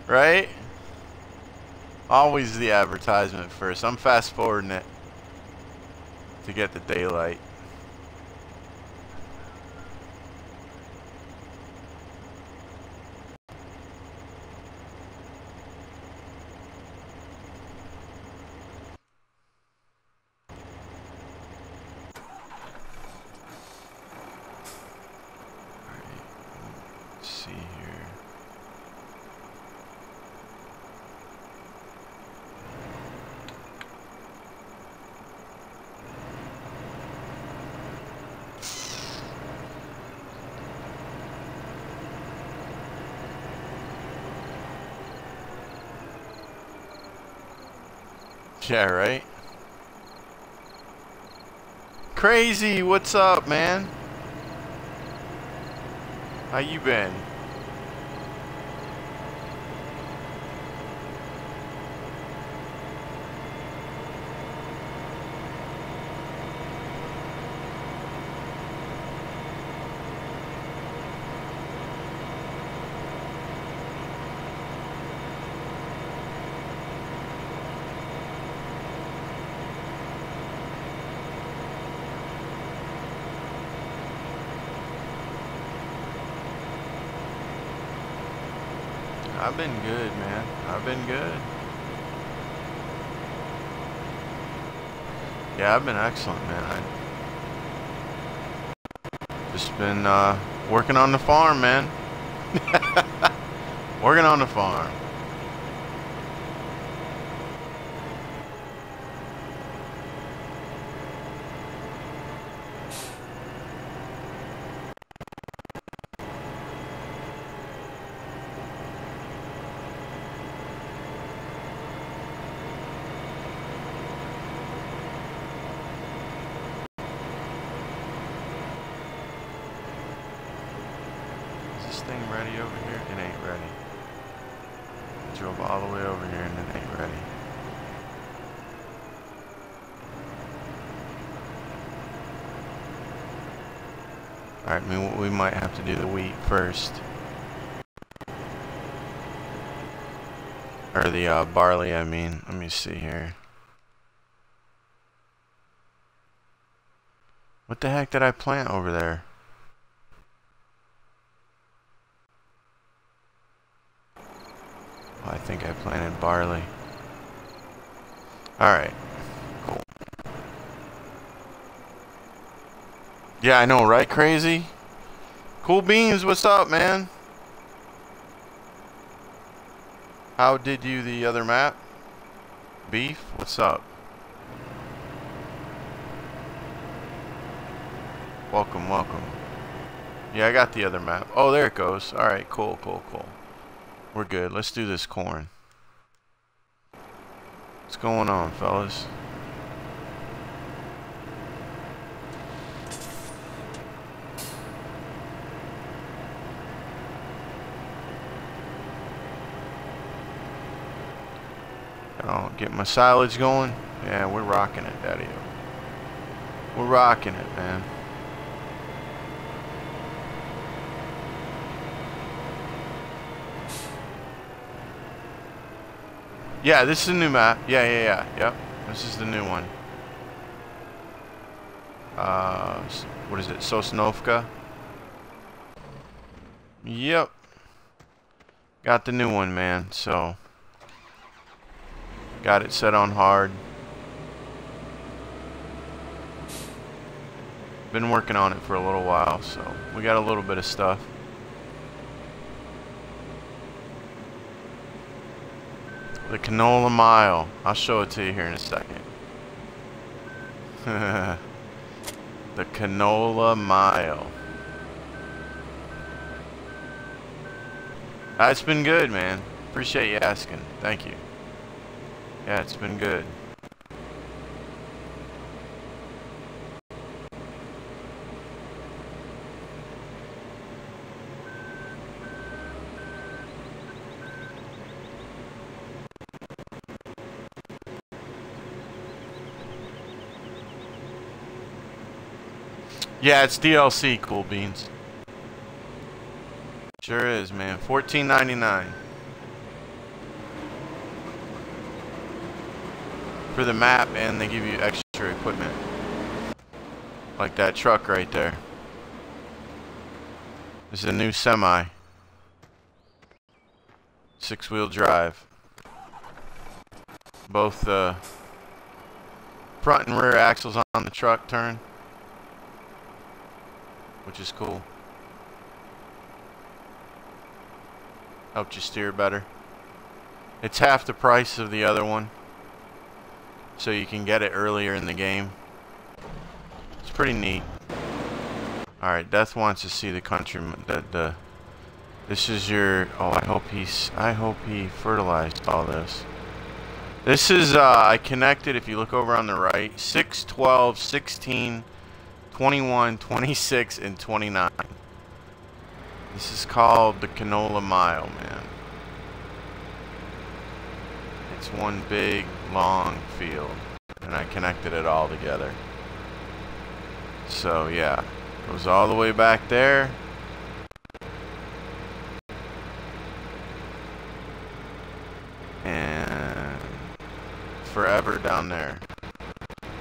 Right? Always the advertisement first. I'm fast forwarding it to get the daylight. Let's see here. Yeah, right? Crazy, what's up, man? How you been? I've been good, man. I've been good. Yeah, I've been excellent, man. I just been working on the farm, man. Working on the farm. Is this thing ready over here? It ain't ready. I drove all the way over here and it ain't ready. Alright, we might have to do the wheat first. Or the barley, I mean. Let me see here. What the heck did I plant over there? Oh, I think I planted barley. Alright. Cool. Yeah, I know, right? Crazy? Cool beans, what's up, man? How did you the other map? Beef, what's up? Welcome, welcome. Yeah, I got the other map. Oh, there it goes. Alright, cool, cool, cool. We're good. Let's do this corn. What's going on, fellas? I'll get my silage going. Yeah, we're rocking it, Daddy. We're rocking it, man. Yeah, this is a new map. Yeah. Yep. This is the new one. What is it? Sosnovka? Yep. Got the new one, man. So, got it set on hard. Been working on it for a little while, so we got a little bit of stuff. The canola mile. I'll show it to you here in a second. The canola mile. It's been good, man. Appreciate you asking. Thank you. Yeah, it's been good. Yeah, it's DLC, Cool Beans. Sure is, man. $14.99 for the map, and they give you extra equipment, like that truck right there. This is a new semi, 6-wheel drive. Both front and rear axles on the truck turn, which is cool. Helped you steer better. It's half the price of the other one, so you can get it earlier in the game. It's pretty neat. Alright, Death wants to see the countryman. This is your... Oh, I hope he fertilized all this. This is, I connected, if you look over on the right, 6, 12, 16, 21, 26, and 29. This is called the Canola Mile, man. It's one big, long field, and I connected it all together. So, yeah, goes all the way back there. And forever down there.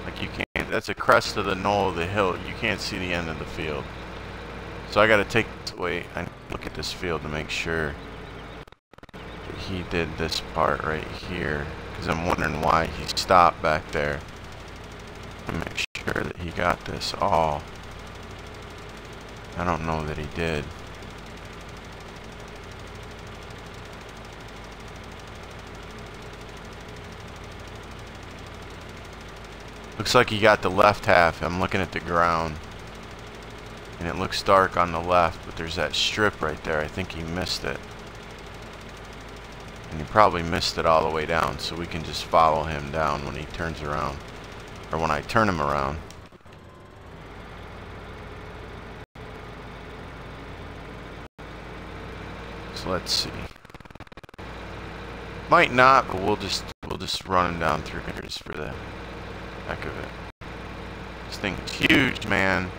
Like, you can't, that's a crest of the knoll of the hill. You can't see the end of the field. So I gotta take, wait, I look at this field to make sure that he did this part right here, because I'm wondering why he stopped back there. To make sure that he got this all. I don't know that he did. Looks like he got the left half. I'm looking at the ground, and it looks dark on the left, but there's that strip right there. I think he missed it. And he probably missed it all the way down, so we can just follow him down when he turns around. Or when I turn him around. So let's see. Might not, but we'll just run him down through here just for the heck of it. This thing's huge, man.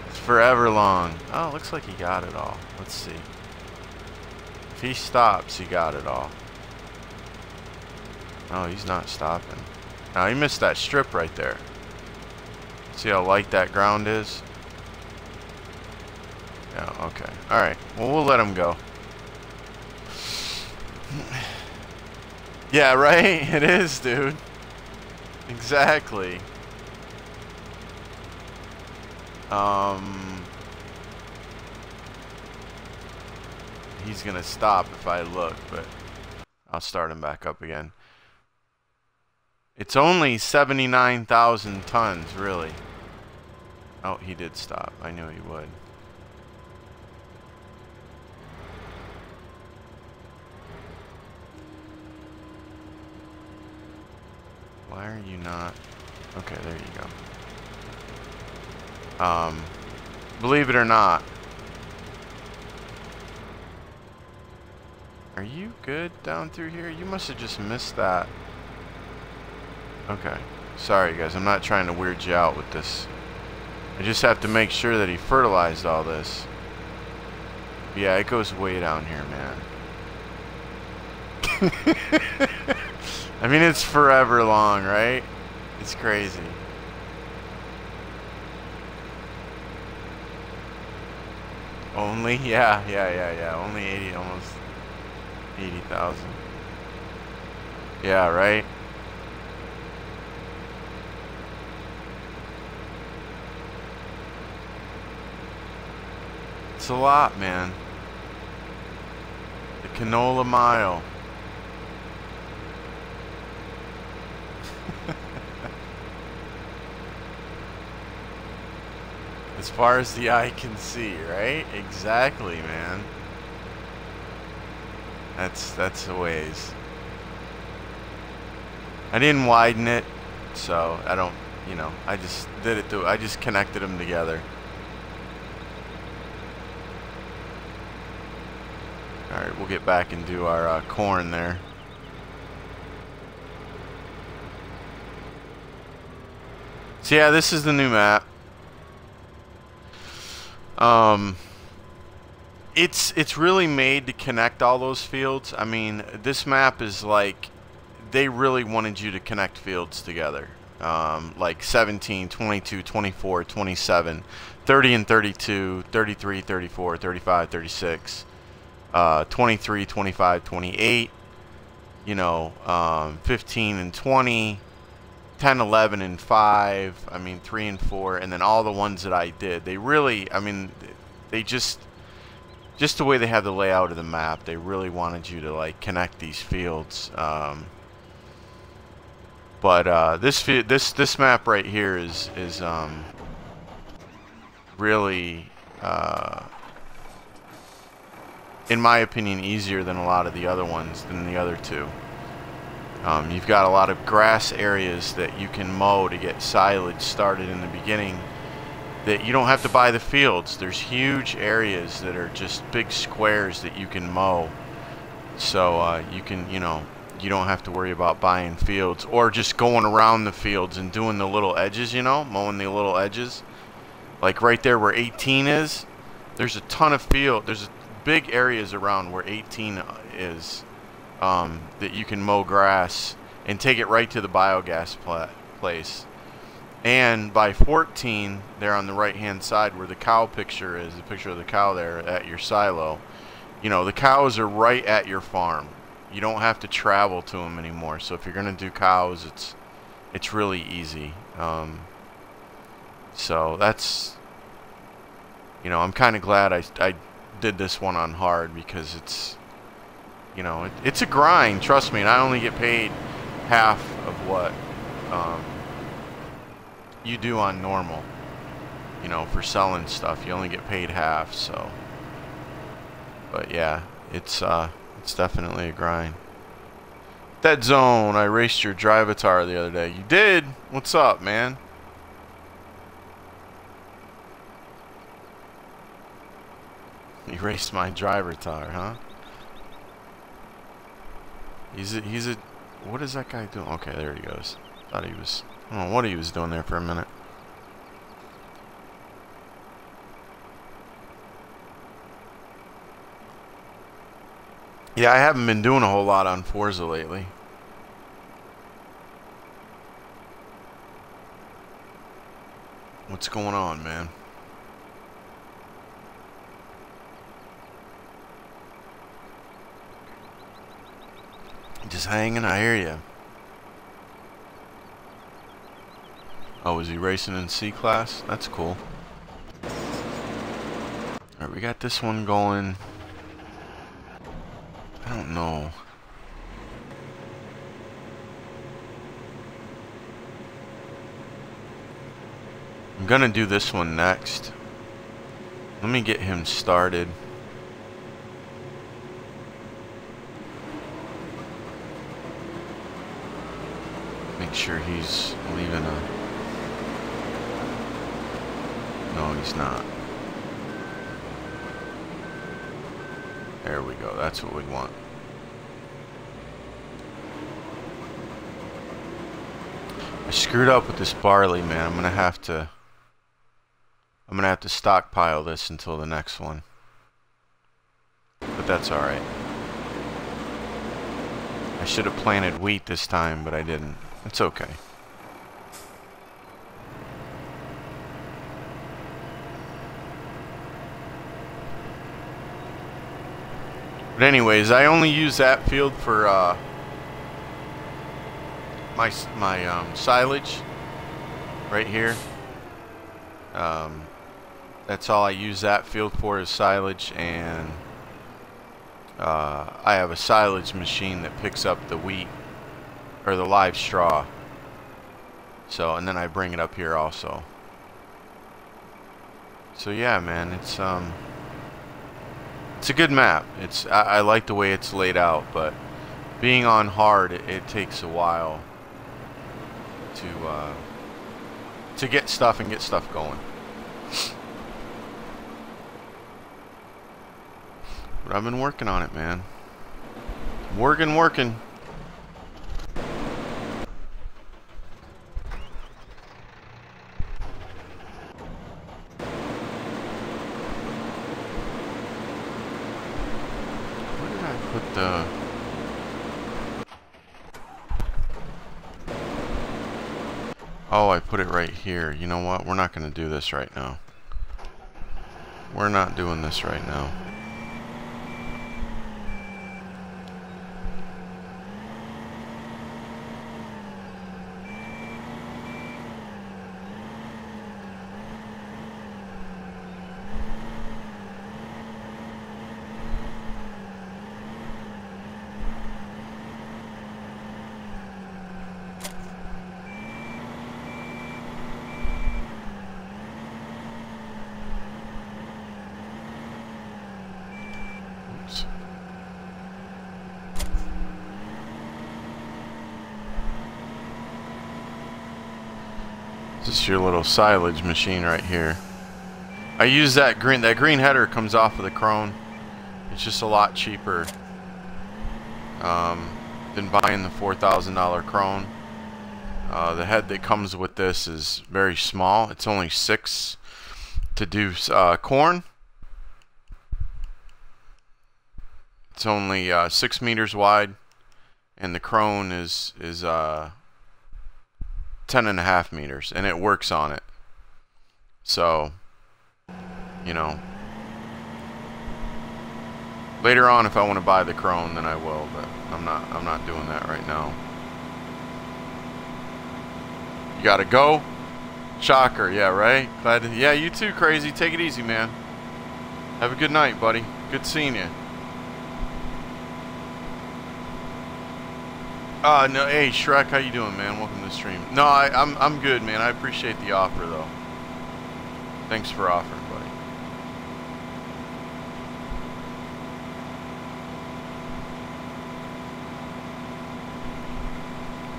It's forever long. Oh, looks like he got it all. Let's see. If he stops, he got it all. Oh, he's not stopping. Now, he missed that strip right there. See how light that ground is? Yeah, okay. Alright. Well, we'll let him go. Yeah, right? It is, dude. Exactly. He's gonna stop if I look, but I'll start him back up again. It's only 79,000 tons, really. Oh, he did stop. I knew he would. Why are you not? Okay, there you go. Believe it or not. Are you good down through here? You must have just missed that. Okay. Sorry, guys. I'm not trying to weird you out with this. I just have to make sure that he fertilized all this. Yeah, it goes way down here, man. I mean, it's forever long, right? It's crazy. Only? Yeah. Only 80, almost 80,000. Yeah, right? It's a lot, man. The Canola Mile. As far as the eye can see, right? Exactly, man. That's a ways. I didn't widen it, so I don't, you know, I just did it I just connected them together. Alright, we'll get back and do our corn there. So yeah, this is the new map. It's really made to connect all those fields. I mean, this map is like, they really wanted you to connect fields together. Like 17, 22, 24, 27, 30 and 32, 33, 34, 35, 36, 23, 25, 28, you know, 15 and 20, 10, 11 and 5, I mean 3 and 4, and then all the ones that I did. They really, I mean, they just the way they have the layout of the map, they really wanted you to like connect these fields. But this map right here is really, in my opinion, easier than a lot of the other ones, than the other two. You've got a lot of grass areas that you can mow to get silage started in the beginning, that you don't have to buy the fields. There's huge areas that are just big squares that you can mow. So you can, you know, you don't have to worry about buying fields or just going around the fields and doing the little edges, you know, mowing the little edges. Like right there where 18 is, there's a ton of field. There's big areas around where 18 is, that you can mow grass and take it right to the biogas place. And by 14, there on the right hand side where the cow picture is, the picture of the cow there at your silo, you know, the cows are right at your farm. You don't have to travel to them anymore. So if you're going to do cows, it's really easy. So that's, you know, I'm kind of glad I did this one on hard, because it's, you know, it's a grind, trust me. And I only get paid half of what you do on normal. You know, for selling stuff, you only get paid half. So, but yeah, it's definitely a grind. Dead Zone, I raced your Drivatar the other day. You did? What's up, man? You raced my Drivatar, huh? He's a what is that guy doing? Okay, there he goes. Thought he was, I don't know what he was doing there for a minute. Yeah, I haven't been doing a whole lot on Forza lately. What's going on, man? Just hanging, I hear you. Oh, is he racing in C-Class? That's cool. Alright, we got this one going. I don't know. I'm gonna do this one next. Let me get him started. Make sure he's leaving a... No, he's not. There we go. That's what we want. I screwed up with this barley, man. I'm gonna have to stockpile this until the next one. But that's alright. I should have planted wheat this time, but I didn't. It's okay. But anyways, I only use that field for my silage right here. That's all I use that field for, is silage, and I have a silage machine that picks up the wheat or the live straw. So, and then I bring it up here also. So yeah, man, it's a good map. I like the way it's laid out, but being on hard, it takes a while to get stuff going. But I've been working on it, man. Working. put the... Oh, I put it right here. You know what? We're not going to do this right now. We're not doing this right now. This is your little silage machine right here. I use that green header comes off of the Krone. It's just a lot cheaper than buying the $4,000 Krone. The head that comes with this is very small. It's only 6 to do corn. It's only 6 meters wide, and the Krone is 10.5 meters, and it works on it. So, you know, later on, if I want to buy the Krone, then I will. But I'm not doing that right now. You gotta go, shocker. Yeah, right. Glad to, yeah, you too, Crazy. Take it easy, man. Have a good night, buddy. Good seeing you. No, hey Shrek, how you doing, man? Welcome to the stream. No, I'm good, man. I appreciate the offer, though. Thanks for offering, buddy.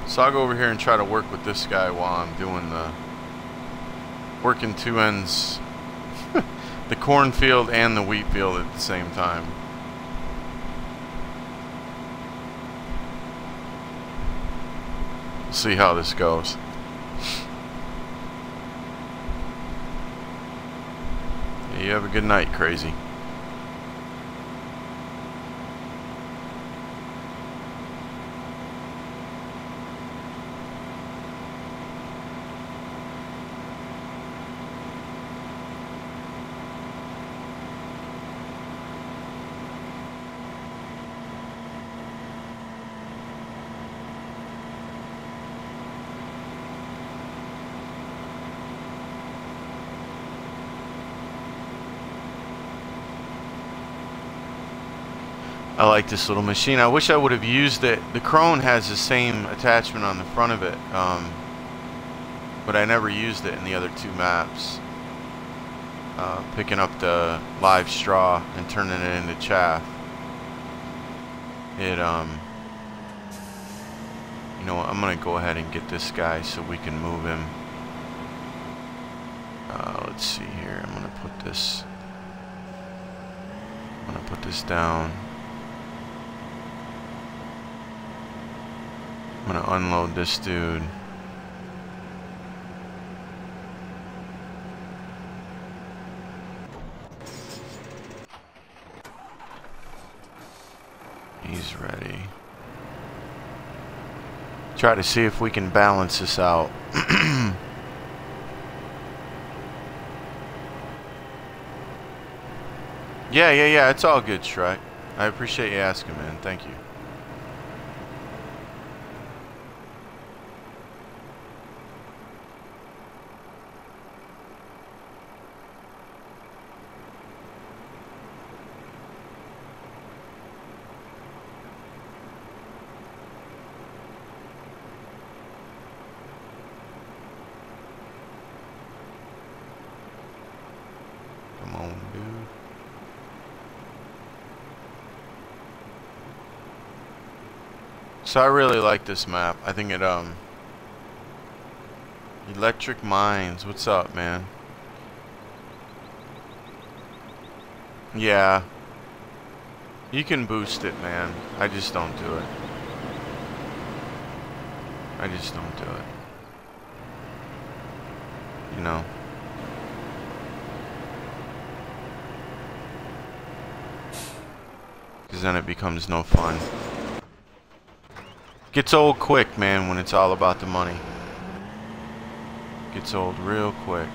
So I'll go over here and try to work with this guy while I'm doing the working two ends, the cornfield and the wheat field at the same time. See how this goes. Yeah, you have a good night, Crazy. I like this little machine. I wish I would have used it. The Krone has the same attachment on the front of it, but I never used it in the other two maps. Picking up the live straw and turning it into chaff. It, you know what, I'm gonna go ahead and get this guy so we can move him. Let's see here. I'm gonna put this down. I'm gonna unload this dude. He's ready. Try to see if we can balance this out. Yeah, it's all good, Shrek. I appreciate you asking, man. Thank you. Come on, dude. So I really like this map. I think it, Electric Mines. What's up, man? Yeah. You can boost it, man. I just don't do it. I just don't do it. You know? because then it becomes no fun. Gets old quick, man, when it's all about the money. Gets old real quick.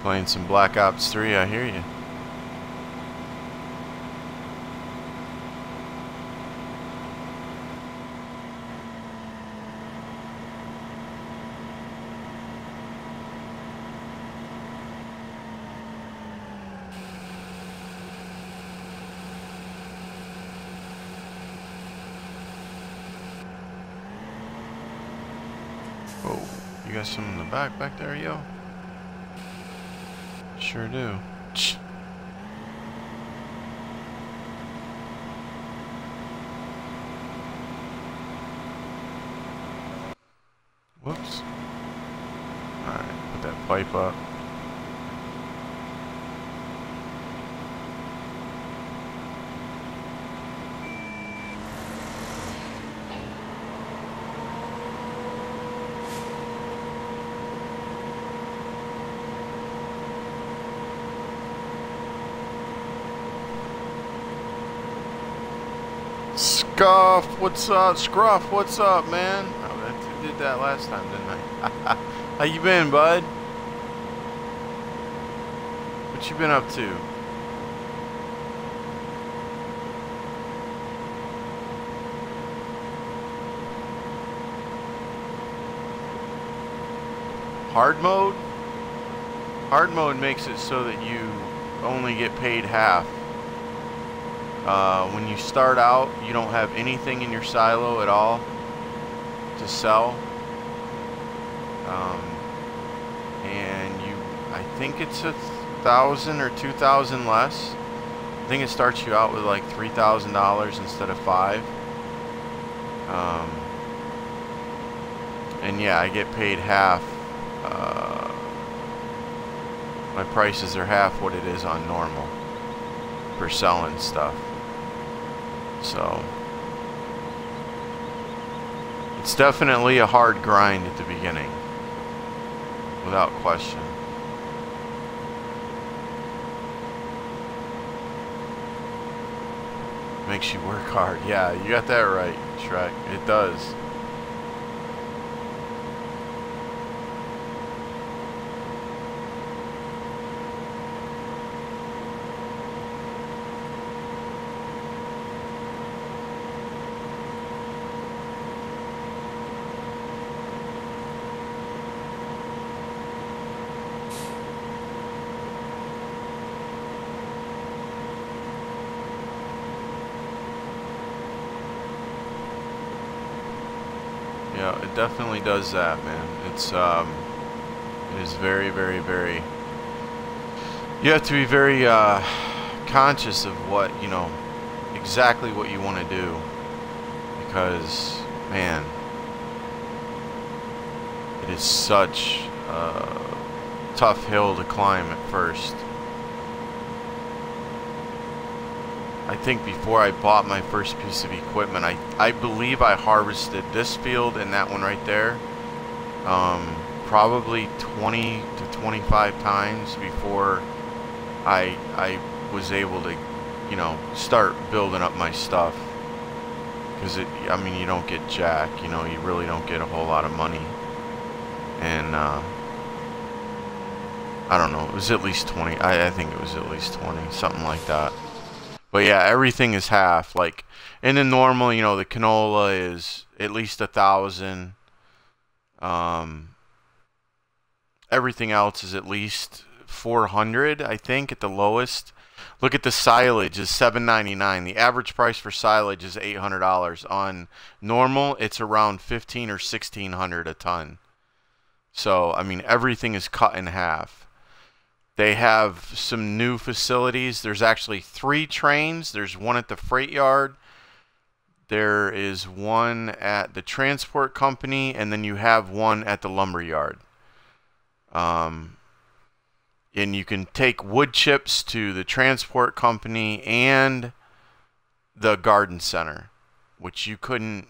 Playing some Black Ops 3, I hear you. Oh, you got some in the back there, yo? Sure do. Whoops. Alright, put that pipe up. Scuff, what's up? Scruff, what's up, man? Oh, I did that last time, didn't I? How you been, bud? What you been up to? Hard mode? Hard mode makes it so that you only get paid half. When you start out, you don't have anything in your silo at all to sell. And I think it's 1,000 or 2,000 less. I think it starts you out with like $3,000 instead of $5,000. And yeah, I get paid half. My prices are half what it is on normal for selling stuff. So it's definitely a hard grind at the beginning, without question. Makes you work hard. Yeah, you got that right, Shrek. It does. Yeah, it definitely does that, man. It is very, very, very. You have to be very conscious of what, exactly what you want to do, because, man, it is such a tough hill to climb at first. I think before I bought my first piece of equipment, I believe I harvested this field and that one right there probably 20 to 25 times before I was able to, start building up my stuff. Because I mean, you don't get jack, you really don't get a whole lot of money. And I don't know, it was at least 20. I think it was at least 20, something like that. But yeah, everything is half. Like in the normal, the canola is at least 1,000. Everything else is at least 400, I think, at the lowest. Look at the silage is $7.99. The average price for silage is $800. On normal, it's around $1,500 or $1,600 a ton. So I mean, everything is cut in half. They have some new facilities. There's actually 3 trains. There's one at the freight yard. There is one at the transport company, and then you have one at the lumber yard. And you can take wood chips to the transport company and the garden center, which you couldn't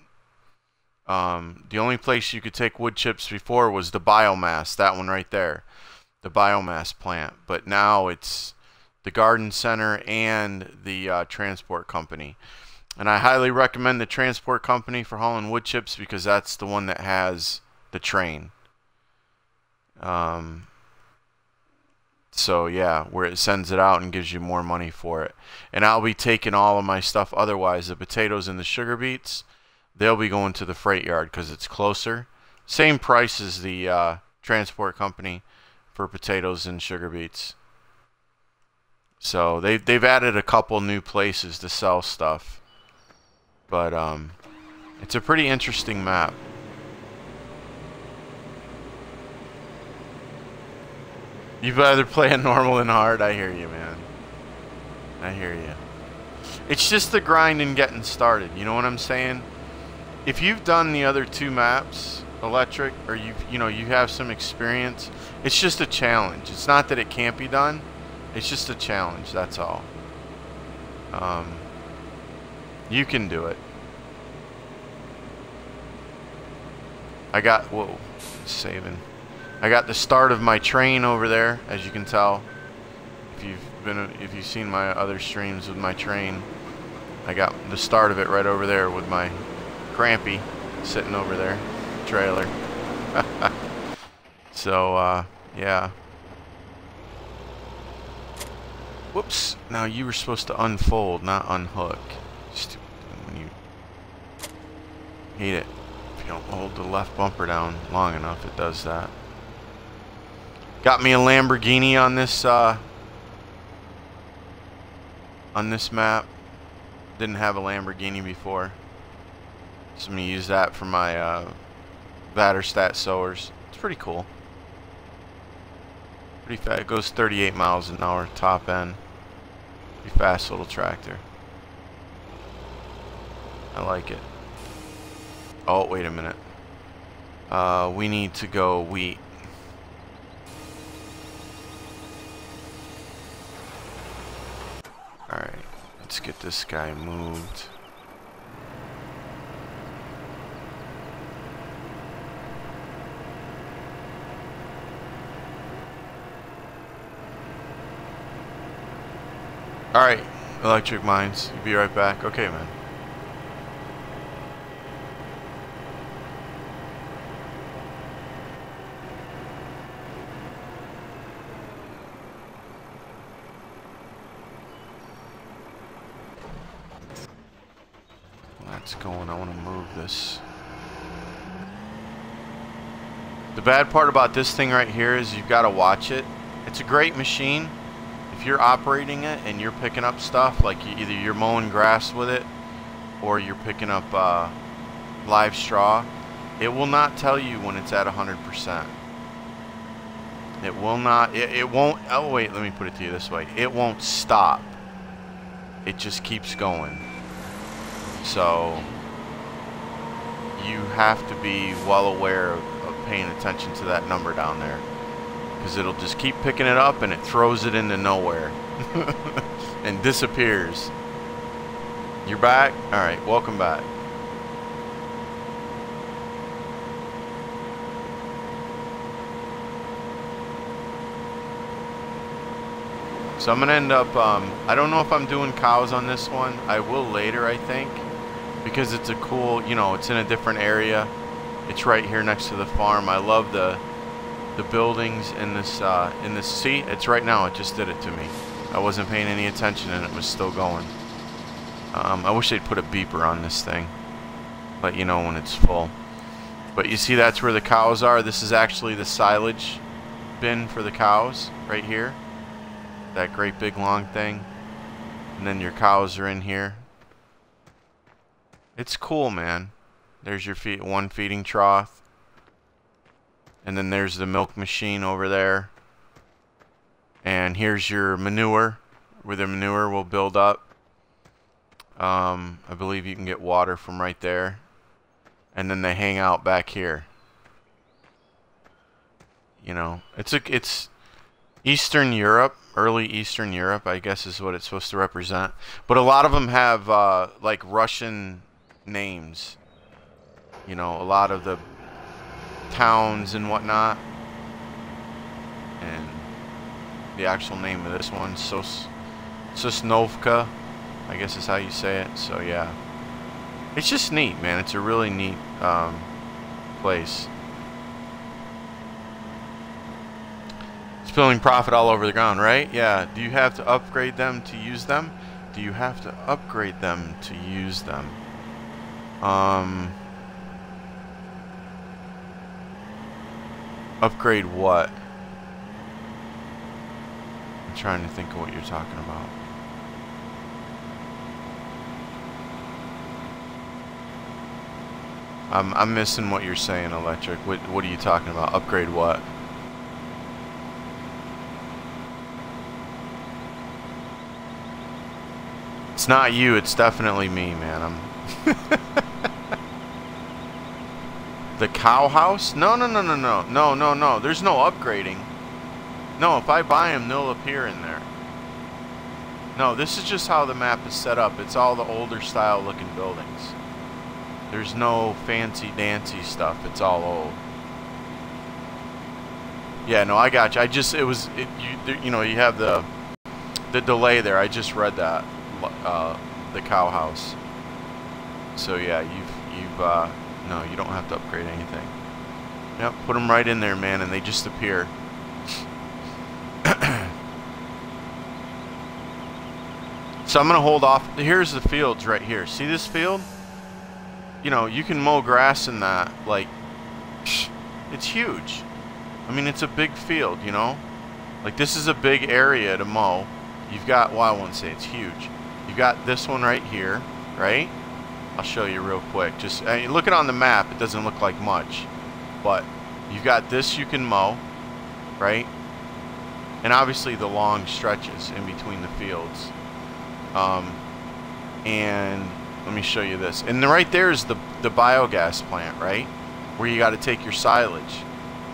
The only place you could take wood chips before was the biomass, that one right there, the biomass plant. But now it's the garden center and the transport company. And I highly recommend the transport company for hauling wood chips because that's the one that has the train. So yeah, where it sends it out and gives you more money for it. And I'll be taking all of my stuff otherwise. The potatoes and the sugar beets, they'll be going to the freight yard because it's closer. Same price as the transport company for potatoes and sugar beets. So they've added a couple new places to sell stuff. But it's a pretty interesting map. You'd rather play a normal than hard? I hear you, man. I hear you. It's just the grind and getting started. You know what I'm saying? If you've done the other two maps, electric, or you have some experience, it's just a challenge. It's not that it can't be done. It's just a challenge. That's all. You can do it. I got saving. I got the start of my train over there, as you can tell. If you've seen my other streams with my train, I got the start of it right over there with my Crampy sitting over there, trailer. So yeah. Whoops! Now you were supposed to unfold, not unhook. Stupid. When you hate it, if you don't hold the left bumper down long enough, it does that. Got me a Lamborghini on this map. Didn't have a Lamborghini before, so I'm gonna use that for my Vaterstat sowers. It's pretty cool. Pretty fast. It goes 38 miles an hour top end. Pretty fast little tractor. I like it. Oh, wait a minute. We need to go wheat. Alright, let's get this guy moved. Alright, Electric Mines, you'll be right back. Okay, man. That's going. I want to move this. The bad part about this thing right here is you've got to watch it. It's a great machine. If you're operating it and you're picking up stuff, like either you're mowing grass with it or you're picking up live straw, it will not tell you when it's at 100%. It will not. It won't. Oh wait, let me put it to you this way. It won't stop. It just keeps going. So you have to be well aware of paying attention to that number down there, because it'll just keep picking it up and it throws it into nowhere and disappears. You're back? Alright, welcome back. So I'm going to end up, I don't know if I'm doing cows on this one. I will later, I think, because it's a cool, you know, it's in a different area. It's right here next to the farm. I love the buildings in this seat. It's right now. It just did it to me. I wasn't paying any attention and it was still going. I wish they'd put a beeper on this thing, let you know when it's full. But you see, that's where the cows are. This is actually the silage bin for the cows right here. That great big long thing. And then your cows are in here. It's cool, man. There's your one feeding trough. And then there's the milk machine over there. And here's your manure, where the manure will build up. I believe you can get water from right there. And then they hang out back here. You know, it's Eastern Europe, early Eastern Europe, I guess is what it's supposed to represent. But a lot of them have like Russian names. you know, a lot of the towns and whatnot. And the actual name of this one, Sosnovka, I guess is how you say it. So yeah, it's just neat, man. It's a really neat place. Spilling profit all over the ground, right? Yeah. Do you have to upgrade them to use them? Do you have to upgrade them to use them? Upgrade what? I'm trying to think of what you're talking about. I'm missing what you're saying, Electric. What are you talking about? Upgrade what? It's not you, it's definitely me, man. The cow house? No. There's no upgrading. No, if I buy them, they'll appear in there. No, this is just how the map is set up. It's all the older style looking buildings. There's no fancy dancy stuff. It's all old. Yeah, no, I got you. You know, you have the delay there. I just read that. The cow house. So yeah, no, you don't have to upgrade anything. Yep, put them right in there, man, and they just appear. So I'm gonna hold off. Here's the fields right here. See this field? You know, you can mow grass in that. Like, it's huge. I mean, it's a big field, you know? Like, this is a big area to mow. You've got, well, I wouldn't say it's huge. You've got this one right here, right? I'll show you real quick. Just look it on the map. It doesn't look like much. But you've got this you can mow, right? And obviously the long stretches in between the fields. And let me show you this. And right there is the biogas plant, right? Where you got to take your silage.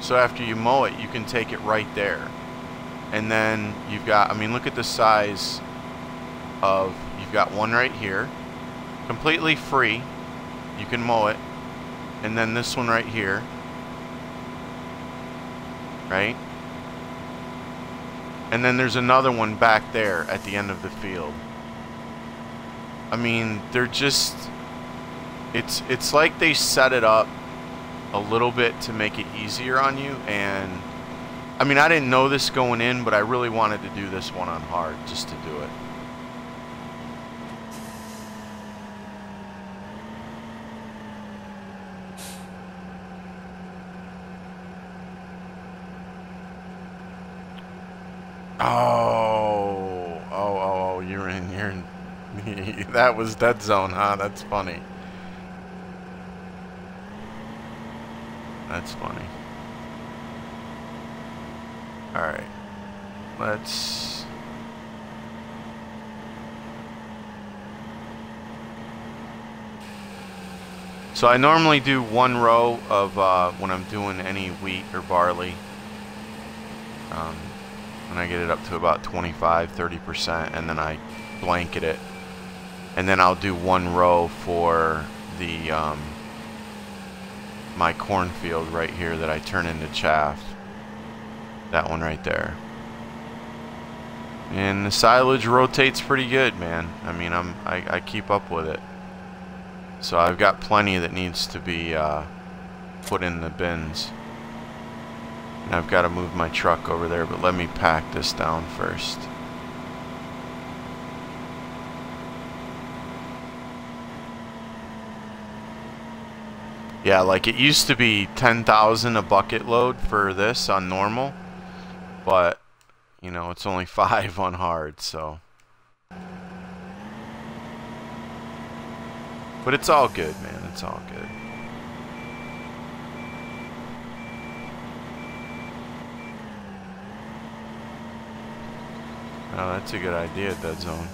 So after you mow it, you can take it right there. And then you've got, I mean, look at the size of, you've got one right here. Completely free. You can mow it. And then this one right here. Right? And then there's another one back there at the end of the field. I mean, they're just, it's like they set it up a little bit to make it easier on you. And I mean, I didn't know this going in, but I really wanted to do this one on hard just to do it. Oh, you're in, that was dead zone, huh? That's funny. That's funny. Alright. Let's... So I normally do one row of when I'm doing any wheat or barley. When I get it up to about 25-30%, and then I blanket it. And then I'll do one row for the my cornfield right here that I turn into chaff. That one right there. And the silage rotates pretty good, man. I mean, I keep up with it. So I've got plenty that needs to be put in the bins. And I've got to move my truck over there, but let me pack this down first. Yeah, like it used to be 10,000 a bucket load for this on normal, but you know, it's only 5 on hard, so. But it's all good, man. It's all good. Oh, that's a good idea, dead zone.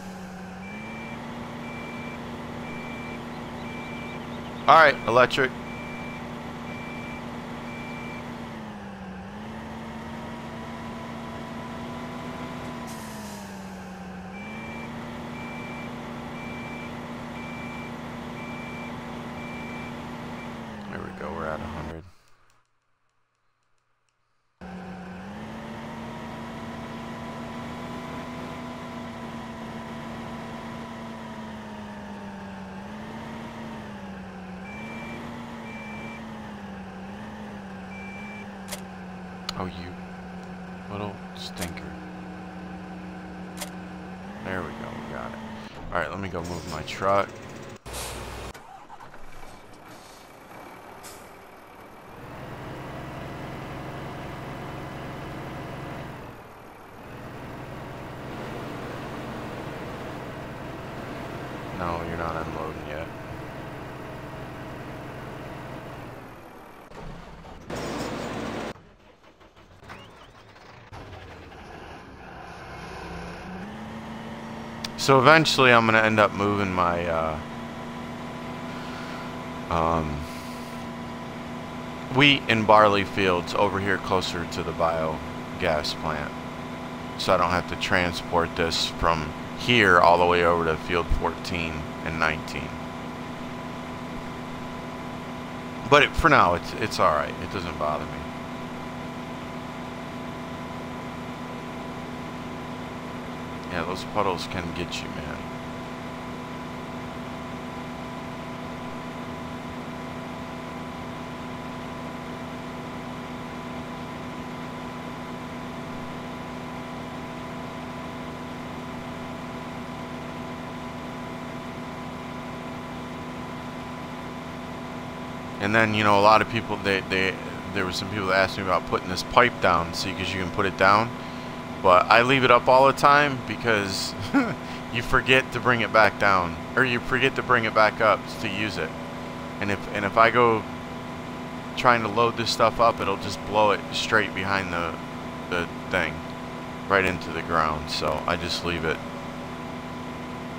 Alright, electric. Oh, you little stinker. There we go, we got it. Alright, let me go move my truck. No, you're not unloading yet. So eventually I'm going to end up moving my wheat and barley fields over here closer to the biogas plant. So I don't have to transport this from here all the way over to field 14 and 19. But for now, it's all right. It doesn't bother me. Yeah, those puddles can get you, man. And then, you know, a lot of people, there were some people that asked me about putting this pipe down, see, because you can put it down. But I leave it up all the time because you forget to bring it back down, or you forget to bring it back up to use it. And if I go trying to load this stuff up, it'll just blow it straight behind the thing, right into the ground. So I just leave it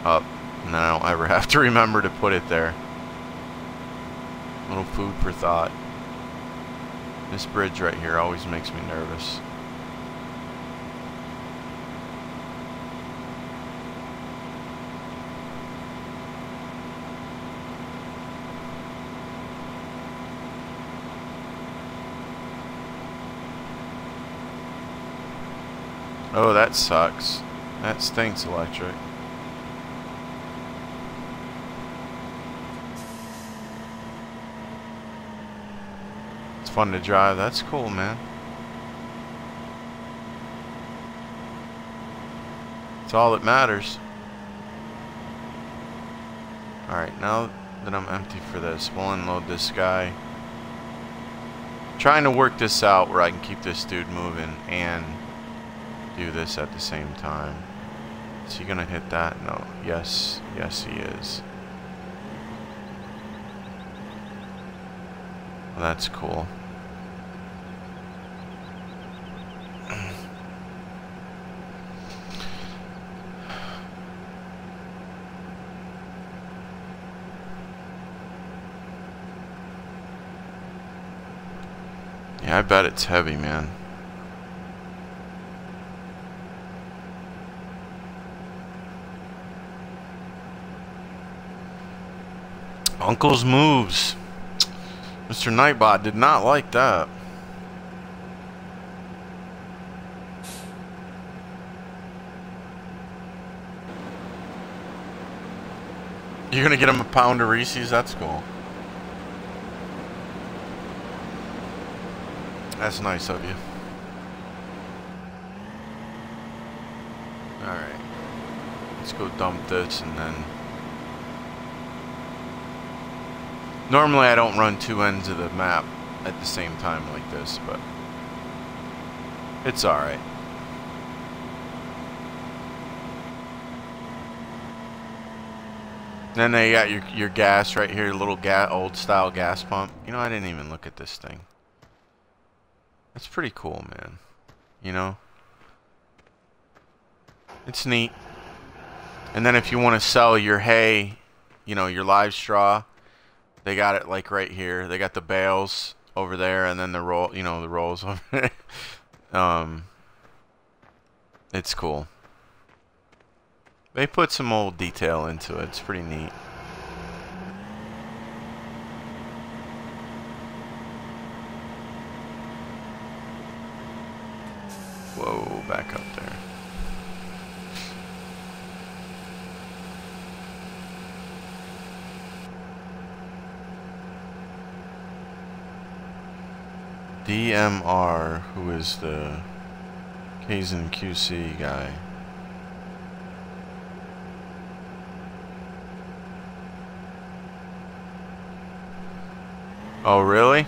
up, and then I don't ever have to remember to put it there. Little food for thought. This bridge right here always makes me nervous. Oh, that sucks. That stinks, electric. It's fun to drive. That's cool, man. It's all that matters. Alright, now that I'm empty for this, we'll unload this guy. Trying to work this out where I can keep this dude moving and do this at the same time. Is he gonna hit that? No. Yes. Yes, he is. Well, that's cool. Yeah, I bet it's heavy, man. Uncle's moves. Mr. Nightbot did not like that. You're gonna get him a pound of Reese's? That's cool. That's nice of you. Alright. Let's go dump this and then... Normally I don't run two ends of the map at the same time like this, but it's alright. Then they got your gas right here, little old style gas pump. You know, I didn't even look at this thing. That's pretty cool, man. You know? It's neat. And then if you want to sell your hay, you know, your live straw, they got it like right here. They got the bales over there, and then the roll, you know, the rolls over there. It's cool. They put some old detail into it. It's pretty neat. Whoa, back up there. DMR, who is the Kaizen QC guy. Oh, really?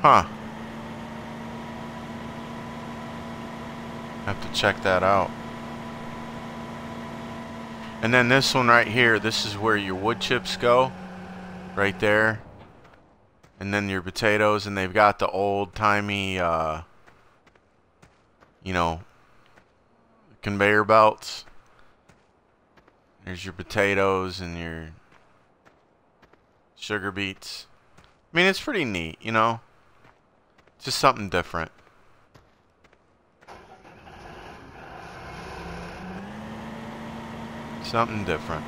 Huh. Have to check that out. And then this one right here, this is where your wood chips go. Right there. And then your potatoes, and they've got the old-timey, you know, conveyor belts. There's your potatoes and your sugar beets. I mean, it's pretty neat, you know? Just something different. Something different.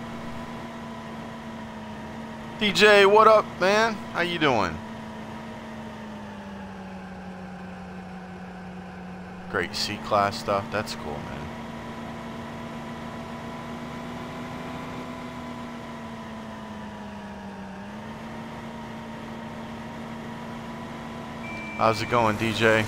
DJ, what up, man? How you doing? Great C-Class stuff. That's cool, man. How's it going, DJ?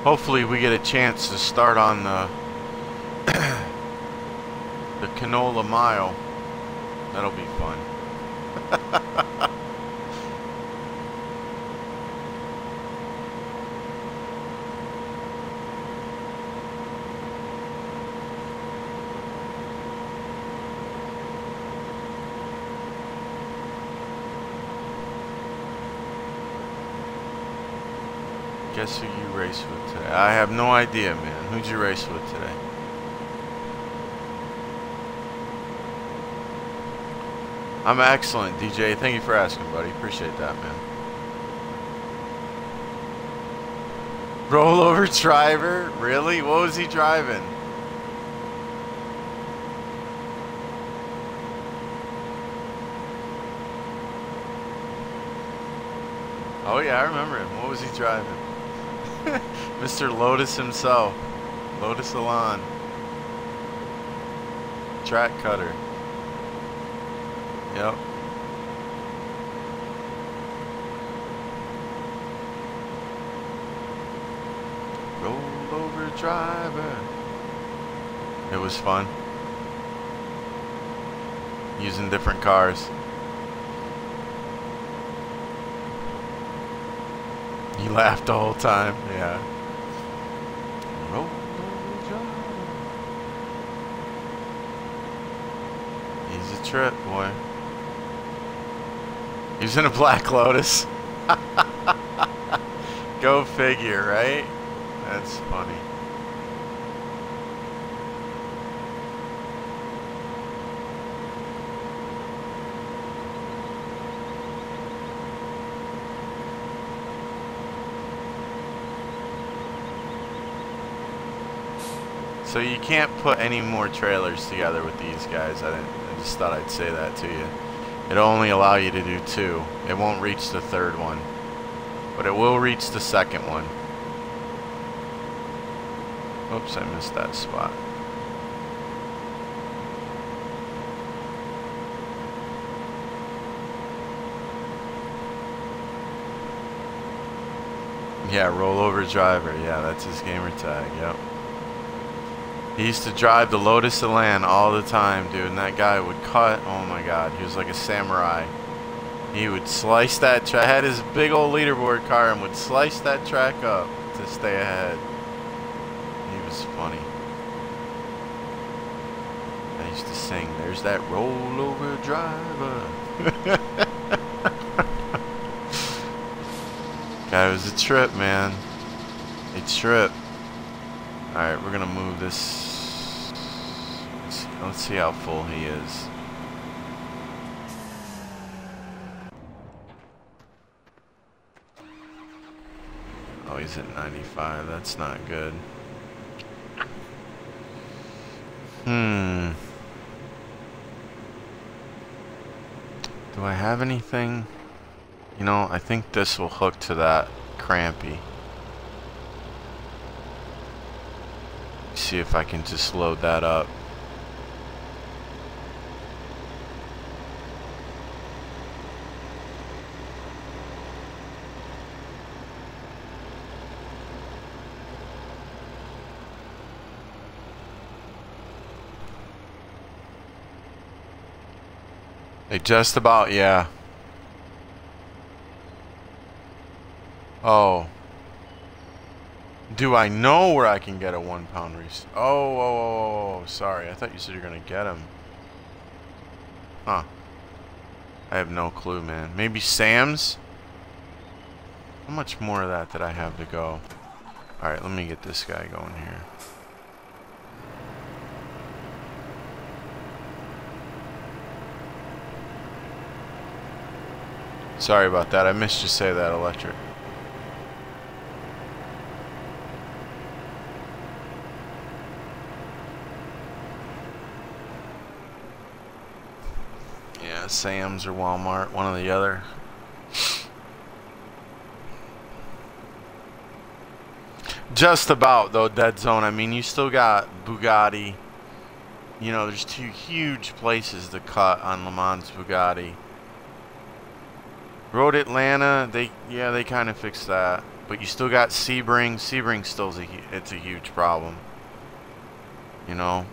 Hopefully we get a chance to start on the the canola mile. That'll be fun. Guess who you race with today? I have no idea, man. Who'd you race with today? I'm excellent, DJ. Thank you for asking, buddy. Appreciate that, man. Rollover driver? Really? What was he driving? Oh yeah, I remember him. What was he driving? Mr. Lotus himself. Lotus Elan. Track cutter. Yep. Rollover driver. It was fun. Using different cars. He laughed the whole time, yeah. He's a trip, boy. He's in a Black Lotus. Go figure, right? That's funny. So you can't put any more trailers together with these guys. I just thought I'd say that to you. It'll only allow you to do 2. It won't reach the 3rd one. But it will reach the 2nd one. Oops, I missed that spot. Yeah, rollover driver. Yeah, that's his gamer tag. Yep. He used to drive the Lotus Elan all the time, dude, and that guy would cut. Oh my god, he was like a samurai. He would slice that track. Had his big old leaderboard car and would slice that track up to stay ahead. He was funny. I used to sing, "There's that rollover driver." Guy was a trip, man. A trip. Alright, we're gonna move this. Let's see how full he is. Oh, he's at 95. That's not good. Do I have anything? You know, I think this will hook to that crampy. See if I can just load that up. They just about, yeah. Oh. Do I know where I can get a 1 pound reese? Oh, sorry. I thought you said you're gonna get him. Huh. I have no clue, man. Maybe Sam's? How much more of that did I have to go? Alright, let me get this guy going here. Sorry about that. I missed you say that, Electric. Yeah, Sam's or Walmart, one or the other. Just about, though, dead zone. I mean, you still got Bugatti. You know, there's two huge places to cut on Le Mans Bugatti. Road Atlanta, they kind of fixed that. But you still got Sebring. Sebring still's it's a huge problem. You know?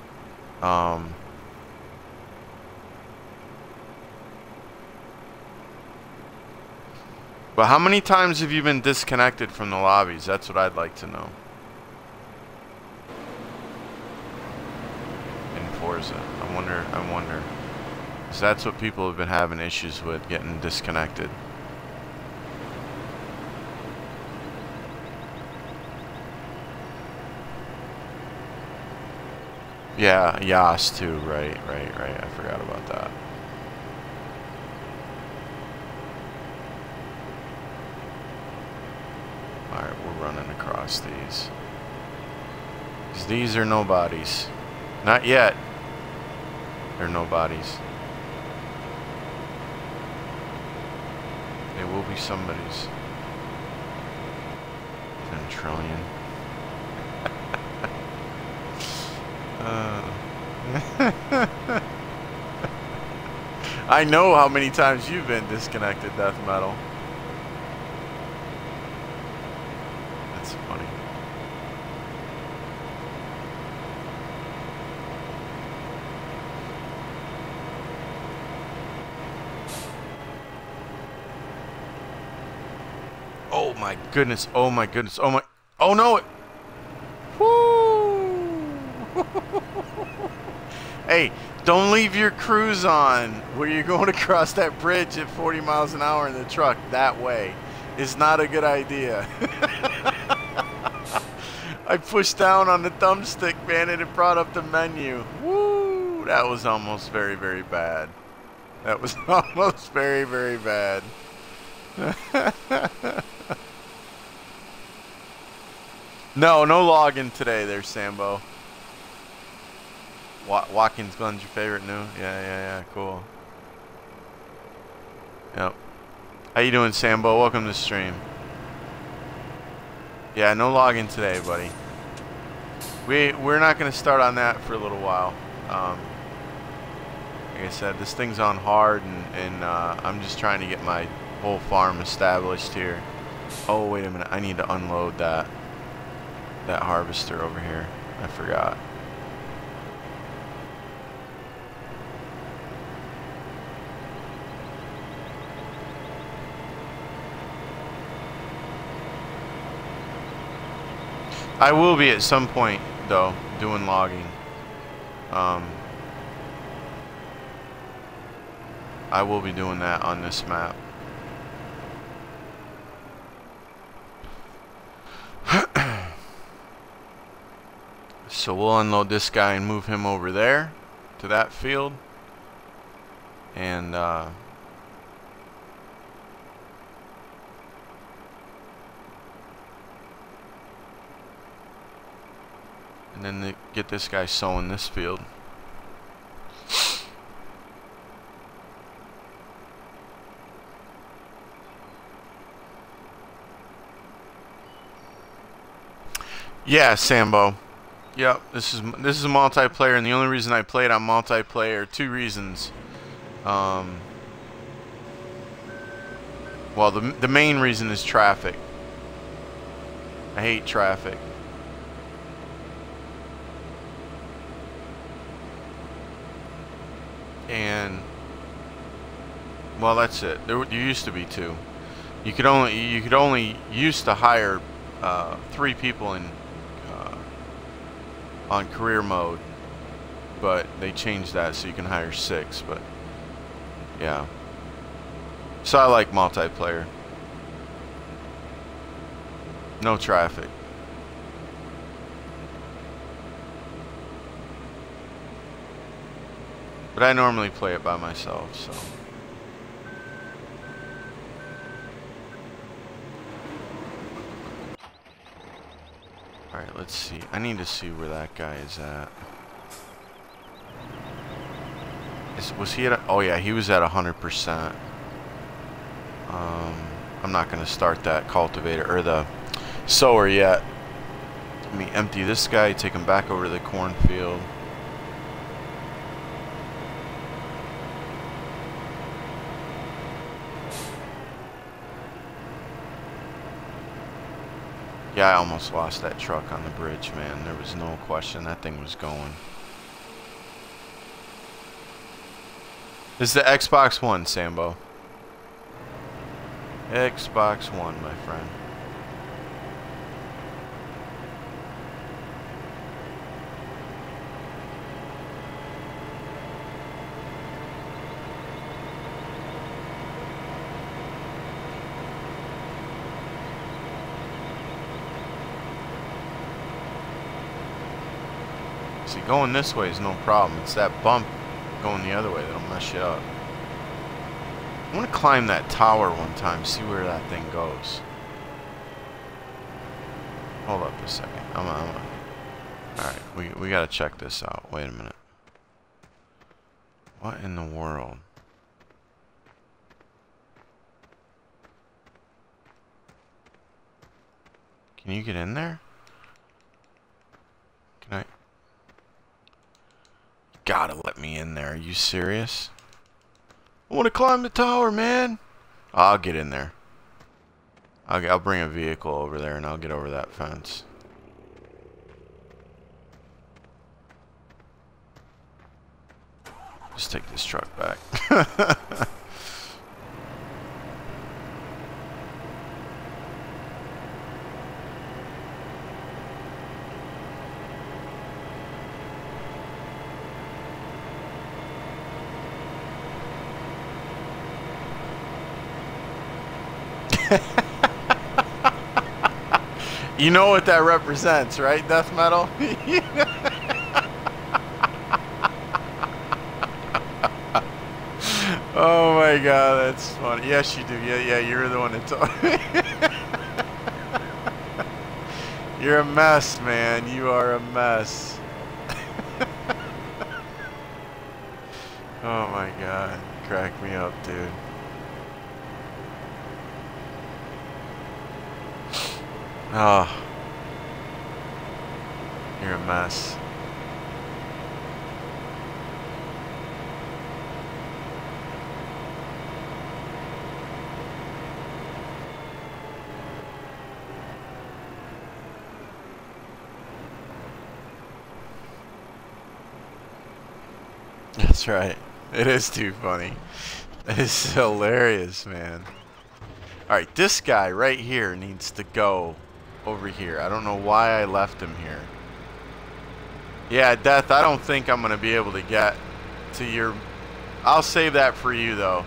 But how many times have you been disconnected from the lobbies? That's what I'd like to know. In Forza. I wonder. 'Cause that's what people have been having issues with, getting disconnected. Yeah, Yas too, right. I forgot about that. Alright, we're running across these. 'Cause these are nobodies. Not yet. They're nobodies. They will be somebody's. 10 trillion. I know how many times you've been disconnected, Death Metal. That's funny. Oh my goodness, oh my goodness, oh my... Oh no! Woo! Hey, don't leave your cruise on where you're going across that bridge at 40 miles an hour in the truck that way. It's not a good idea. I pushed down on the thumbstick, man, and it brought up the menu. Woo! That was almost very, very bad. That was almost very, very bad. No login today there, Sambo. Watkins Glen's your favorite new? Yeah, cool. Yep. How you doing, Sambo? Welcome to the stream. Yeah, no login today, buddy. We're not gonna start on that for a little while. Like I said, this thing's on hard, and I'm just trying to get my whole farm established here. Oh, wait a minute. I need to unload that harvester over here. I forgot. I will be at some point, though, doing logging. I will be doing that on this map. So we'll unload this guy and move him over there to that field. And And then get this guy sowing this field. Yeah, Sambo. Yep, this is a multiplayer, and the only reason I played on multiplayer, two reasons. Well, the main reason is traffic. I hate traffic. And well, that's it. There used to be two. You could only used to hire 3 people in on career mode, but they changed that so you can hire 6. But yeah, so I like multiplayer. No traffic. But I normally play it by myself, so. Alright, let's see. I need to see where that guy is at. Was he at oh yeah, he was at 100%. I'm not going to start that cultivator, or the sower yet. Let me empty this guy, take him back over to the cornfield. Yeah, I almost lost that truck on the bridge, man. There was no question that thing was going. This is the Xbox One, Sambo. Xbox One, my friend. See, going this way is no problem. It's that bump going the other way that'll mess you up. I want to climb that tower one time, see where that thing goes. Hold up a second. Alright, we gotta check this out. Wait a minute. What in the world? Can you get in there? Can I? Gotta let me in there. Are you serious? I want to climb the tower, man. I'll get in there. I'll bring a vehicle over there and I'll get over that fence. Just take this truck back. You know what that represents, right, Death Metal? Oh my god, that's funny. Yes, you do. Yeah, you're the one that told me. You're a mess, man. You are a mess. Oh my god. Crack me up, dude. Oh. You're a mess. That's right. It is too funny. It's hilarious, man. Alright, this guy right here needs to go over here. I don't know why I left him here. Yeah, Death, I don't think I'm going to be able to get to your... I'll save that for you, though.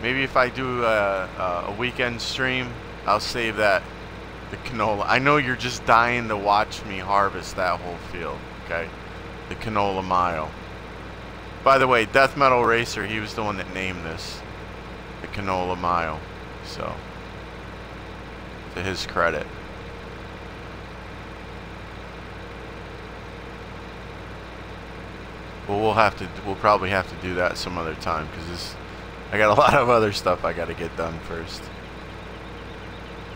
Maybe if I do a weekend stream, I'll save that. The canola. I know you're just dying to watch me harvest that whole field, okay? The canola mile. By the way, Death Metal Racer, he was the one that named this. The canola mile. So, to his credit. Well, we'll probably have to do that some other time because I got a lot of other stuff I got to get done first.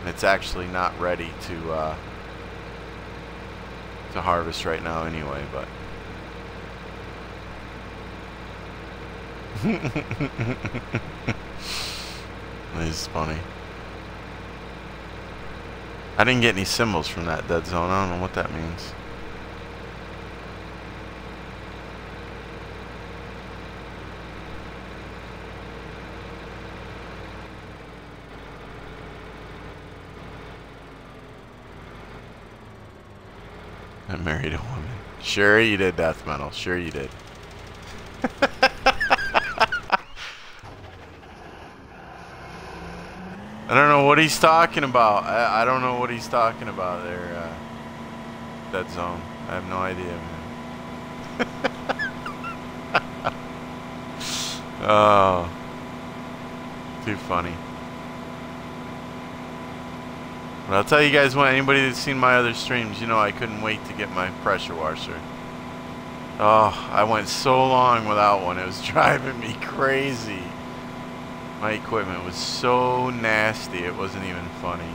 And it's actually not ready to harvest right now anyway, but. This is funny. I didn't get any symbols from that dead zone. I don't know what that means. I married a woman. Sure you did, Death Metal. Sure you did. I don't know what he's talking about. I don't know what he's talking about there, Dead Zone. I have no idea, man. Oh. Too funny. But I'll tell you guys what, anybody that's seen my other streams, you know I couldn't wait to get my pressure washer. Oh, I went so long without one. It was driving me crazy. My equipment was so nasty, it wasn't even funny.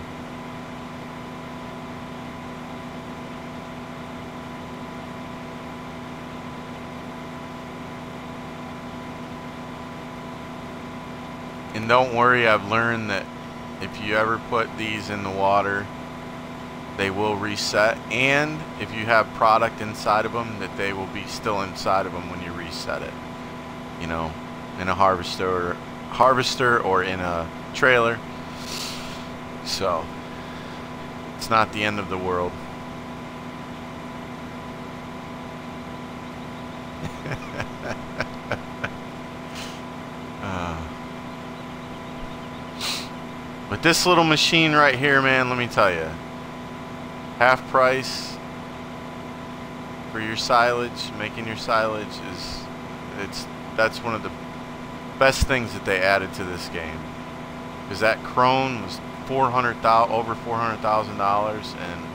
And don't worry, I've learned that if you ever put these in the water, they will reset. And if you have product inside of them, that they will be still inside of them when you reset it. You know, in a harvester or in a trailer. So it's not the end of the world. But this little machine right here, man, let me tell you, half price for your silage, making your silage that's one of the best things that they added to this game, because that crone was over $400,000, and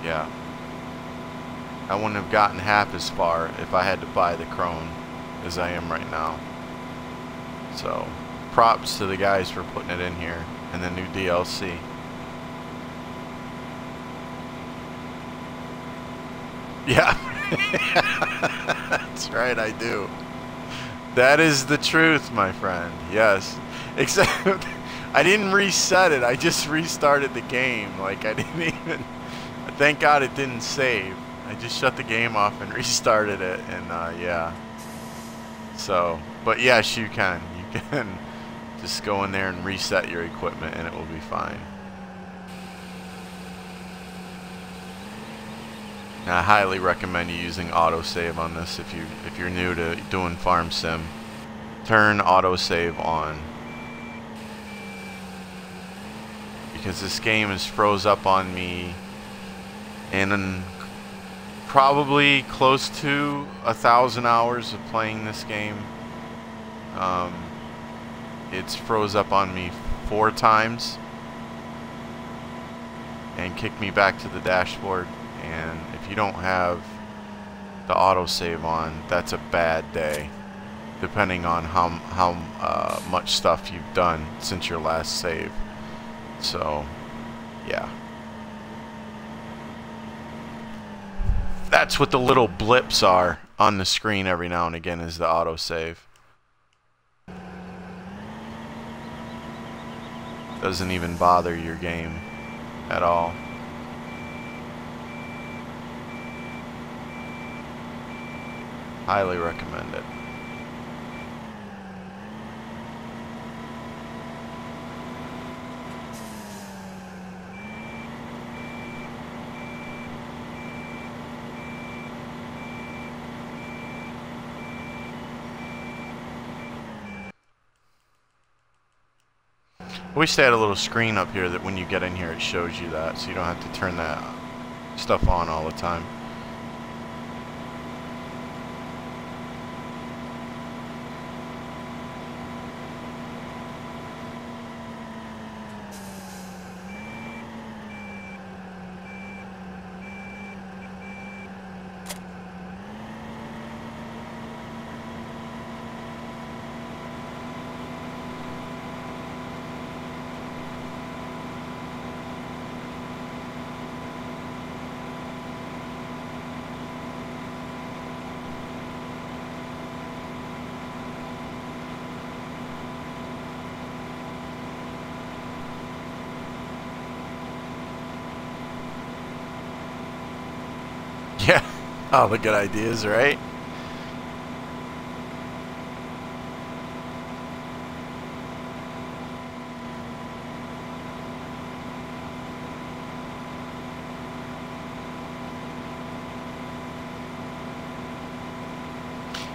yeah, I wouldn't have gotten half as far if I had to buy the crone as I am right now. So props to the guys for putting it in here, and the new DLC. Yeah. That's right, I do. That is the truth, my friend. Yes. Except I didn't reset it. I just restarted the game. Like, I didn't even... Thank God it didn't save. I just shut the game off and restarted it, and yeah. So, but yes, you can. You can just go in there and reset your equipment, and it will be fine. And I highly recommend you using autosave on this if you're new to doing farm sim. Turn autosave on, because this game is froze up on me in probably close to 1,000 hours of playing this game. It's froze up on me 4 times and kicked me back to the dashboard. And if you don't have the autosave on, that's a bad day, depending on how much stuff you've done since your last save. So, yeah. That's what the little blips are on the screen every now and again, is the autosave. Doesn't even bother your game at all. Highly recommend it. I wish they had a little screen up here that when you get in here it shows you that, so you don't have to turn that stuff on all the time. Yeah, all the good ideas, right?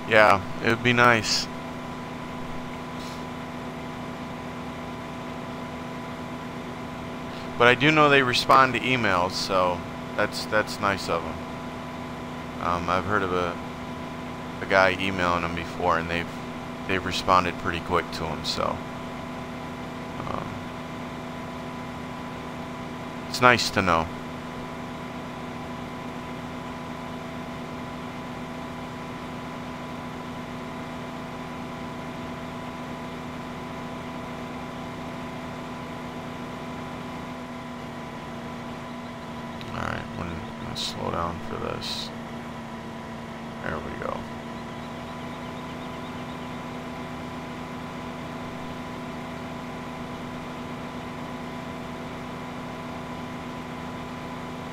Yeah, it would be nice. But I do know they respond to emails, so that's nice of them. I've heard of a guy emailing them before, and they've responded pretty quick to him. So it's nice to know. Slow down for this. There we go.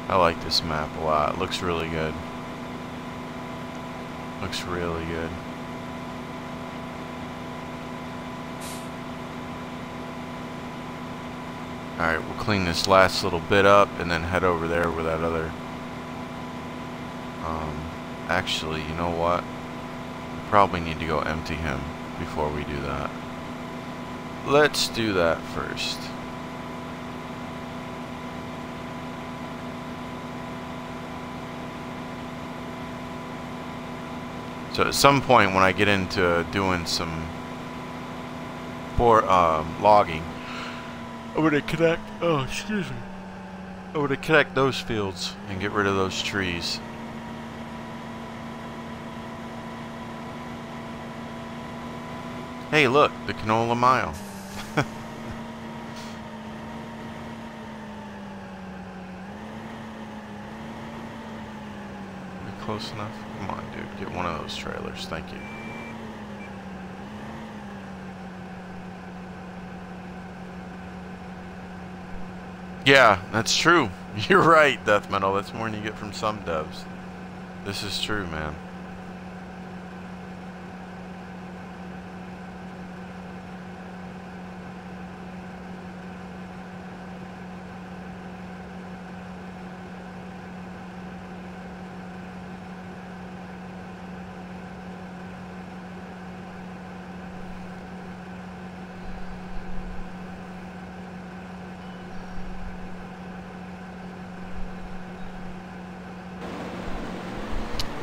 I like this map a lot. It looks really good. Looks really good. Alright, we'll clean this last little bit up and then head over there where that other... actually, you know what? We probably need to go empty him before we do that. Let's do that first. So at some point when I get into doing some logging, I'm gonna connect, oh excuse me, I'm gonna connect those fields and get rid of those trees. Hey look, the canola mile. Close enough? Come on, dude. Get one of those trailers. Thank you. Yeah, that's true. You're right, Death Metal. That's more than you get from some devs. This is true, man.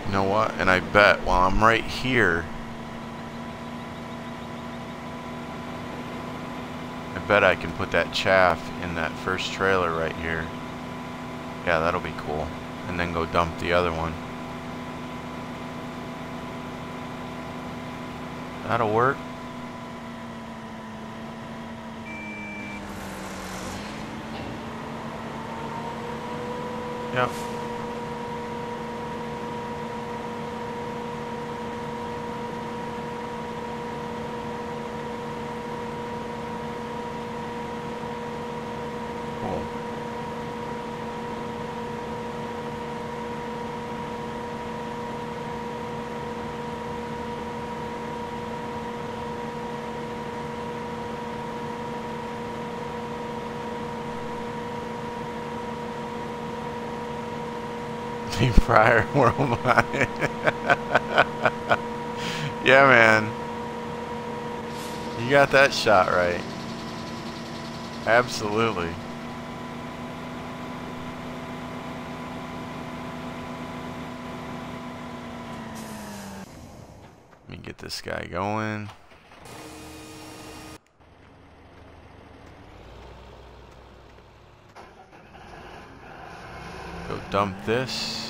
You know what? And I bet while I'm right here, I bet I can put that chaff in that first trailer right here. Yeah, that'll be cool. And then go dump the other one. That'll work. Yep. Prior, where am I? Yeah, man. You got that shot right. Absolutely. Let me get this guy going. Go dump this.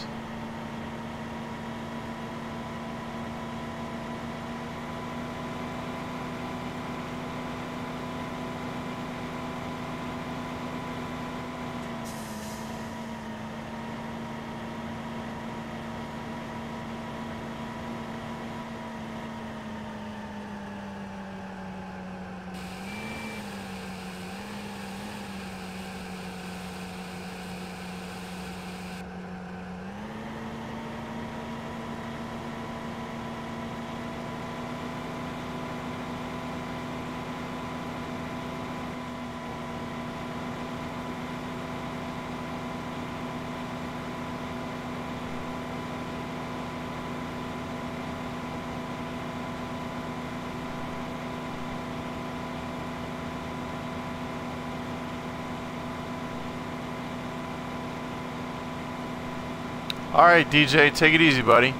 Alright, DJ, take it easy, buddy.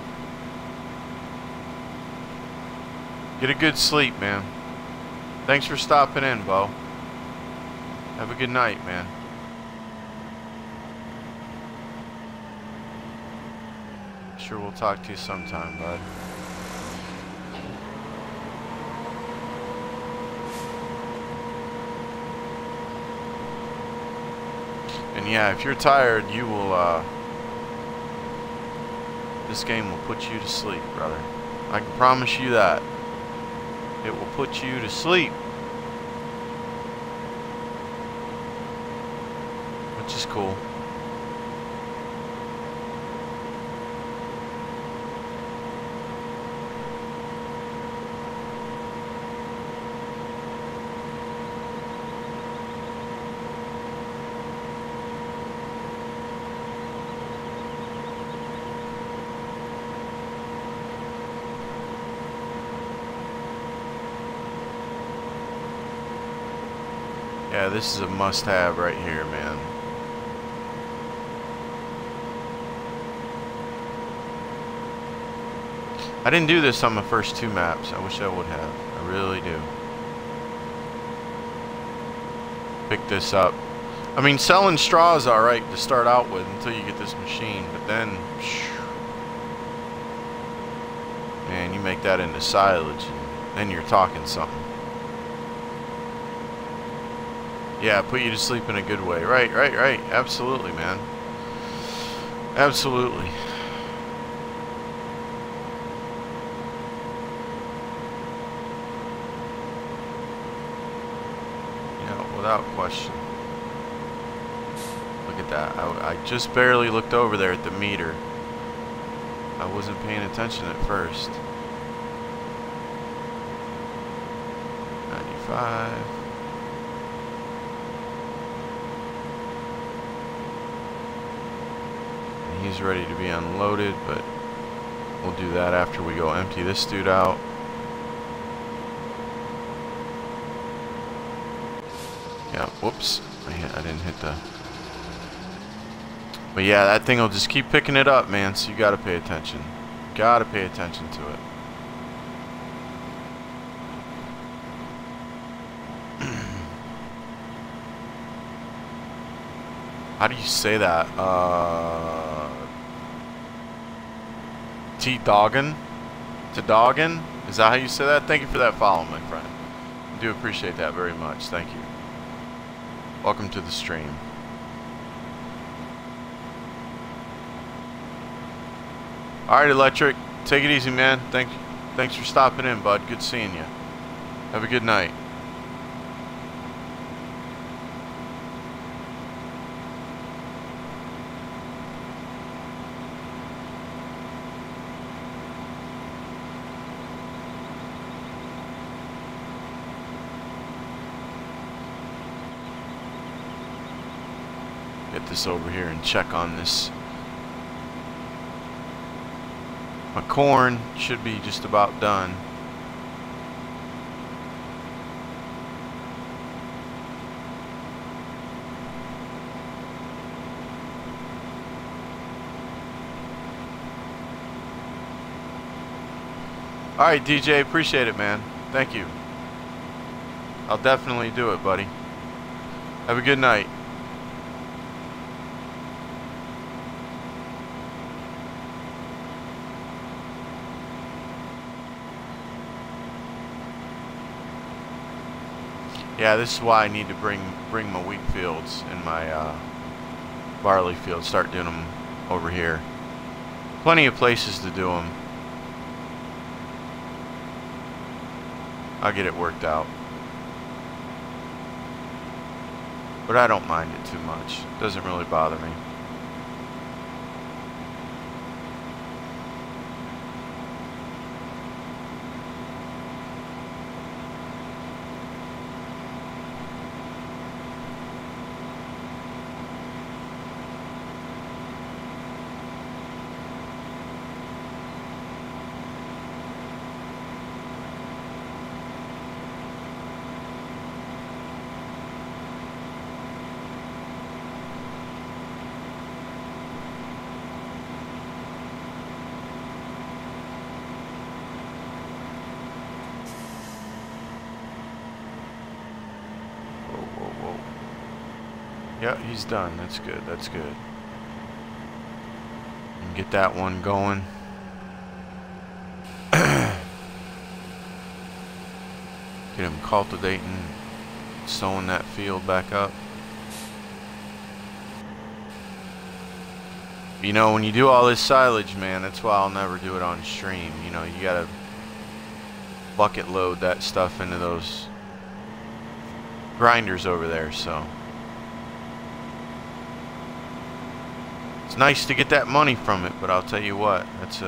Get a good sleep, man. Thanks for stopping in, Bo. Have a good night, man. Sure, we'll talk to you sometime, bud. And yeah, if you're tired, you will, this game will put you to sleep, brother. I can promise you that. It will put you to sleep. Which is cool. Yeah, this is a must-have right here, man. I didn't do this on my first 2 maps. I wish I would have. I really do. Pick this up. I mean, selling straw is alright to start out with until you get this machine, but then, man, you make that into silage, and then you're talking something. Yeah, put you to sleep in a good way. Right. Absolutely, man. Absolutely. Yeah, without question. Look at that. I just barely looked over there at the meter. I wasn't paying attention at first. 95. He's ready to be unloaded, but we'll do that after we go empty this dude out. Yeah, whoops. I didn't hit the... But yeah, that thing will just keep picking it up, man, so you gotta pay attention. Gotta pay attention to it. How do you say that? T-Doggin? T-Doggin? Is that how you say that? Thank you for that follow, my friend. I do appreciate that very much. Thank you. Welcome to the stream. Alright, Electric. Take it easy, man. Thanks for stopping in, bud. Good seeing you. Have a good night. Get this over here and check on this. My corn should be just about done. Alright, DJ, appreciate it, man. Thank you. I'll definitely do it, buddy. Have a good night. Yeah, this is why I need to bring my wheat fields and my barley fields. Start doing them over here. Plenty of places to do them. I'll get it worked out. But I don't mind it too much. It doesn't really bother me. Yeah, he's done. That's good. That's good. And get that one going. Get him cultivating, sowing that field back up. You know, when you do all this silage, man, that's why I'll never do it on stream. You know, you gotta bucket load that stuff into those grinders over there, so. It's nice to get that money from it, but I'll tell you what, that's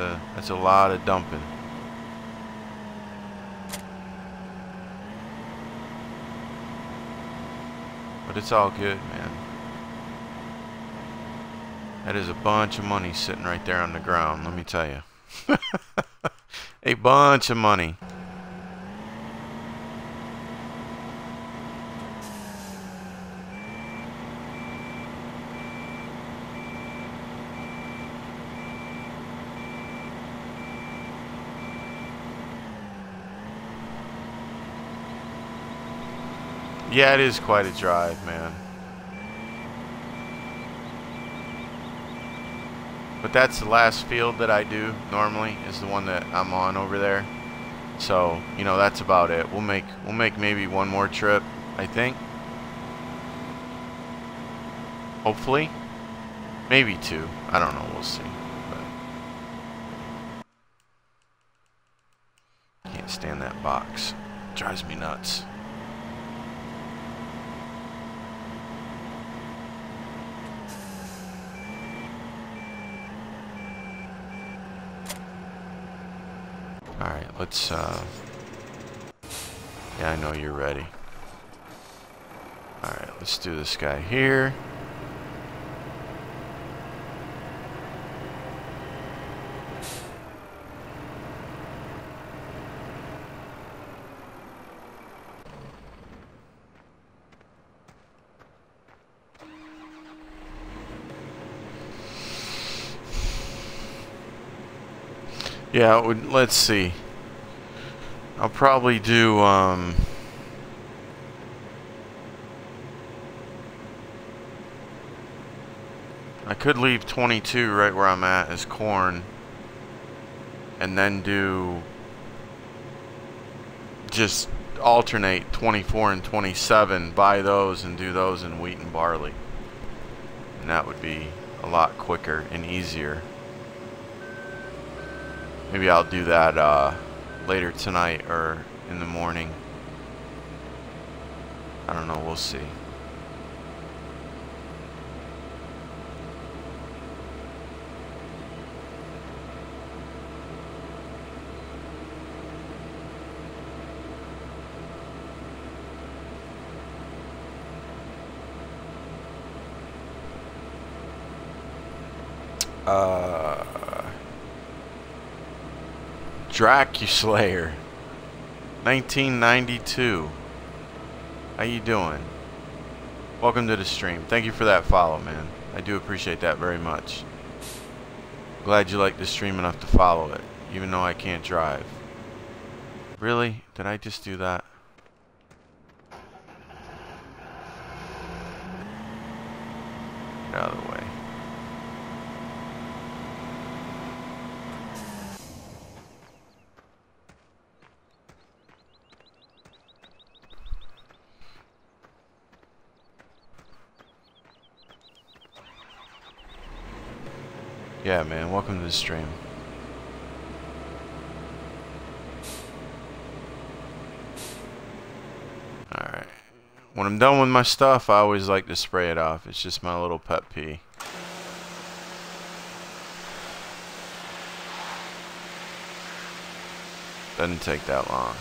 a lot of dumping. But it's all good, man. That is a bunch of money sitting right there on the ground, let me tell you. A bunch of money. Yeah, it is quite a drive, man. But that's the last field that I do normally, is the one that I'm on over there. So, you know, that's about it. We'll make maybe one more trip, I think. Hopefully. Maybe two. I don't know, we'll see. But can't stand that box. It drives me nuts. Alright, let's, yeah, I know you're ready. Alright, let's do this guy here. Yeah, let's see. I'll probably do, I could leave 22 right where I'm at as corn. And then do, just alternate 24 and 27, buy those and do those in wheat and barley. And that would be a lot quicker and easier. Maybe I'll do that later tonight or in the morning. I don't know, we'll see. Dracuslayer 1992. How you doing? Welcome to the stream. Thank you for that follow, man. I do appreciate that very much. Glad you like the stream enough to follow it, even though I can't drive. Really? Did I just do that? Get out of the way. Yeah, man, welcome to the stream. Alright. When I'm done with my stuff, I always like to spray it off. It's just my little pet peeve. Doesn't take that long.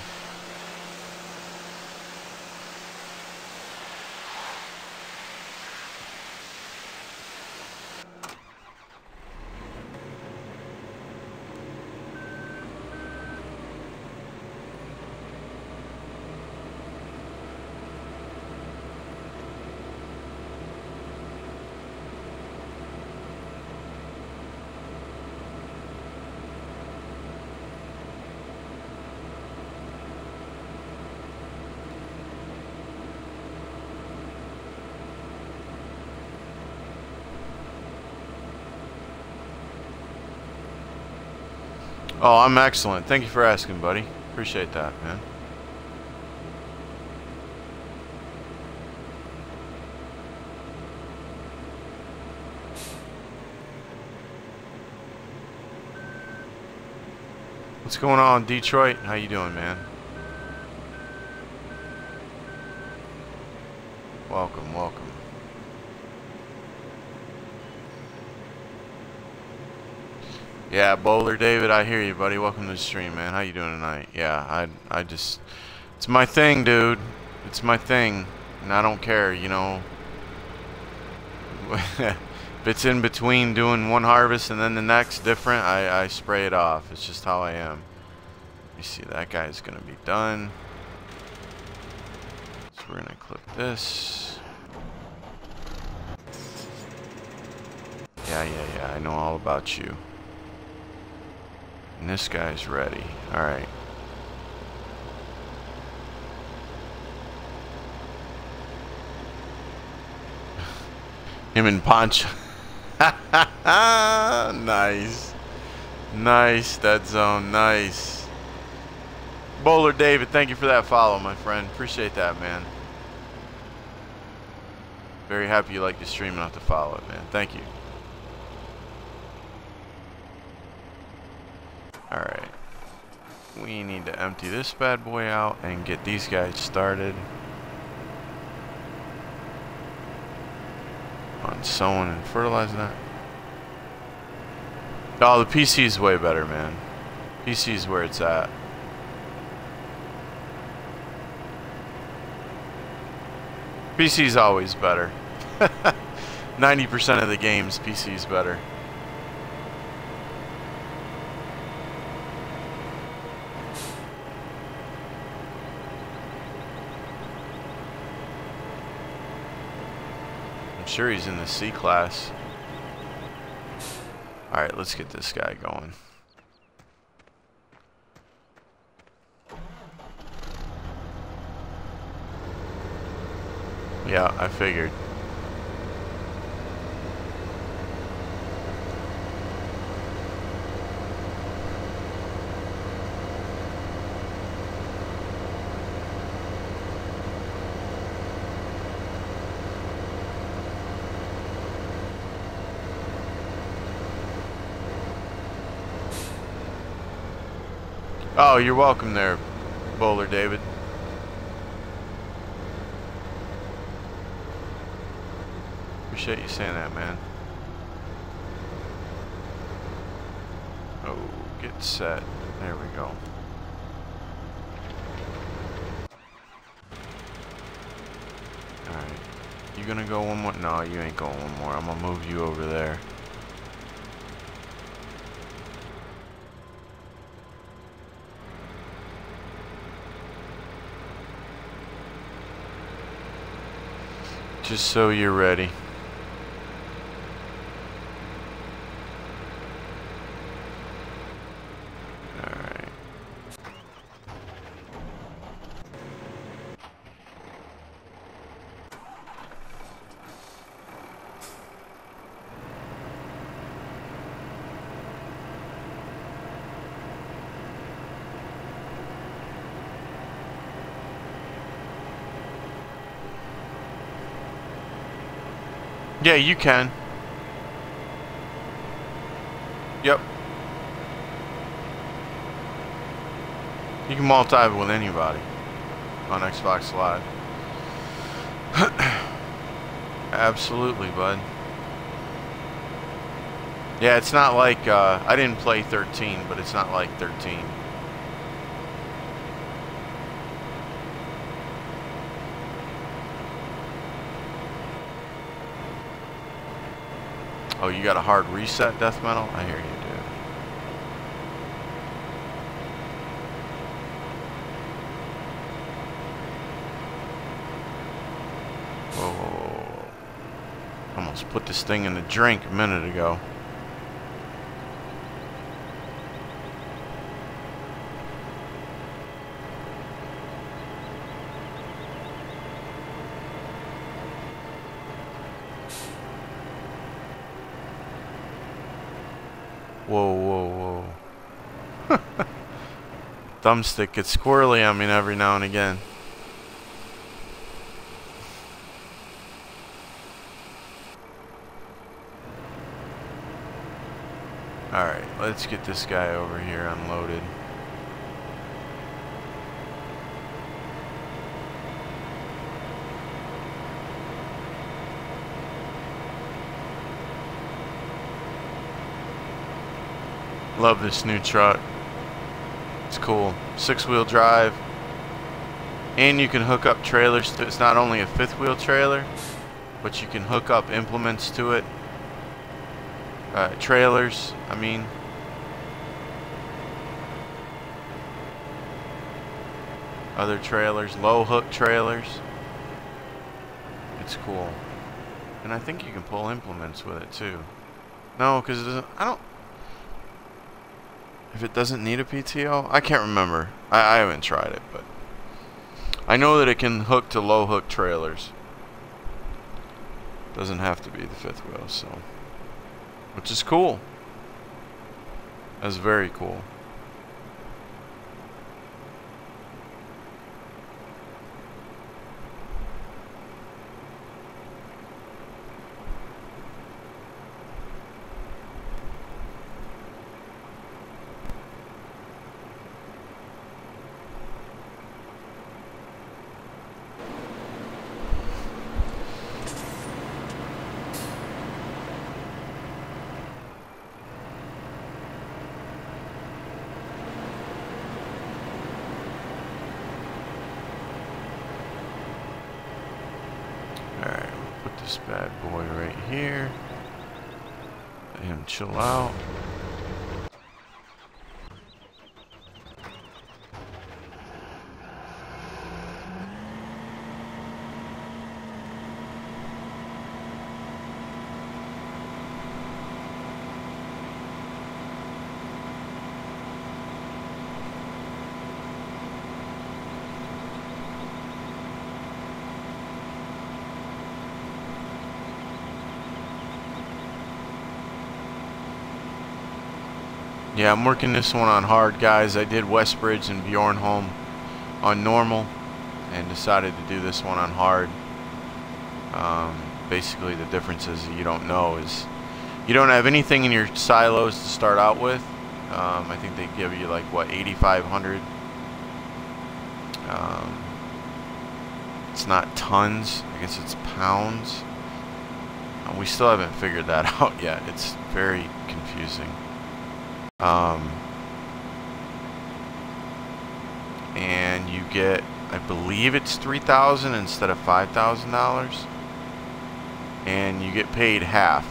Oh, I'm excellent. Thank you for asking, buddy. Appreciate that, man. What's going on, Detroit? How you doing, man? Welcome, welcome. Yeah, Bowler David, I hear you, buddy. Welcome to the stream, man. How you doing tonight? Yeah, I just, it's my thing, dude. It's my thing, and I don't care, you know. If it's in between doing one harvest and then the next different, I spray it off. It's just how I am. You see, that guy's gonna be done. So we're gonna clip this. Yeah, I know all about you. And this guy's ready. Alright. Him and Poncho. Nice. Nice, that zone. Nice. Bowler David, thank you for that follow, my friend. Appreciate that, man. Very happy you like the stream enough to follow it, man. Thank you. Alright. We need to empty this bad boy out and get these guys started on sowing and fertilizing that. Oh, the PC's way better, man. PC's where it's at. PC's always better. 90% of the games, PC's better. I'm sure he's in the C class. Alright, let's get this guy going. Yeah, I figured. Oh, you're welcome there, Bowler David. Appreciate you saying that, man. Oh, get set. There we go. Alright. You gonna go one more? No, you ain't going one more. I'm gonna move you over there. Just so you're ready. Alright. Yeah, you can. Yep. You can multi with anybody on Xbox Live. Absolutely, bud. Yeah, it's not like, I didn't play 13, but it's not like 13. Oh, you got a hard reset, Death Metal? I hear you, dude. Whoa, whoa, whoa. Almost put this thing in the drink a minute ago. Whoa, whoa, whoa. thumbstick gets squirrely on me every now and again. Alright, let's get this guy over here unloaded. Love this new truck. It's cool. 6-wheel drive. And you can hook up trailers to it. It's not only a 5th-wheel trailer, but you can hook up implements to it. Trailers, I mean. Other trailers, low hook trailers. It's cool. And I think you can pull implements with it too. No, because it doesn't, I don't. If it doesn't need a PTO, I can't remember. I haven't tried it, but I know that it can hook to low hook trailers. Doesn't have to be the 5th wheel, so, which is cool. That's very cool. Alright, we'll put this bad boy right here. Let him chill out. Yeah, I'm working this one on hard, guys. I did Westbridge and Bjornholm on normal and decided to do this one on hard. Basically, the difference is you don't know is you don't have anything in your silos to start out with. I think they give you like, what, 8,500. It's not tons. I guess it's pounds. We still haven't figured that out yet. It's very confusing. And you get, I believe it's $3,000 instead of $5,000, and you get paid half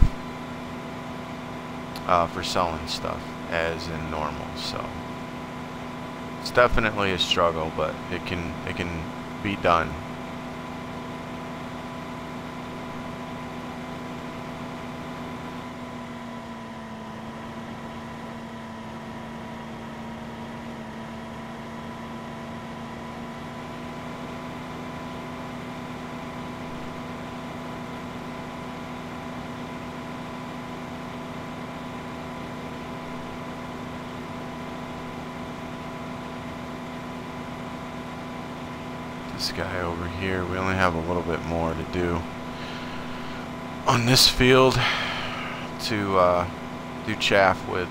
for selling stuff as in normal. So it's definitely a struggle, but it can be done. This guy over here, we only have a little bit more to do on this field to do chaff with.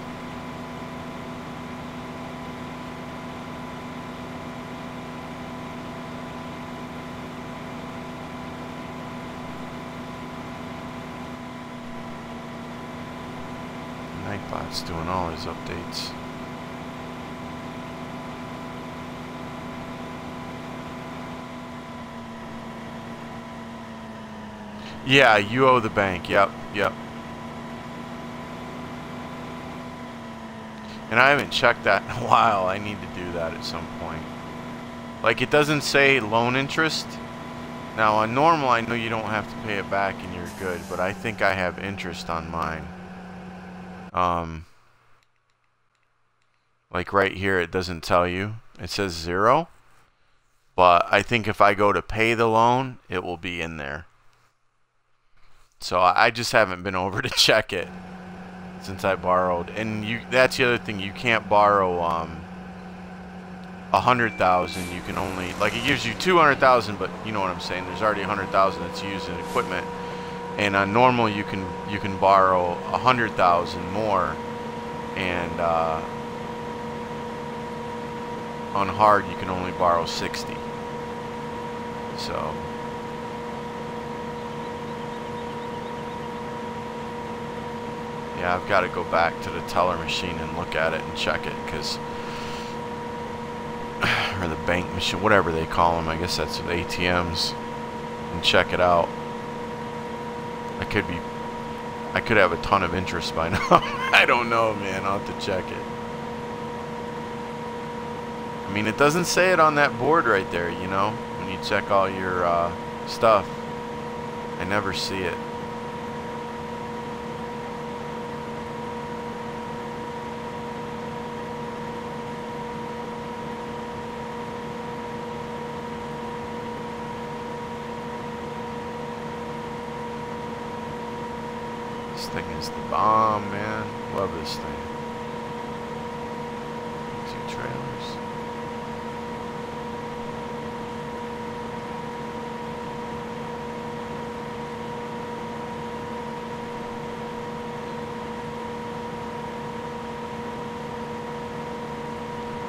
Nightbot's doing all his updates. Yeah, you owe the bank. Yep. And I haven't checked that in a while. I need to do that at some point. Like, it doesn't say loan interest. Now, on normal, I know you don't have to pay it back and you're good, but I think I have interest on mine. Like right here, it doesn't tell you. It says 0. But I think if I go to pay the loan, it will be in there. So I just haven't been over to check it since I borrowed. And that's the other thing, you can't borrow 100,000, you can only, like, it gives you 200,000, but you know what I'm saying. There's already 100,000 that's used in equipment, and on normal you can borrow 100,000 more, and on hard you can only borrow 60. So yeah, I've got to go back to the teller machine and look at it and check it, because, or the bank machine, whatever they call them, I guess that's the ATMs, and check it out. I could have a ton of interest by now. I don't know, man. I'll have to check it. I mean, it doesn't say it on that board right there, you know, when you check all your stuff. I never see it. This thing is the bomb, man. Love this thing. 2 trailers.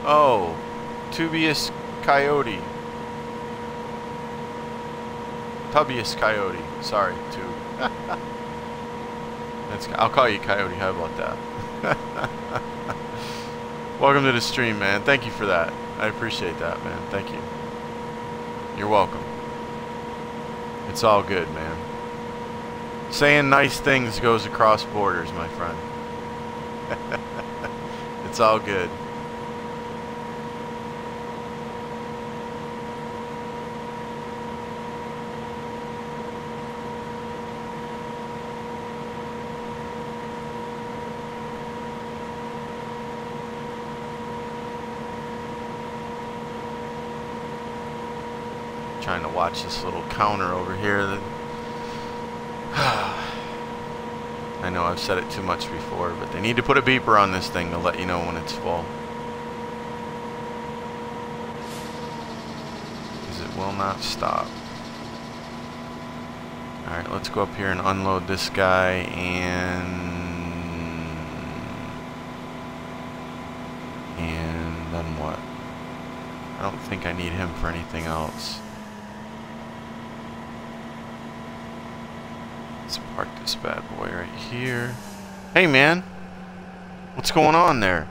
Oh, Tubius Coyote. Tubius Coyote. Sorry, Tube. I'll call you Coyote. How about that? Welcome to the stream, man. Thank you for that. I appreciate that, man. Thank you. You're welcome. It's all good, man. Saying nice things goes across borders, my friend. It's all good. Trying to watch this little counter over here. I know I've said it too much before, but they need to put a beeper on this thing to let you know when it's full, because it will not stop. Alright, let's go up here and unload this guy, and then what? I don't think I need him for anything else. Let's park this bad boy right here. Hey, man. What's going on there?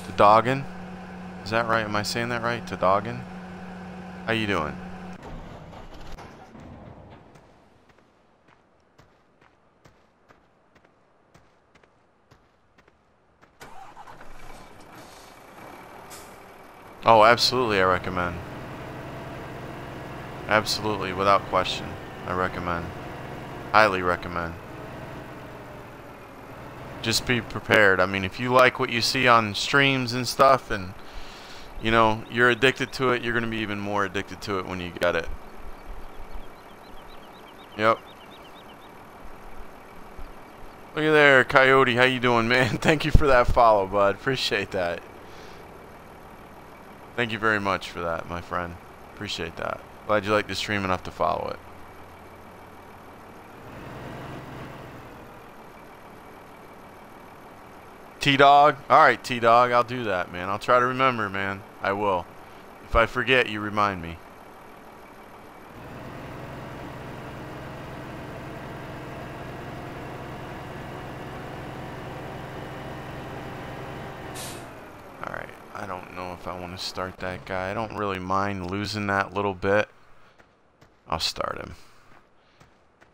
Tadogin? Is that right? Am I saying that right? Tadogin? How you doing? Oh, absolutely, I recommend. Absolutely, without question. I recommend. Highly recommend. Just be prepared. I mean, if you like what you see on streams and stuff, and, you know, you're addicted to it, you're going to be even more addicted to it when you get it. Yep. Look at there, Coyote. How you doing, man? Thank you for that follow, bud. Appreciate that. Thank you very much for that, my friend. Appreciate that. Glad you like the stream enough to follow it. T-Dog? Alright, T-Dog. I'll do that, man. I'll try to remember, man. I will. If I forget, you remind me. Alright. I don't know if I want to start that guy. I don't really mind losing that little bit. I'll start him.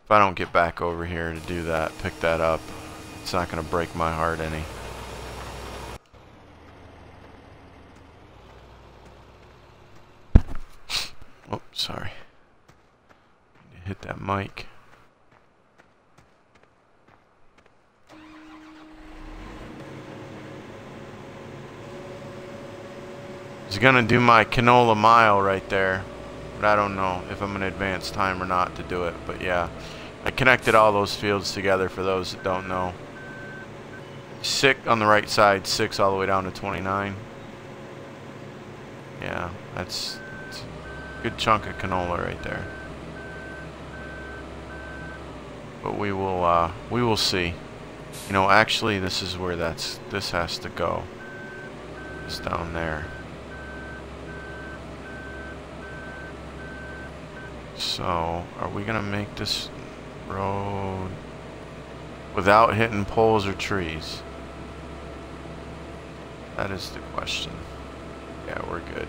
If I don't get back over here to do that, pick that up, it's not going to break my heart any. Oh, sorry. Hit that mic. He's going to do my canola mile right there. But I don't know if I'm going to advance time or not to do it. But yeah, I connected all those fields together for those that don't know. 6 on the right side, 6 all the way down to 29. Yeah, that's a good chunk of canola right there. But we will see. You know, actually, this is where this has to go. It's down there. So, are we gonna make this road without hitting poles or trees? That is the question. Yeah, we're good.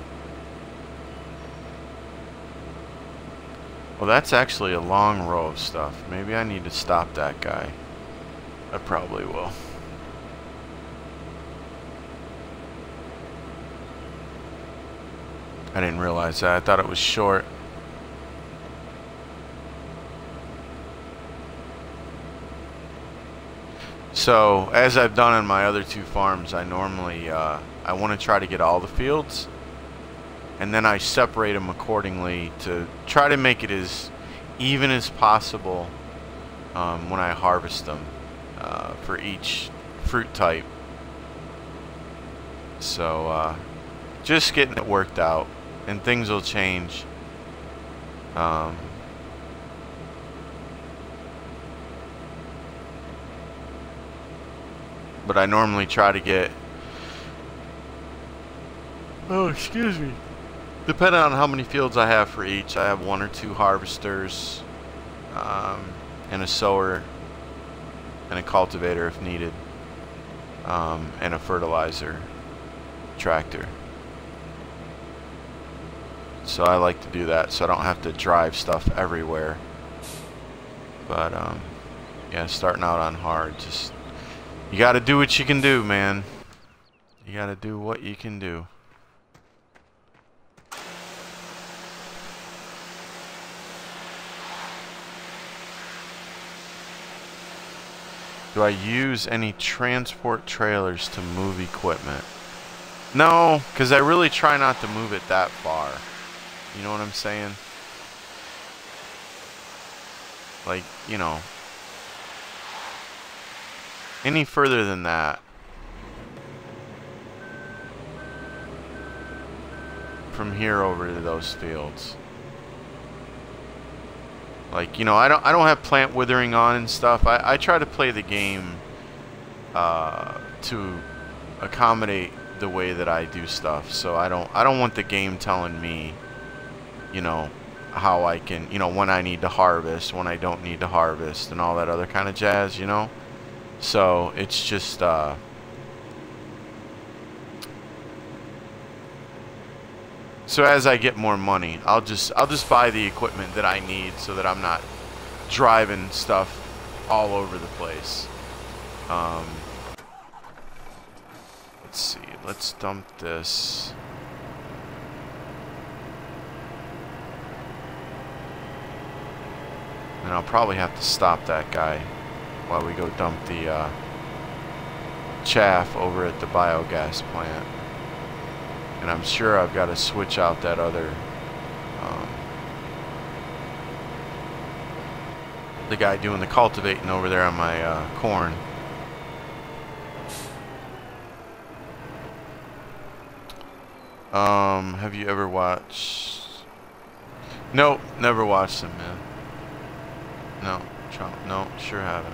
Well, that's actually a long row of stuff. Maybe I need to stop that guy. I probably will. I didn't realize that. I thought it was short. So, as I've done on my other 2 farms, I normally, I want to try to get all the fields, and then I separate them accordingly to try to make it as even as possible when I harvest them for each fruit type. So, just getting it worked out, and things will change. But I normally try to get, oh, excuse me, depending on how many fields I have for each, I have 1 or 2 harvesters, and a sower, and a cultivator if needed, and a fertilizer tractor. So I like to do that so I don't have to drive stuff everywhere. But yeah, starting out on hard, just you gotta do what you can do, man. You gotta do what you can do. Do I use any transport trailers to move equipment? No, because I really try not to move it that far. You know what I'm saying? Like, you know, any further than that, from here over to those fields. Like, you know, I don't have plant withering on and stuff. I try to play the game to accommodate the way that I do stuff. So I don't want the game telling me, you know, how I can, you know, when I need to harvest, when I don't need to harvest, and all that other kind of jazz, you know. So it's just so as I get more money, I'll just buy the equipment that I need so that I'm not driving stuff all over the place. Let's see. Let's dump this. And I'll probably have to stop that guy while we go dump the chaff over at the biogas plant. And I'm sure I've got to switch out that other, the guy doing the cultivating over there on my corn. Have you ever watched? Nope, never watched them, man. No, no, sure haven't.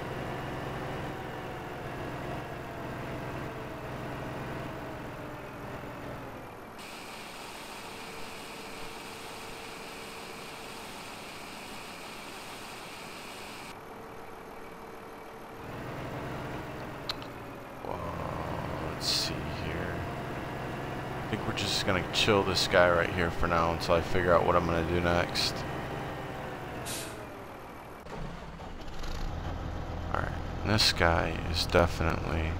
Let's see here. I think we're just gonna chill this guy right here for now until I figure out what I'm gonna do next. Alright, this guy is definitely...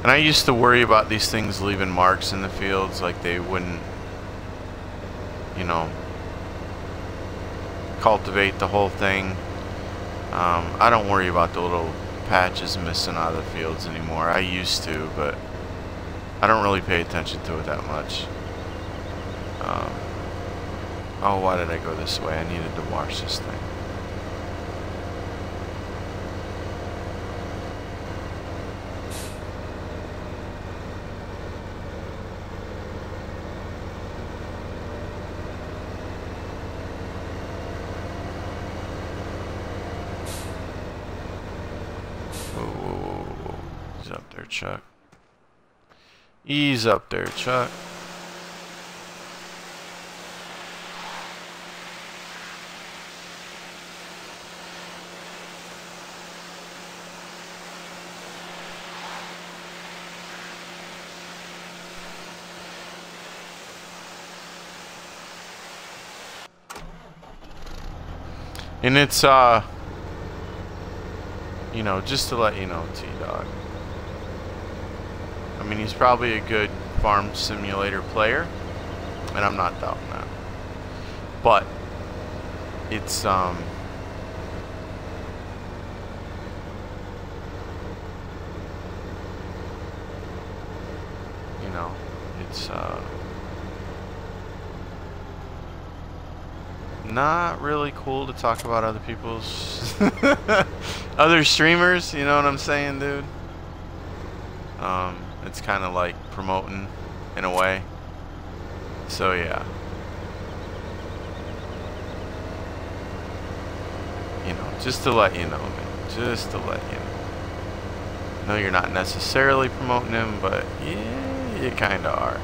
And I used to worry about these things leaving marks in the fields, like they wouldn't, you know, cultivate the whole thing. I don't worry about the little patches missing out of the fields anymore. I used to, but I don't really pay attention to it that much. Oh, why did I go this way? I needed to wash this thing. up there, Chuck. Ease up there, Chuck. And it's, you know, just to let you know, T-Dog. I mean, he's probably a good farm simulator player, and I'm not doubting that. But it's, you know, it's, not really cool to talk about other people's other streamers, you know what I'm saying, dude? It's kind of like promoting in a way. So yeah. You know, just to let you know, man. Just to let you know. No, you're not necessarily promoting him, but yeah, you kind of are.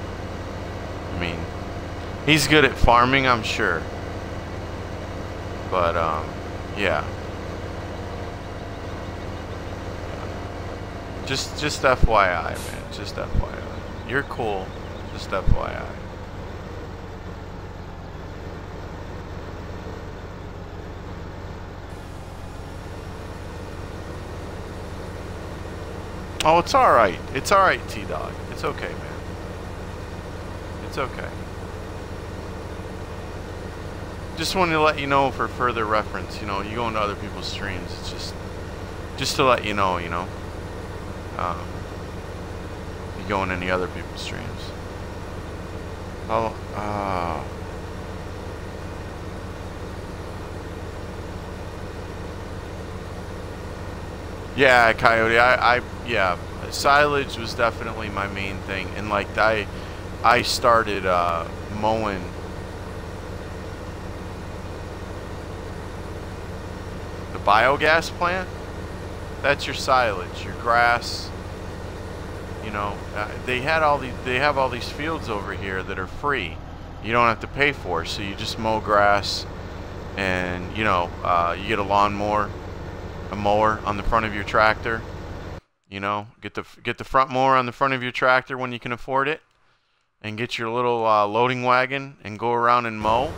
I mean, he's good at farming, I'm sure. But, yeah. Just FYI, man. Just FYI. You're cool. Just FYI. Oh, it's alright. It's alright, T-Dog. It's okay, man. It's okay. Just wanted to let you know for further reference, you know, you go into other people's streams, it's just to let you know, you know, you go into any other people's streams. Oh, yeah, Coyote, yeah, silage was definitely my main thing, and like, I started, mowing biogas plant. That's your silage, your grass. You know, they have all these fields over here that are free. You don't have to pay for, so you just mow grass, and you know, you get a lawnmower, a mower on the front of your tractor. You know, get the front mower on the front of your tractor when you can afford it, and get your little loading wagon and go around and mow.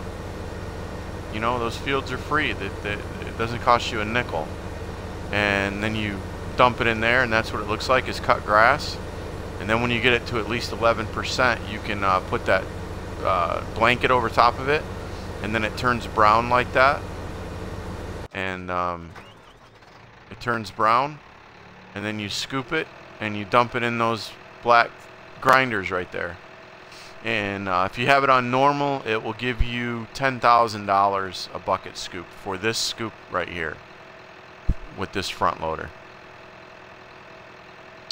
You know, those fields are free. It doesn't cost you a nickel. And then you dump it in there, and that's what it looks like, is cut grass. And then when you get it to at least 11%, you can put that blanket over top of it, and then it turns brown like that. And it turns brown, and then you scoop it, and you dump it in those black grinders right there. And if you have it on normal, it will give you $10,000 a bucket scoop for this scoop right here with this front loader.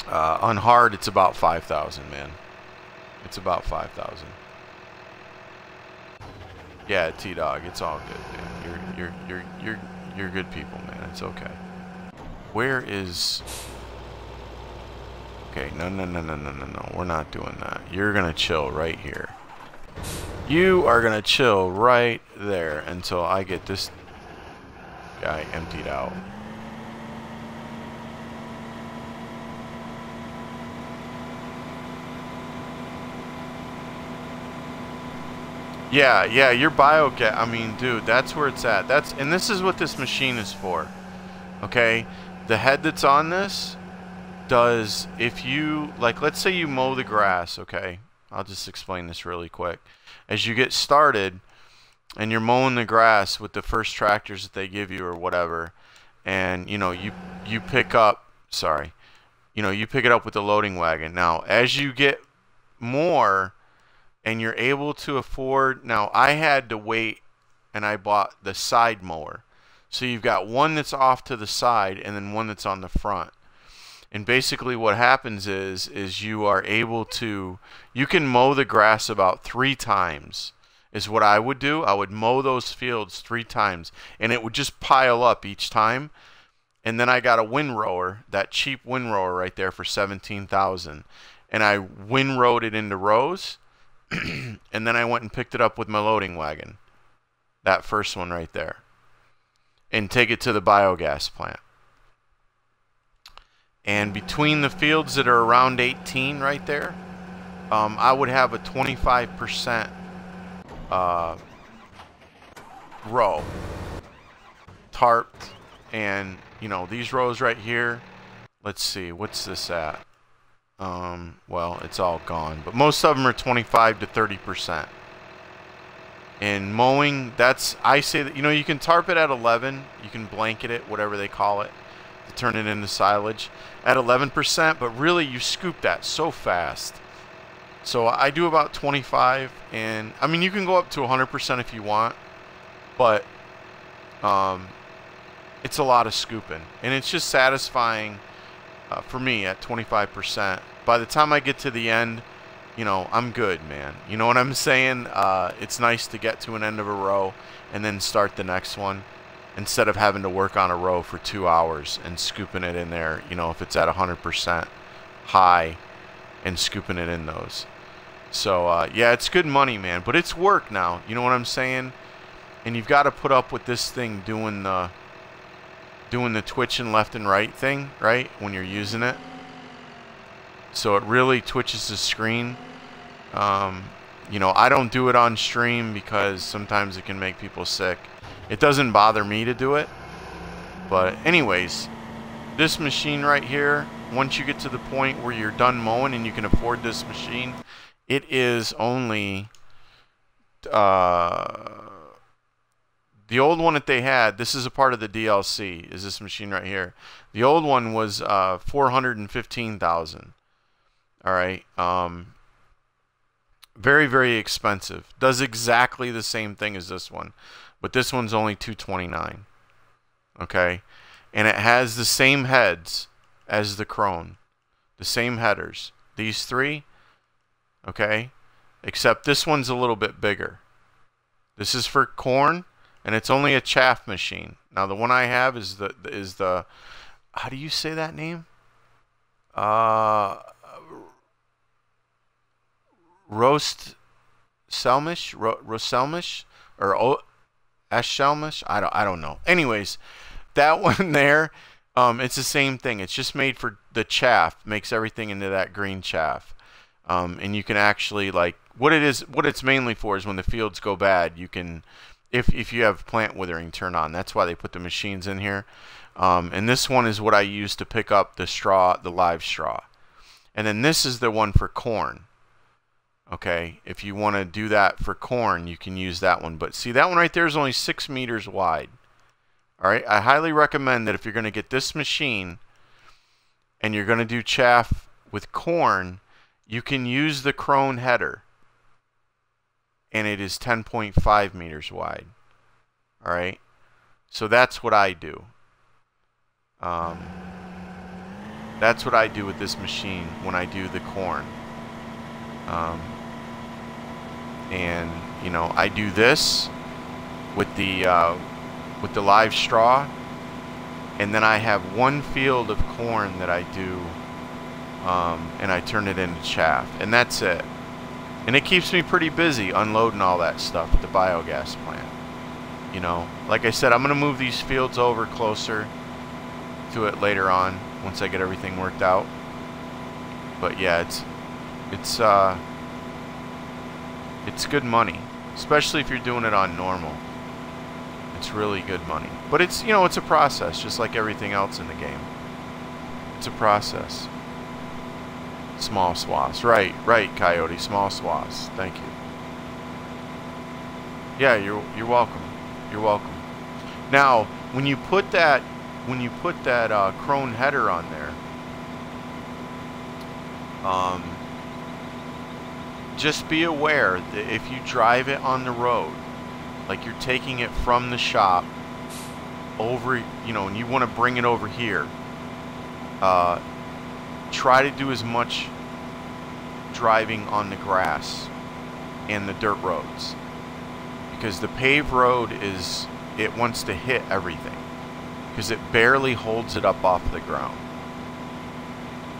On hard, it's about 5,000, man. It's about 5,000. Yeah, T-Dog, it's all good, man. You're good people, man. It's okay. Where is? Okay, no. We're not doing that. You're gonna chill right here. You are gonna chill right there until I get this guy emptied out. Yeah, your biogas. I mean, dude, that's where it's at. And this is what this machine is for. Okay, the head that's on this does, if you, like, let's say you mow the grass, okay? I'll just explain this really quick. As you get started and you're mowing the grass with the first tractors that they give you or whatever, and, you know, you pick up, sorry, you know, you pick it up with the loading wagon. Now, as you get more and you're able to afford, now, I had to wait and I bought the side mower. So you've got one that's off to the side and then one that's on the front. And basically what happens is you are able to, you can mow the grass about 3 times is what I would do. I would mow those fields 3 times, and it would just pile up each time. And then I got a windrower, that cheap windrower right there for $17,000, and I windrowed it into rows, and then I went and picked it up with my loading wagon, that first one right there, and take it to the biogas plant. And between the fields that are around 18 right there, I would have a 25% row tarped. And you know, these rows right here, let's see, what's this at? Well, it's all gone, but most of them are 25 to 30%. And mowing, that's, I say that, you know, you can tarp it at 11, you can blanket it, whatever they call it, to turn it into silage at 11%, but really you scoop that so fast. So I do about 25, and I mean, you can go up to 100% if you want, but it's a lot of scooping, and it's just satisfying for me at 25%. By the time I get to the end, you know, I'm good, man. You know what I'm saying? It's nice to get to an end of a row and then start the next one instead of having to work on a row for 2 hours and scooping it in there, you know, if it's at 100% high and scooping it in those. So, yeah, it's good money, man, but it's work now. You know what I'm saying? And you've got to put up with this thing doing the twitching left and right thing, right, when you're using it. So it really twitches the screen. You know, I don't do it on stream because sometimes it can make people sick. It doesn't bother me to do it. But anyways, this machine right here, once you get to the point where you're done mowing and you can afford this machine, it is only the old one that they had, this is a part of the DLC, is this machine right here. The old one was $415,000. All right. Very, very expensive. Does exactly the same thing as this one, but this one's only $229. Okay, and it has the same heads as the Krone, the same headers. These three, okay, except this one's a little bit bigger. This is for corn, and it's only a chaff machine. Now the one I have is the how do you say that name? Roast Selmish, Roselmish, or Eshelmish. I don't know. Anyways, that one there, it's the same thing. It's just made for the chaff. Makes everything into that green chaff. And you can actually, like, what it's mainly for is when the fields go bad, you can, if you have plant withering turn on. That's why they put the machines in here. And this one is what I use to pick up the straw, the live straw. And then this is the one for corn. Okay, if you want to do that for corn, you can use that one. But see, that one right there is only 6 meters wide. All right, I highly recommend that if you're going to get this machine and you're going to do chaff with corn, you can use the Krone header. And it is 10.5 meters wide. All right, so that's what I do. That's what I do with this machine when I do the corn. And you know, I do this with the live straw, and then I have one field of corn that I do, and I turn it into chaff, and that's it. And it keeps me pretty busy unloading all that stuff at the biogas plant. You know, like I said, I'm gonna move these fields over closer to it later on once I get everything worked out. But yeah, it's good money, especially if you're doing it on normal. It's really good money. But it's, you know, it's a process, just like everything else in the game. It's a process. Small swaths. Right, Coyote. Small swaths. Thank you. Yeah, you're welcome. You're welcome. Now, when you put that Krone header on there, just be aware that if you drive it on the road, like you're taking it from the shop over, you know, and you want to bring it over here, try to do as much driving on the grass and the dirt roads, because the paved road it wants to hit everything. because it barely holds it up off the ground.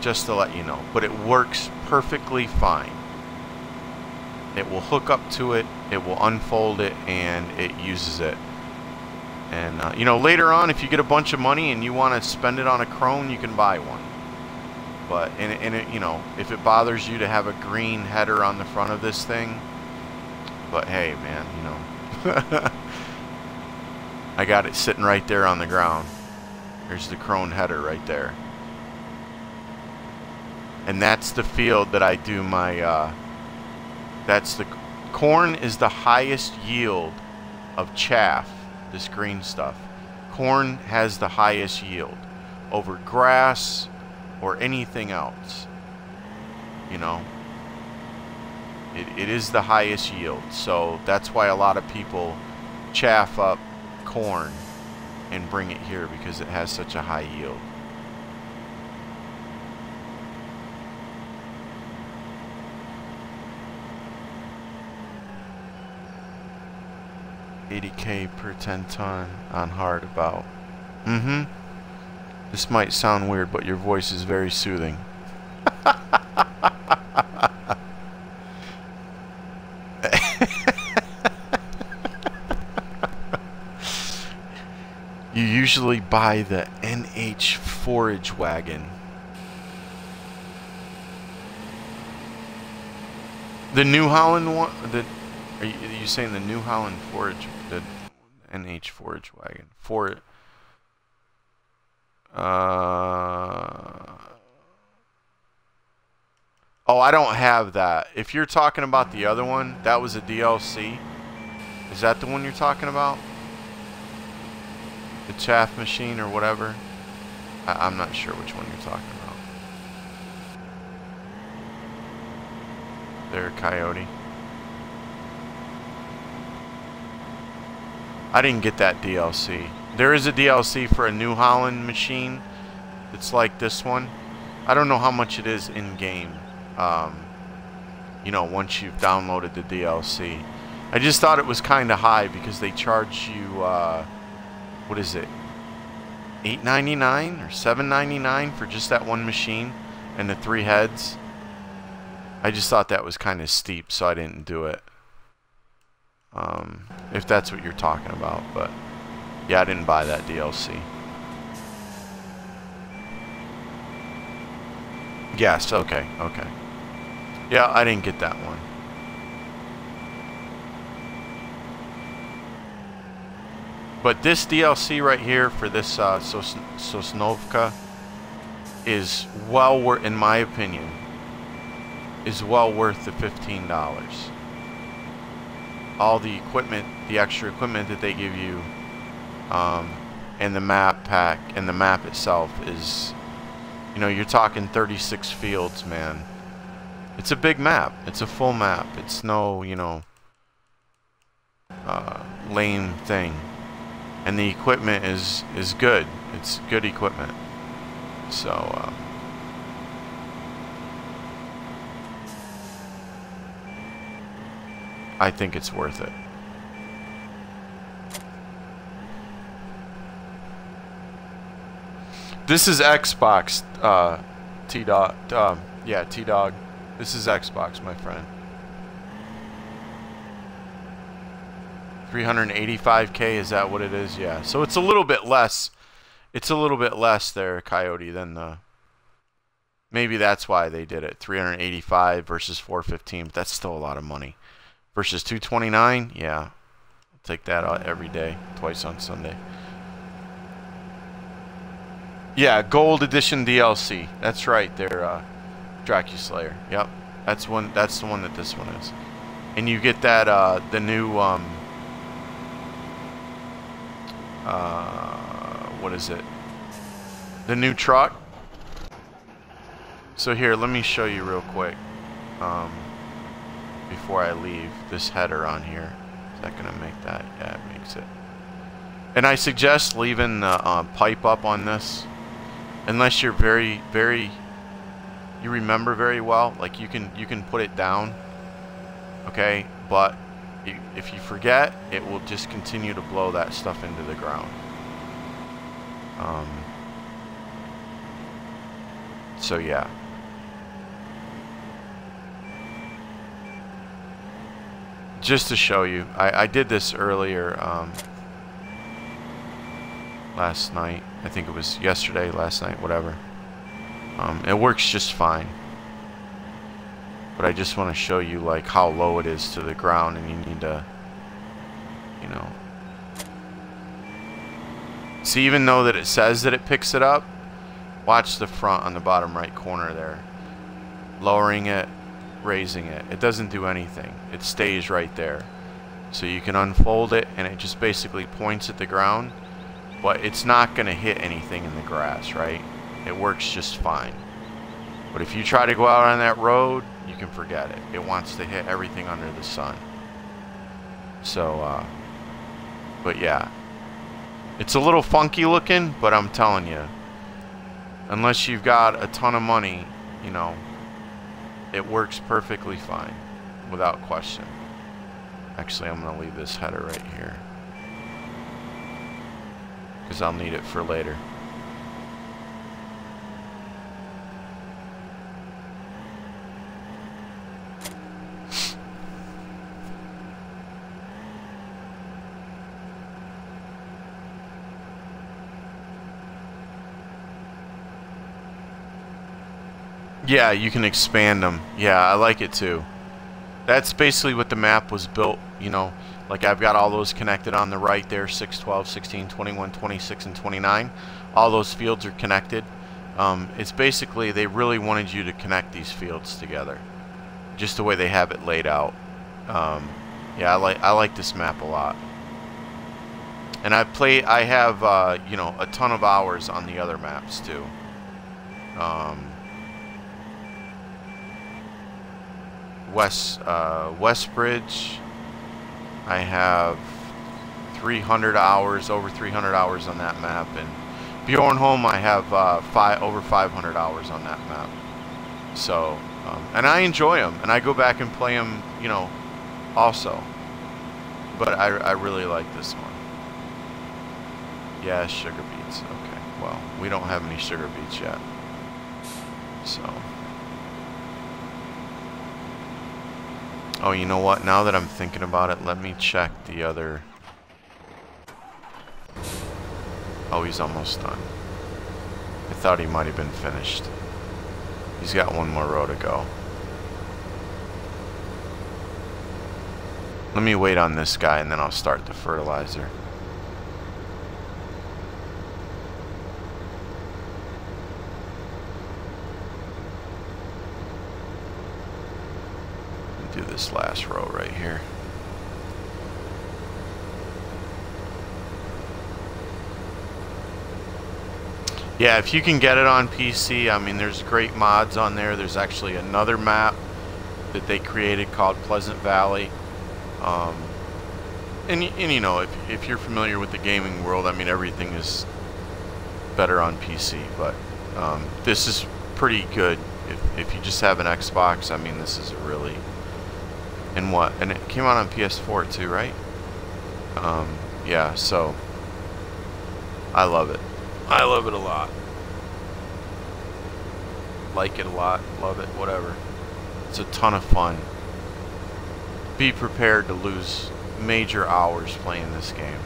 Just to let you know. But it works perfectly fine. It will hook up to it, it will unfold it, and it uses it. And, you know, later on, if you get a bunch of money and you want to spend it on a Krone, you can buy one. But, and it, you know, if it bothers you to have a green header on the front of this thing, but hey, man, you know. I got it sitting right there on the ground. There's the Krone header right there. And that's the field that I do my, that's the, corn is the highest yield of chaff, this green stuff. Corn has the highest yield over grass or anything else. You know, it is the highest yield. So that's why a lot of people chaff up corn and bring it here, because it has such a high yield. $80K per 10 ton on hard about. This might sound weird, but your voice is very soothing. You usually buy the NH forage wagon. The New Holland one? Are you saying the New Holland forage, the NH forage wagon? Oh, I don't have that. If you're talking about the other one, that was a DLC. Is that the one you're talking about? The chaff machine or whatever? I'm not sure which one you're talking about. There, Coyote. I didn't get that DLC. There is a DLC for a New Holland machine. It's like this one. I don't know how much it is in game. You know, once you've downloaded the DLC. I just thought it was kind of high because they charge you, what is it? $8.99 or $7.99 for just that one machine and the 3 heads. I just thought that was kind of steep, so I didn't do it. If that's what you're talking about, but yeah, I didn't buy that DLC. Yes, okay. Yeah, I didn't get that one. But this DLC right here for this Sosnovka is well worth, in my opinion, is well worth the $15. All the equipment, the extra equipment that they give you, and the map pack and the map itself is, you know, you're talking 36 fields, man. It's a big map. It's a full map. It's no, you know, lame thing. And the equipment is good. It's good equipment. So, I think it's worth it. This is Xbox, T-Dog. Yeah, T-Dog. This is Xbox, my friend. 385K, is that what it is? Yeah. So it's a little bit less. It's a little bit less there, Coyote, than the... Maybe that's why they did it. 385 versus 415, but that's still a lot of money. Versus 229, yeah. I'll take that out every day, twice on Sunday. Yeah, Gold Edition DLC. That's right there, Draculaslayer. Yep. That's the one that this one is. And you get that, the new, what is it? The new truck. So here, let me show you real quick. Before I leave, this header on here. Is that gonna make that? Yeah, it makes it. And I suggest leaving the pipe up on this, unless you're very, you remember very well. Like you can put it down, okay? But if you forget, it will just continue to blow that stuff into the ground. So yeah. Just to show you, I did this earlier last night. I think it was yesterday, last night, whatever. It works just fine. But I just want to show you like how low it is to the ground, and you need to, you know. See, even though that it says that it picks it up, watch the front on the bottom right corner there. Lowering it, raising it. It doesn't do anything. It stays right there. So you can unfold it and it just basically points at the ground, but it's not going to hit anything in the grass, right? It works just fine. But if you try to go out on that road, you can forget it. It wants to hit everything under the sun. So, but yeah. It's a little funky looking, but I'm telling you, unless you've got a ton of money, you know, it works perfectly fine, without question. Actually, I'm going to leave this header right here, because I'll need it for later. Yeah, you can expand them. Yeah, I like it too. That's basically what the map was built, you know. Like I've got all those connected on the right there, 6, 12, 16, 21, 26, and 29. All those fields are connected. It's basically, they really wanted you to connect these fields together. Just the way they have it laid out. Yeah, I like this map a lot. And I have, you know, a ton of hours on the other maps too. Westbridge, I have 300 hours, over 300 hours on that map, and Bjornholm I have over 500 hours on that map. So, and I enjoy them, and I go back and play them, you know, also. But I really like this one. Yeah, sugar beets. Okay, well, we don't have any sugar beets yet. So. Oh, you know what? Now that I'm thinking about it, let me check the other. Oh, he's almost done. I thought he might have been finished. He's got one more row to go. Let me wait on this guy and then I'll start the fertilizer. Do this last row right here. Yeah, if you can get it on PC, I mean, there's great mods on there. There's actually another map that they created called Pleasant Valley. And you know, if you're familiar with the gaming world, I mean, everything is better on PC. But this is pretty good. If you just have an Xbox, I mean, this is a really... And what? And it came out on PS4 too, right? Yeah, so I love it. I love it a lot. Like it a lot. Love it. Whatever. It's a ton of fun. Be prepared to lose major hours playing this game.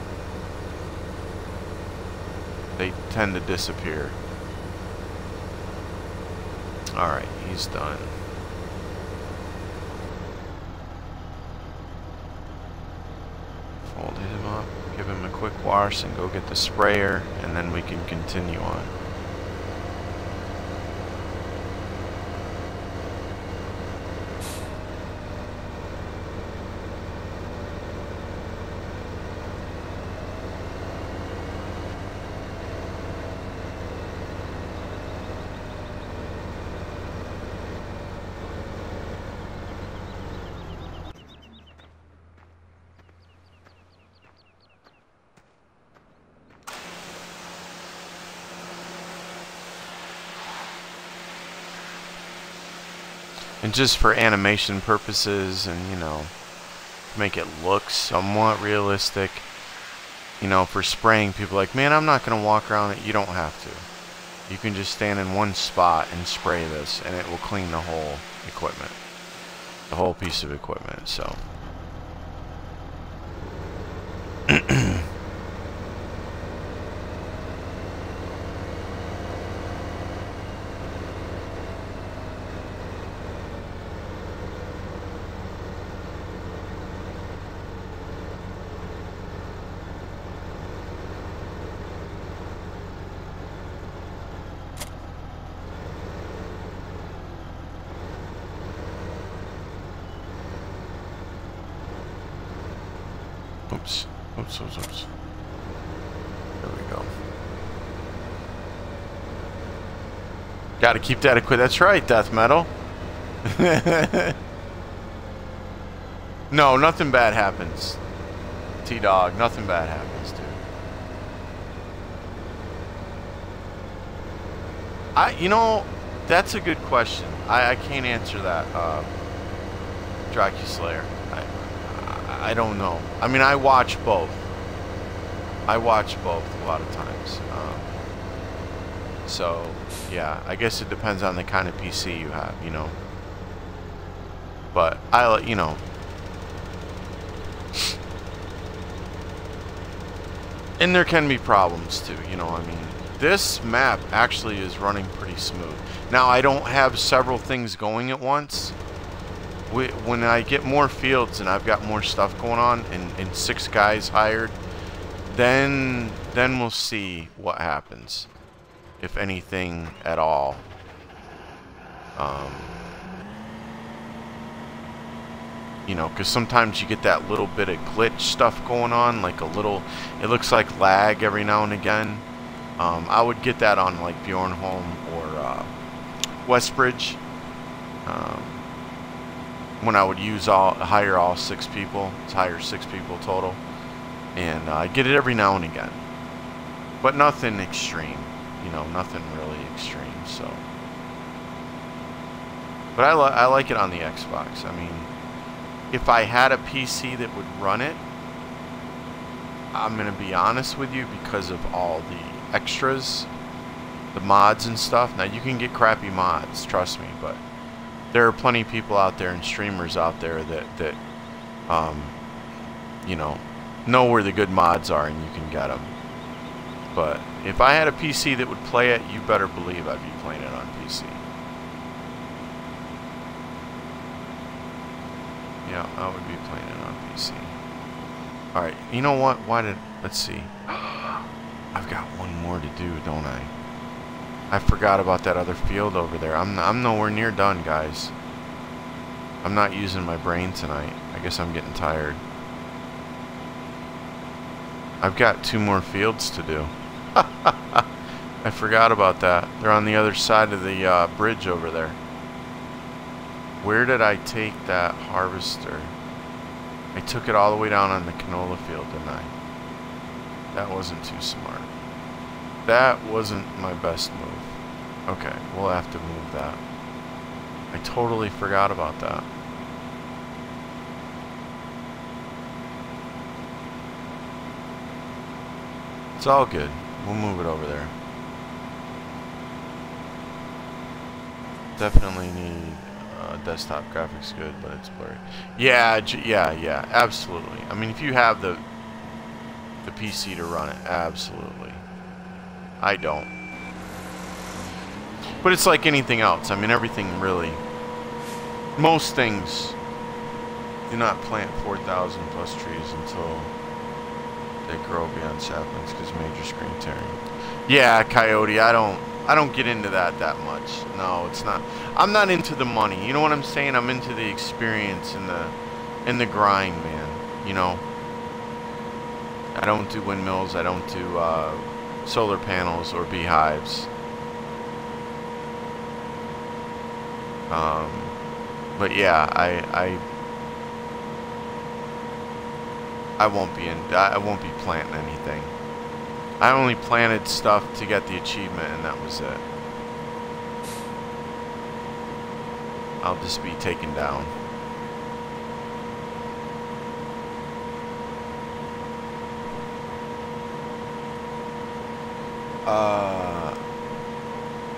They tend to disappear. Alright, he's done. Fold him up, give him a quick wash, and go get the sprayer, and then we can continue on. And just for animation purposes and, you know, make it look somewhat realistic, you know, for spraying, people are like, man, I'm not going to walk around it. You don't have to. You can just stand in one spot and spray this, and it will clean the whole equipment. The whole piece of equipment, so. Oops. Oops, oops, oops. There we go. Gotta keep that equipped. That's right, Death Metal. No, nothing bad happens. T-Dog, nothing bad happens, dude. You know, that's a good question. I can't answer that, Slayer. I don't know. I mean, I watch both. I watch both a lot of times. So, yeah, I guess it depends on the kind of PC you have, you know. But, you know. And there can be problems, too, you know, I mean. This map actually is running pretty smooth. Now, I don't have several things going at once. When I get more fields and I've got more stuff going on and 6 guys hired, then we'll see what happens, if anything at all. You know, because sometimes you get that little bit of glitch stuff going on, like a little, it looks like lag every now and again. I would get that on like Bjornholm or Westbridge. When I would hire all 6 people, hire 6 people total, and I get it every now and again, but nothing extreme, you know, nothing really extreme. So, but I like it on the Xbox. I mean, if I had a PC that would run it, I'm gonna be honest with you, because of all the extras, the mods and stuff. Now you can get crappy mods, trust me, but there are plenty of people out there and streamers out there that you know where the good mods are, and you can get them. But if I had a PC that would play it, you better believe I'd be playing it on PC. Yeah, I would be playing it on PC. Alright, you know what? Let's see. I've got one more to do, don't I? I forgot about that other field over there. I'm nowhere near done, guys. I'm not using my brain tonight. I guess I'm getting tired. I've got 2 more fields to do. I forgot about that. They're on the other side of the bridge over there. Where did I take that harvester? I took it all the way down on the canola field, didn't I? That wasn't too smart. That wasn't my best move. Okay, we'll have to move that. I totally forgot about that. It's all good. We'll move it over there. Definitely need desktop graphics good, but it's blurry. Yeah, yeah, absolutely. I mean, if you have the PC to run it, absolutely. I don't. But it's like anything else. I mean, everything really, most things do not plant 4,000 plus trees until they grow beyond saplings because major screen tearing. Yeah, Coyote, I don't get into that much. No, it's not. I'm not into the money. You know what I'm saying? I'm into the experience and the grind, man. You know? I don't do windmills. I don't do solar panels or beehives. But yeah, I won't be planting anything. I only planted stuff to get the achievement, and that was it. I'll just be taken down.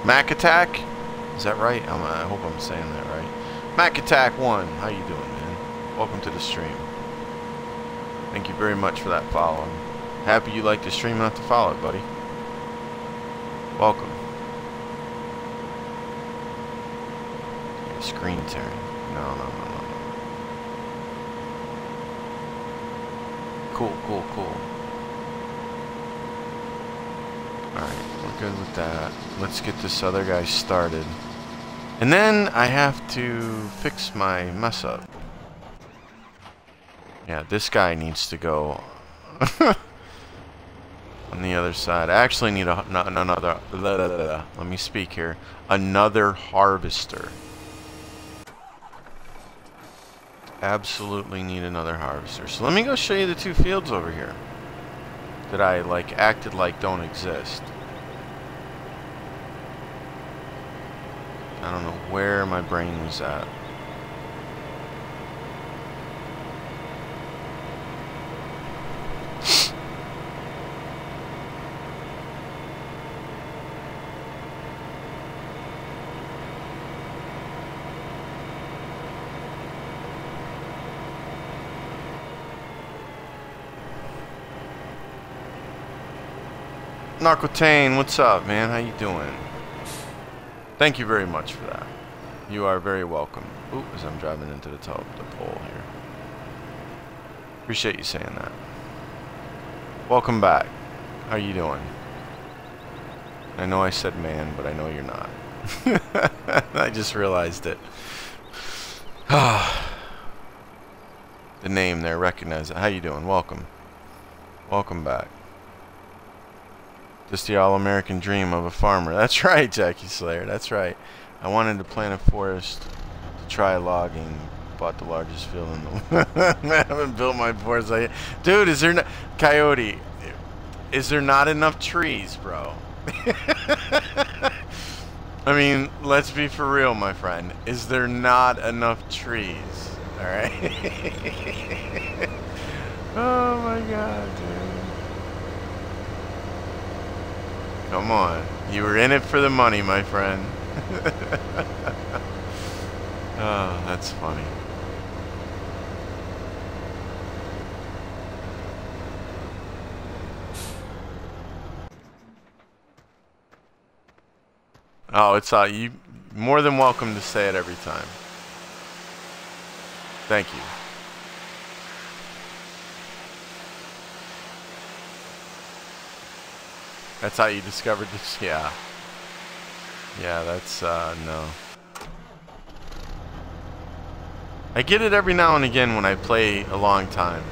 Mac Attack? Is that right? I hope I'm saying that right. Mac Attack 1. How you doing, man? Welcome to the stream. Thank you very much for that follow. I'm happy you like the stream enough to follow it, buddy. Welcome. Your screen tearing. No. Cool. Alright, we're good with that. Let's get this other guy started. And then I have to fix my mess up. Yeah, this guy needs to go on the other side. I actually need another... Let me speak here. Another harvester. Absolutely need another harvester. So let me go show you the two fields over here that I acted like don't exist. I don't know where my brain was at. Narcotane, what's up, man? How you doing? Thank you very much for that. You are very welcome. Ooh, as I'm driving into the top of the pole here. Appreciate you saying that. Welcome back. How you doing? I know I said man, but I know you're not. I just realized it. The name there, recognize it. How you doing? Welcome. Welcome back. Just the all-American dream of a farmer. That's right, Jackie Slayer. That's right. I wanted to plant a forest to try logging. Bought the largest field in the... I haven't built my forest. Dude, is there no... Coyote, is there not enough trees, bro? I mean, let's be for real, my friend. Is there not enough trees? Alright? Oh, my God, dude. Come on. You were in it for the money, my friend. Oh, that's funny. Oh, it's you more than welcome to say it every time. Thank you. That's how you discovered this? Yeah. Yeah, that's, no. I get it every now and again when I play a long time.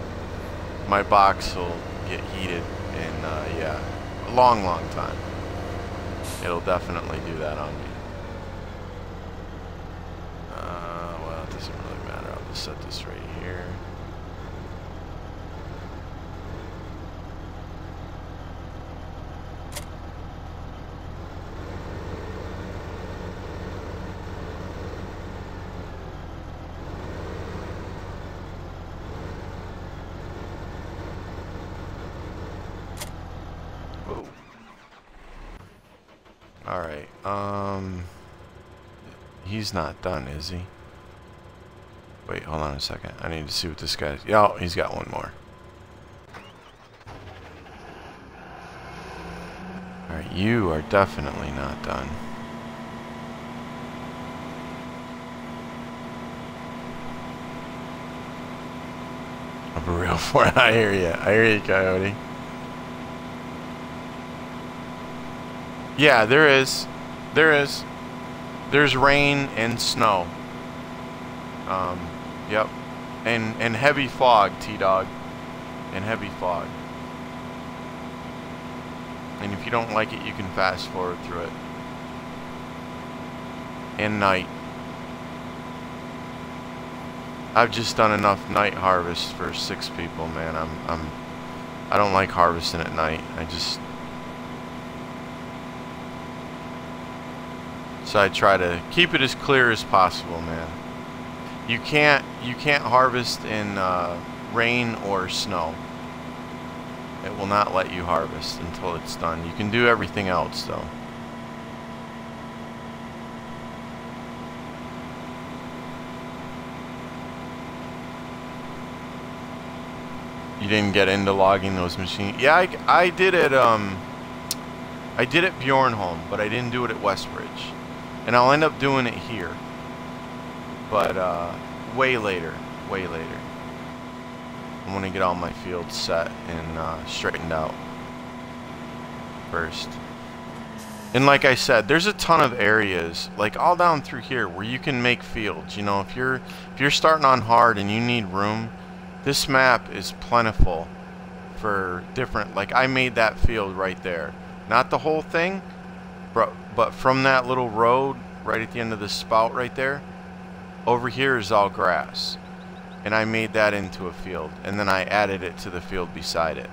My box will get heated, and, yeah. A long time. It'll definitely do that on me. Well, it doesn't really matter. I'll just set this right here. Alright, he's not done, is he? Wait, hold on a second. I need to see what this guy's... Oh, he's got one more. Alright, you are definitely not done. I'm a real for it. I hear you, Coyote. Yeah, there is. There's rain and snow. Yep. And heavy fog, T-Dog. And heavy fog. And if you don't like it, you can fast forward through it. And night. I've just done enough night harvest for 6 people, man. I don't like harvesting at night. So I try to keep it as clear as possible, man. You can't harvest in rain or snow. It will not let you harvest until it's done. You can do everything else though. You didn't get into logging those machines? Yeah, I did it. I did it Bjornholm, but I didn't do it at Westbridge, and I'll end up doing it here. But way later, way later. I want to get all my fields set and straightened out first. And like I said, there's a ton of areas, like all down through here, where you can make fields. You know, if you're starting on hard and you need room, this map is plentiful for different. Like I made that field right there, not the whole thing, but from that little road right at the end of the spout right there, over here is all grass. And I made that into a field, and then I added it to the field beside it.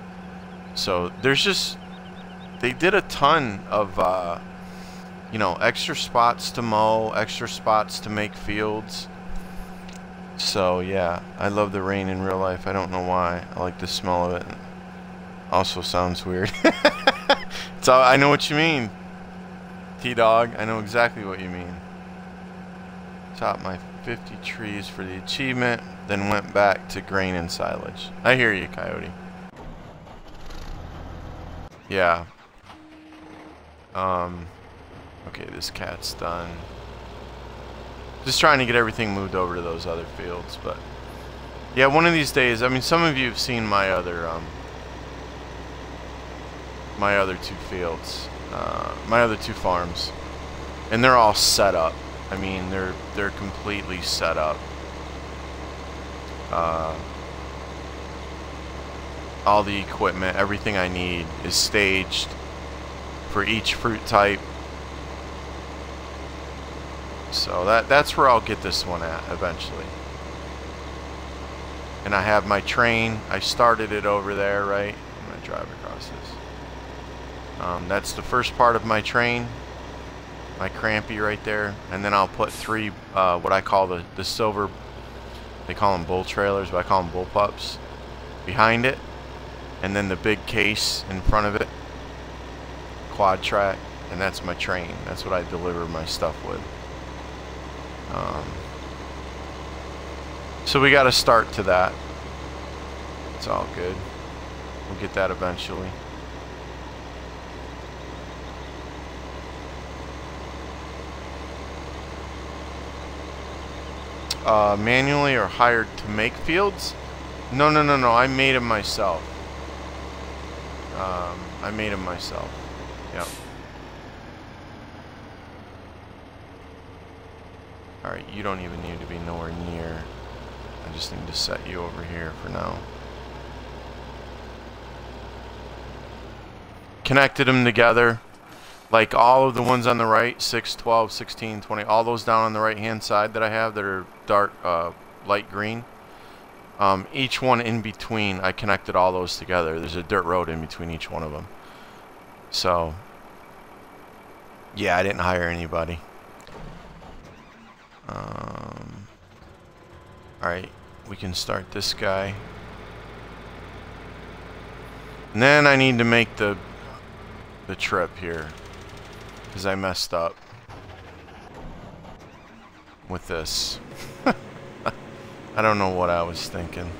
So there's just, they did a ton of, you know, extra spots to mow, extra spots to make fields. So yeah, I love the rain in real life. I don't know why. I like the smell of it. Also sounds weird. So I know what you mean, T-Dog. I know exactly what you mean. Top my 50 trees for the achievement, then went back to grain and silage. I hear you, Coyote. Yeah. Okay, this cat's done. Just trying to get everything moved over to those other fields, but yeah, one of these days. I mean, some of you have seen my other two fields, my other two farms, and they're all set up. I mean, they're completely set up. All the equipment, everything I need is staged for each fruit type. So that's where I'll get this one at eventually. And I have my train. I started it over there, right? I'm gonna drive across this. That's the first part of my train. My crampy right there, and then I'll put three what I call the silver, they call them bull trailers, but I call them bull pups, behind it, and then the big case in front of it, quad track, and that's my train. That's what I deliver my stuff with. So we got to start to that. It's all good. We'll get that eventually. Manually or hired to make fields? No. I made them myself. I made them myself. Yep. Alright, you don't even need to be nowhere near. I just need to set you over here for now. Connected them together. Like all of the ones on the right, 6, 12, 16, 20, all those down on the right hand side that I have that are dark, light green. Each one in between, I connected all those together. There's a dirt road in between each one of them. So, yeah, I didn't hire anybody. Alright, we can start this guy. And then I need to make the trip here, because I messed up with this. I don't know what I was thinking.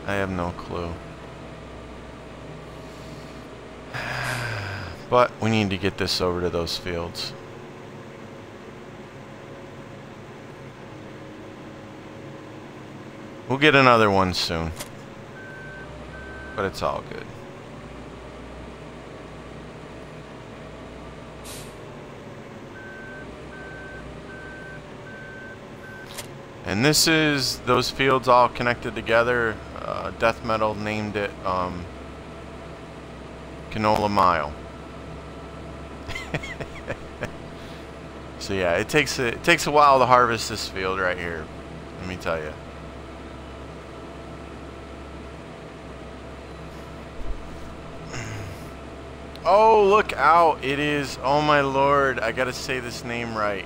I have no clue. But we need to get this over to those fields. We'll get another one soon. But it's all good. And this is those fields all connected together. Death Metal named it Canola Mile. So yeah, it takes a while to harvest this field right here. Let me tell you. Oh, look out! It is. Oh my lord! I gotta say this name right.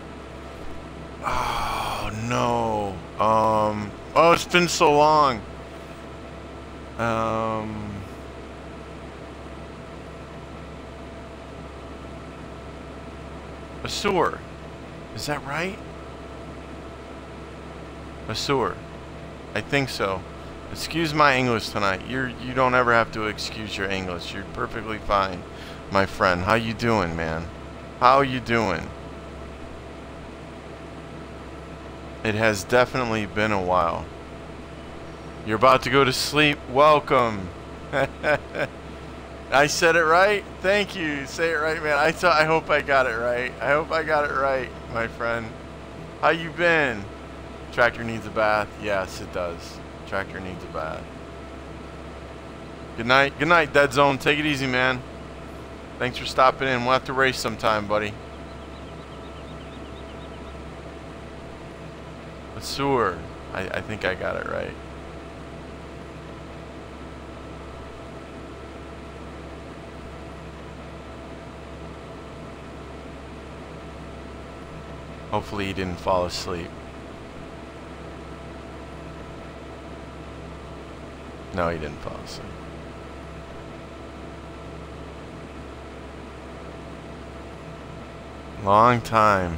Oh no. Oh, it's been so long. A sewer. Is that right? A sewer. I think so. Excuse my English tonight. You don't ever have to excuse your English. You're perfectly fine, my friend. How you doing, man? How you doing? It has definitely been a while. You're about to go to sleep. Welcome. I said it right? Thank you. Say it right, man. I hope I got it right. I hope I got it right, my friend. How you been? Tractor needs a bath. Yes, it does. Tractor needs a bath. Good night. Good night, Dead Zone. Take it easy, man. Thanks for stopping in. We'll have to race sometime, buddy. A sewer. I think I got it right. Hopefully he didn't fall asleep. No, he didn't fall asleep. Long time.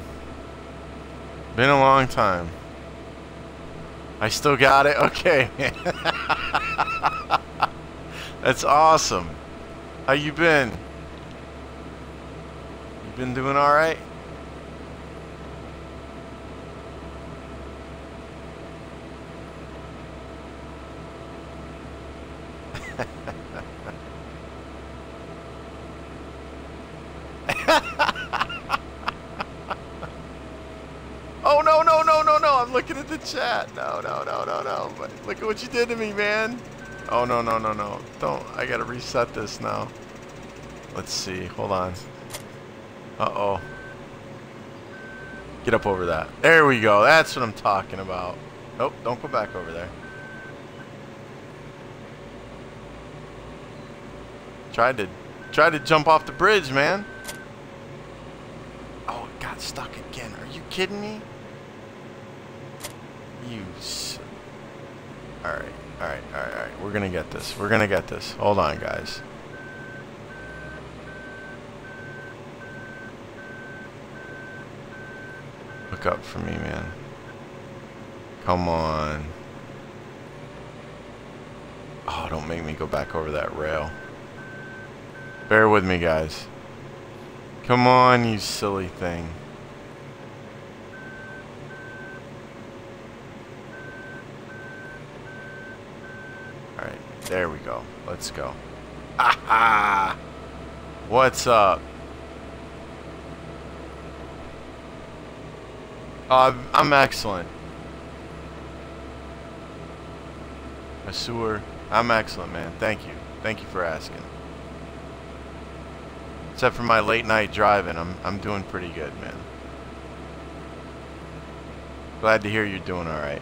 Been a long time. I still got it? Okay. That's awesome. How you been? You been doing alright? Oh, no, I'm looking at the chat. No. But look at what you did to me, man. Oh, no. Don't. I gotta reset this now. Let's see. Hold on. Uh-oh. Get up over that. There we go. That's what I'm talking about. Nope, don't go back over there. Tried to jump off the bridge, man. Oh, it got stuck again. Are you kidding me? Alright. We're gonna get this. Hold on, guys. Look up for me, man. Come on. Oh, don't make me go back over that rail. Bear with me, guys. Come on, you silly thing. Alright, there we go. Let's go. Aha! What's up? I'm excellent. A sewer. I'm excellent, man. Thank you. Thank you for asking. Except for my late night driving, I'm doing pretty good, man. Glad to hear you're doing all right.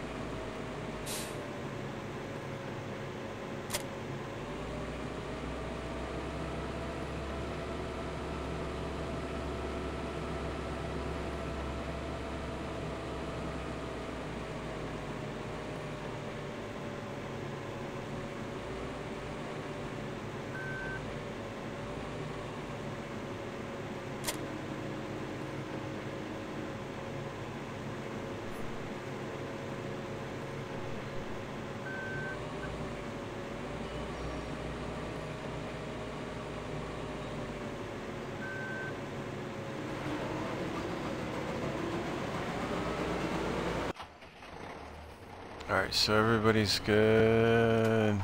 Alright, so everybody's good.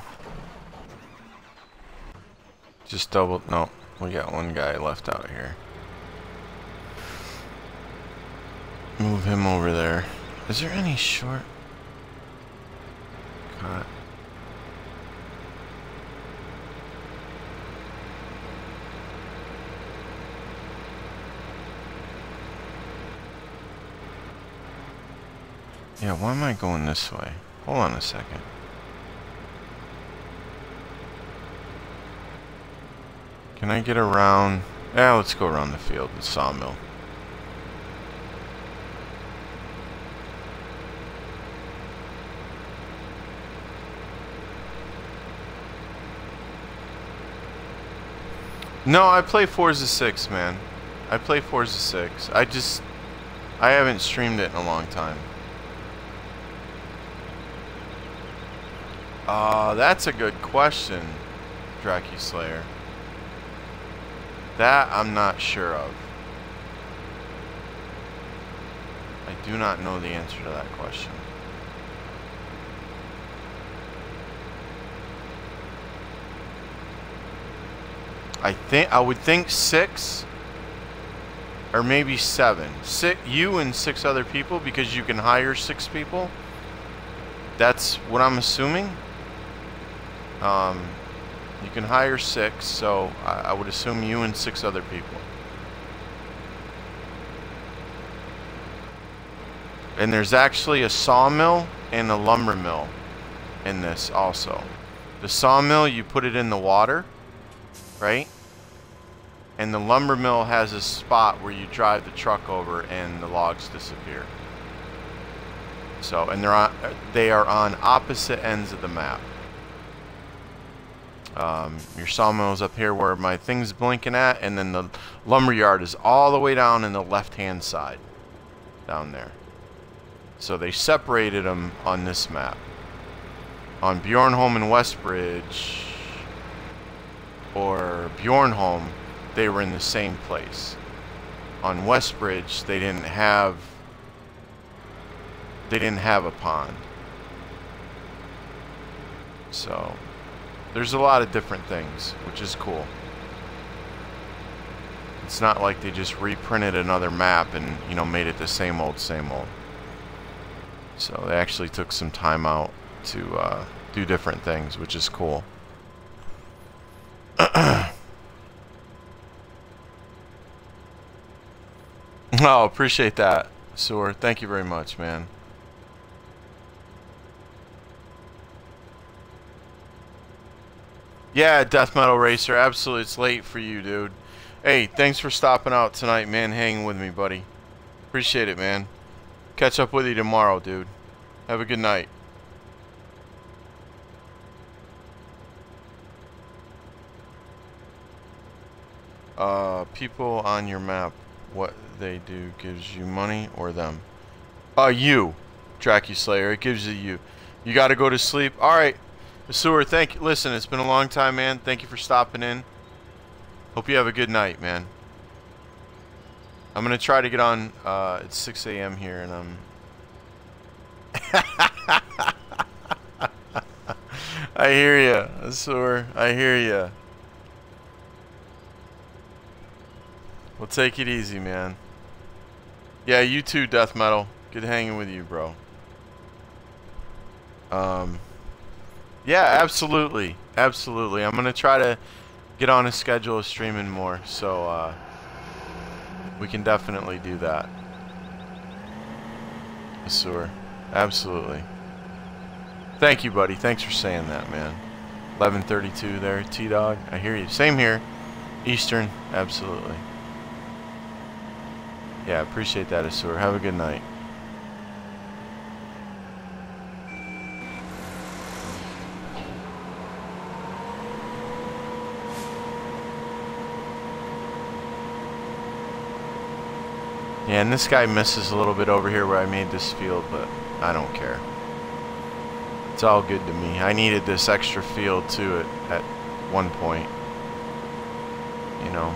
Just double... No, we got one guy left out here. Move him over there. Is there any short... cut? Yeah, why am I going this way? Hold on a second. Can I get around? Yeah, let's go around the field, the sawmill. No, I play Forza 6, man. I play Forza 6. I haven't streamed it in a long time. That's a good question, DracuSlayer. That I'm not sure of. I do not know the answer to that question. I would think 6 or maybe 7. You and 6 other people, because you can hire 6 people. That's what I'm assuming. You can hire 6, so I would assume you and 6 other people. And there's actually a sawmill and a lumber mill in this also. The sawmill, you put it in the water, right? And the lumber mill has a spot where you drive the truck over and the logs disappear. So, and they are on opposite ends of the map. Your sawmill is up here where my thing's blinking at, and then the lumber yard is all the way down in the left-hand side, down there. So they separated them on this map. On Bjornholm and Westbridge, or Bjornholm, they were in the same place. On Westbridge, they didn't have a pond. So there's a lot of different things, which is cool. It's not like they just reprinted another map and, you know, made it the same old, same old. So they actually took some time out to do different things, which is cool. Oh, appreciate that, Sewer. Thank you very much, man. Yeah, Death Metal Racer, absolutely. It's late for you, dude. Hey, thanks for stopping out tonight, man. Hanging with me, buddy. Appreciate it, man. Catch up with you tomorrow, dude. Have a good night. People on your map, what they do gives you money or them? You, DracuSlayer. It gives you. You gotta go to sleep. Alright. Sewer, thank you. Listen, it's been a long time, man. Thank you for stopping in. Hope you have a good night, man. I'm gonna try to get on, it's 6 a.m. here, and I'm... I hear ya, Sewer. I hear ya. We'll take it easy, man. Yeah, you too, Death Metal. Good hanging with you, bro. Yeah, absolutely. Absolutely. I'm going to try to get on a schedule of streaming more, so we can definitely do that. Sewer. Absolutely. Thank you, buddy. Thanks for saying that, man. 11:32 there, T-Dog. I hear you. Same here. Eastern. Absolutely. Yeah, appreciate that, Asur. Have a good night. Yeah, and this guy misses a little bit over here where I made this field, but I don't care. It's all good to me. I needed this extra field too at one point. You know.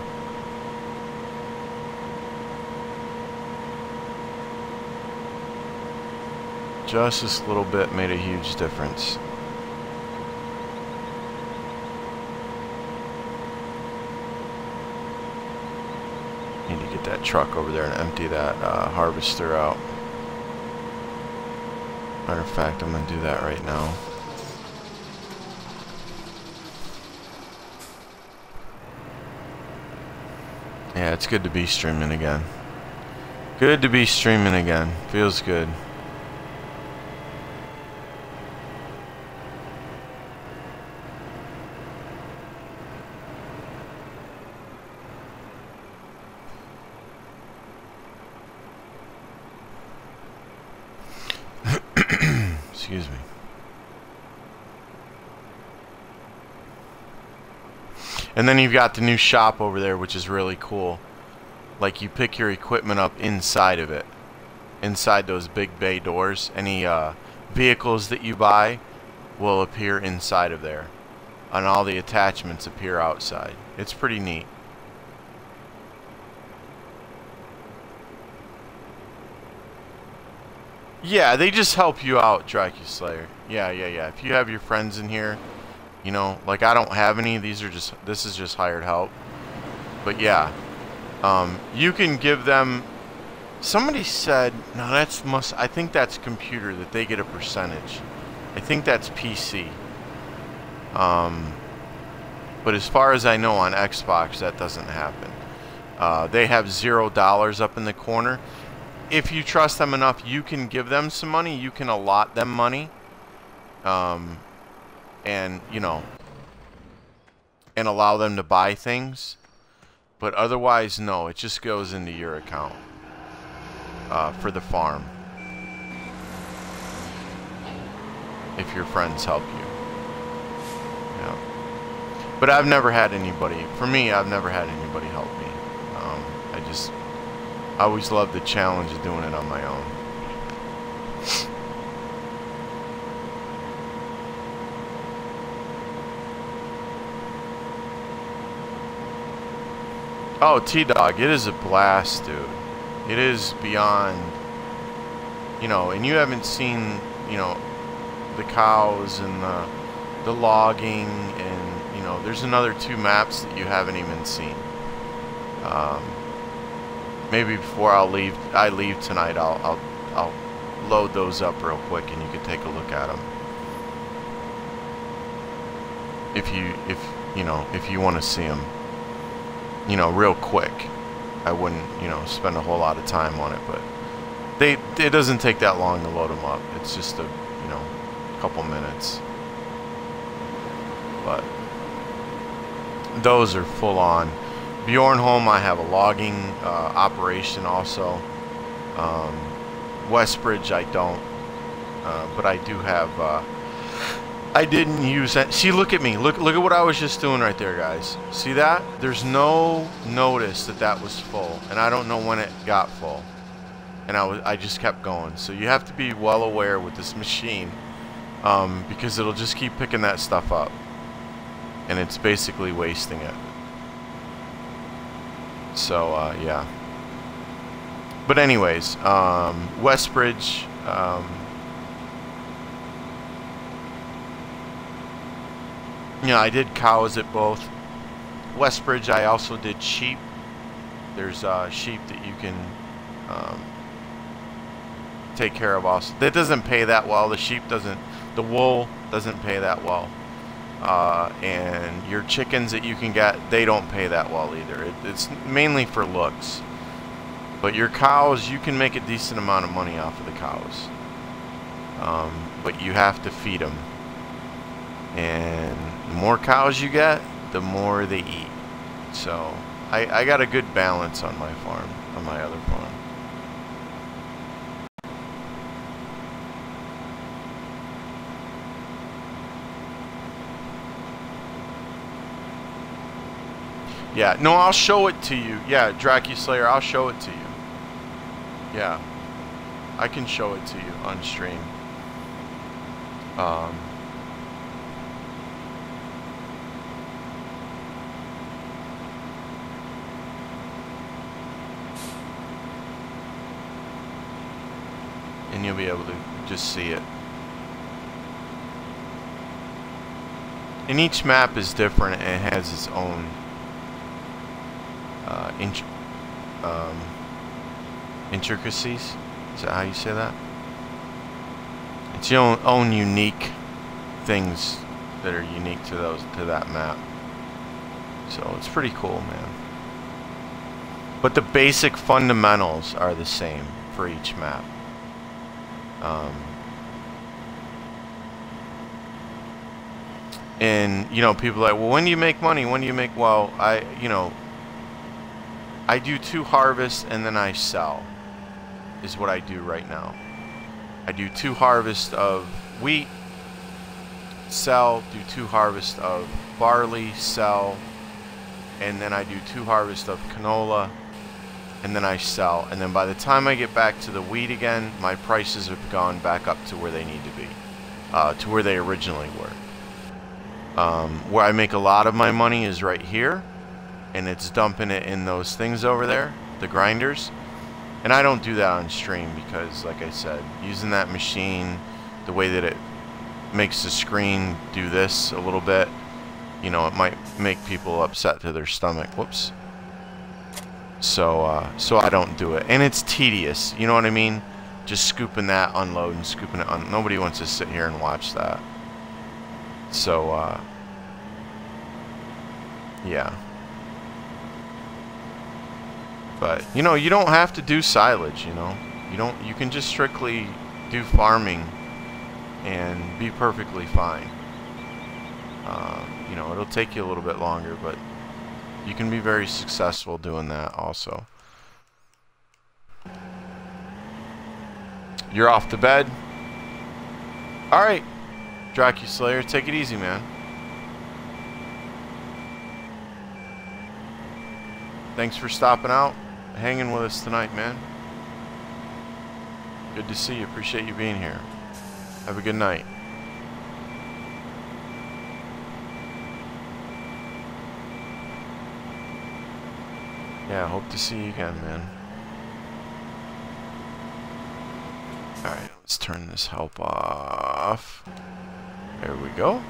Just this little bit made a huge difference. Need to get that truck over there and empty that harvester out. Matter of fact, I'm going to do that right now. Yeah, it's good to be streaming again. Good to be streaming again. Feels good. Excuse me. And then you've got the new shop over there, which is really cool. like you pick your equipment up inside of it, inside those big bay doors. Any vehicles that you buy will appear inside of there, and all the attachments appear outside. It's pretty neat. Yeah, they just help you out, Draculaslayer. Yeah. If you have your friends in here, you know, like I don't have any. This is just hired help. But yeah, you can give them. Somebody said, no, I think that's computer, that they get a percentage. I think that's PC. But as far as I know, on Xbox, that doesn't happen. They have $0 up in the corner. If you trust them enough, you can give them some money. You can allot them money. And, you know, and allow them to buy things. But otherwise, no, it just goes into your account for the farm. If your friends help you. Yeah. But I've never had anybody, for me, I've never had anybody help me. I always loved the challenge of doing it on my own. Oh, T-Dog, it is a blast, dude. It is beyond, you know, and you haven't seen, you know, the cows and the logging, and, you know, there's another 2 maps that you haven't even seen. Maybe before I leave tonight, I'll load those up real quick, and you can take a look at them. If you want to see them, you know, real quick. I wouldn't, you know, spend a whole lot of time on it, but it doesn't take that long to load them up. It's just a, you know, couple minutes. But those are full on. Bjornholm, I have a logging operation also. Westbridge, I don't, but I do have. I didn't use that. See, look at me. Look at what I was just doing right there, guys. See that? There's no notice that was full, and I don't know when it got full. And I just kept going. So you have to be well aware with this machine, because it'll just keep picking that stuff up, and it's basically wasting it. So yeah. But anyways, Westbridge. You know, I did cows at both. Westbridge, I also did sheep. There's sheep that you can take care of also. That doesn't pay that well. The sheep doesn't, the wool doesn't pay that well. And your chickens that you can get, they don't pay that well either. It's mainly for looks. But your cows, you can make a decent amount of money off of the cows. But you have to feed them. And the more cows you get, the more they eat. So I got a good balance on my farm, on my other farm. Yeah, no, I'll show it to you. Yeah, Draculaslayer, I'll show it to you. Yeah, I can show it to you on stream. And you'll be able to just see it. And each map is different and it has its own intricacies. Is that how you say that? It's your own unique things that are unique to that map. So it's pretty cool, man. But the basic fundamentals are the same for each map. And you know, people are like, well, when do you make money? When do you make? Well, I do 2 harvests and then I sell, is what I do right now. I do 2 harvests of wheat, sell, do 2 harvests of barley, sell, and then I do 2 harvests of canola, and then I sell. And then by the time I get back to the wheat again, my prices have gone back up to where they need to be, to where they originally were. Where I make a lot of my money is right here, and it's dumping it in those things over there, the grinders. And I don't do that on stream because, like I said, using that machine, the way that it makes the screen do this a little bit, you know, it might make people upset to their stomach. Whoops. So I don't do it. And it's tedious, you know what I mean? Just scooping that, unloading, scooping it. Nobody wants to sit here and watch that. So, yeah. But, you know, you don't have to do silage, you know. You can just strictly do farming and be perfectly fine. You know, it'll take you a little bit longer, but you can be very successful doing that also. You're off to bed. Alright, DracuSlayer, take it easy, man. Thanks for stopping out, hanging with us tonight, man. Good to see you. Appreciate you being here. Have a good night. Yeah, hope to see you again, man. Alright, let's turn this help off. There we go.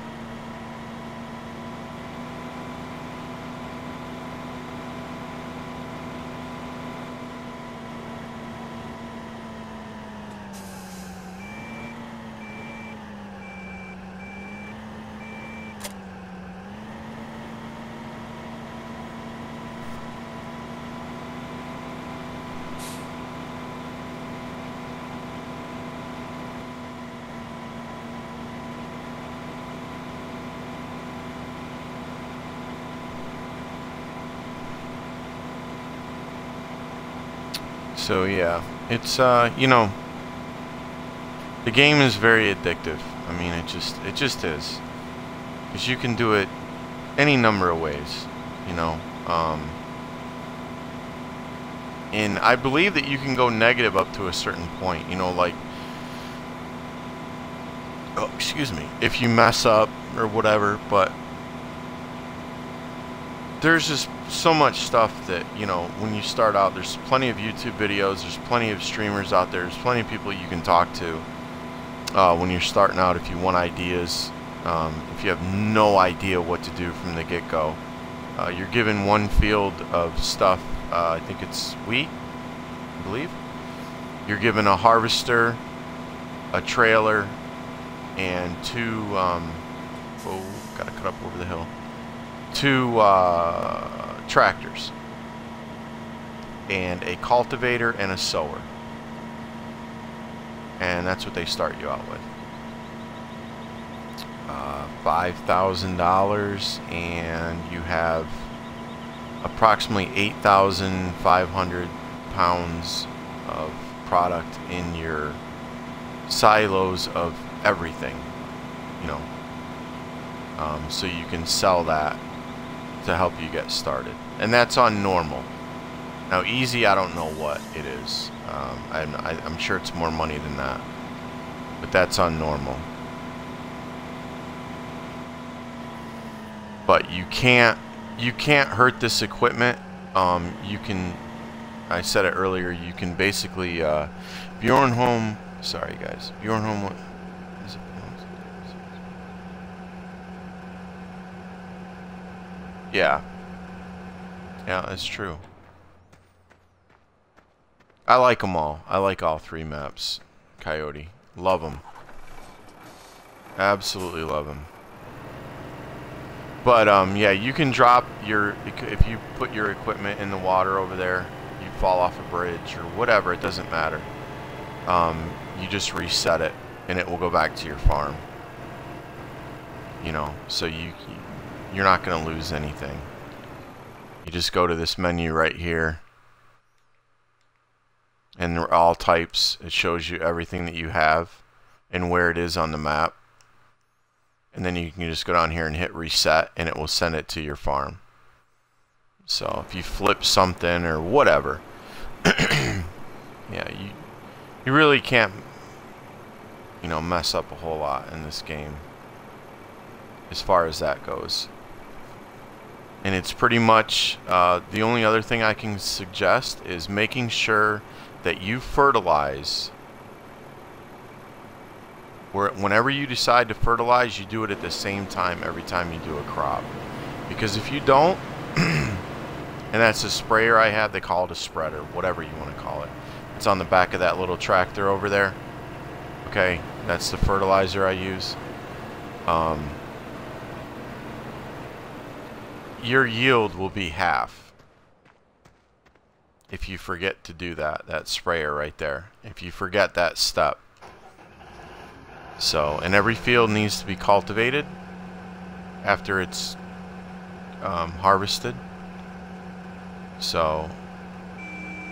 So yeah, it's you know, the game is very addictive. I mean, it just is, because you can do it any number of ways, you know. And I believe that you can go negative up to a certain point, you know, like, oh, excuse me, if you mess up or whatever. But there's just so much stuff that, you know, when you start out, there's plenty of YouTube videos, there's plenty of streamers out there, there's plenty of people you can talk to when you're starting out. If you want ideas, if you have no idea what to do from the get-go, you're given one field of stuff. I think it's wheat, I believe. You're given a harvester, a trailer, and two, oh, gotta cut up over the hill, two tractors, and a cultivator and a sower. And that's what they start you out with. $5,000, and you have approximately 8,500 pounds of product in your silos of everything, you know. So you can sell that to help you get started, and that's on normal. Now easy, I don't know what it is. I'm sure it's more money than that, but that's on normal. But you can't hurt this equipment. You can, I said it earlier, you can basically Bjornholm, sorry guys, Bjornholm, what is it pronounced? Yeah, that's true. I like them all. I like all three maps. Coyote, love them. Absolutely love them. But yeah, you can drop your, if you put your equipment in the water over there, you fall off a bridge or whatever, it doesn't matter. You just reset it and it will go back to your farm. You know, so you're not going to lose anything. You just go to this menu right here, and they're all types. It shows you everything that you have and where it is on the map. And then you can just go down here and hit reset, and it will send it to your farm. So if you flip something or whatever, Yeah, you really can't, you know, mess up a whole lot in this game as far as that goes. And it's pretty much the only other thing I can suggest is making sure that you fertilize. Whenever you decide to fertilize, you do it at the same time every time you do a crop. Because if you don't, and that's a sprayer I have, they call it a spreader, whatever you want to call it. It's on the back of that little tractor over there. Okay, that's the fertilizer I use. Your yield will be half if you forget to do that sprayer right there. If you forget that step. So, and every field needs to be cultivated after it's harvested. So,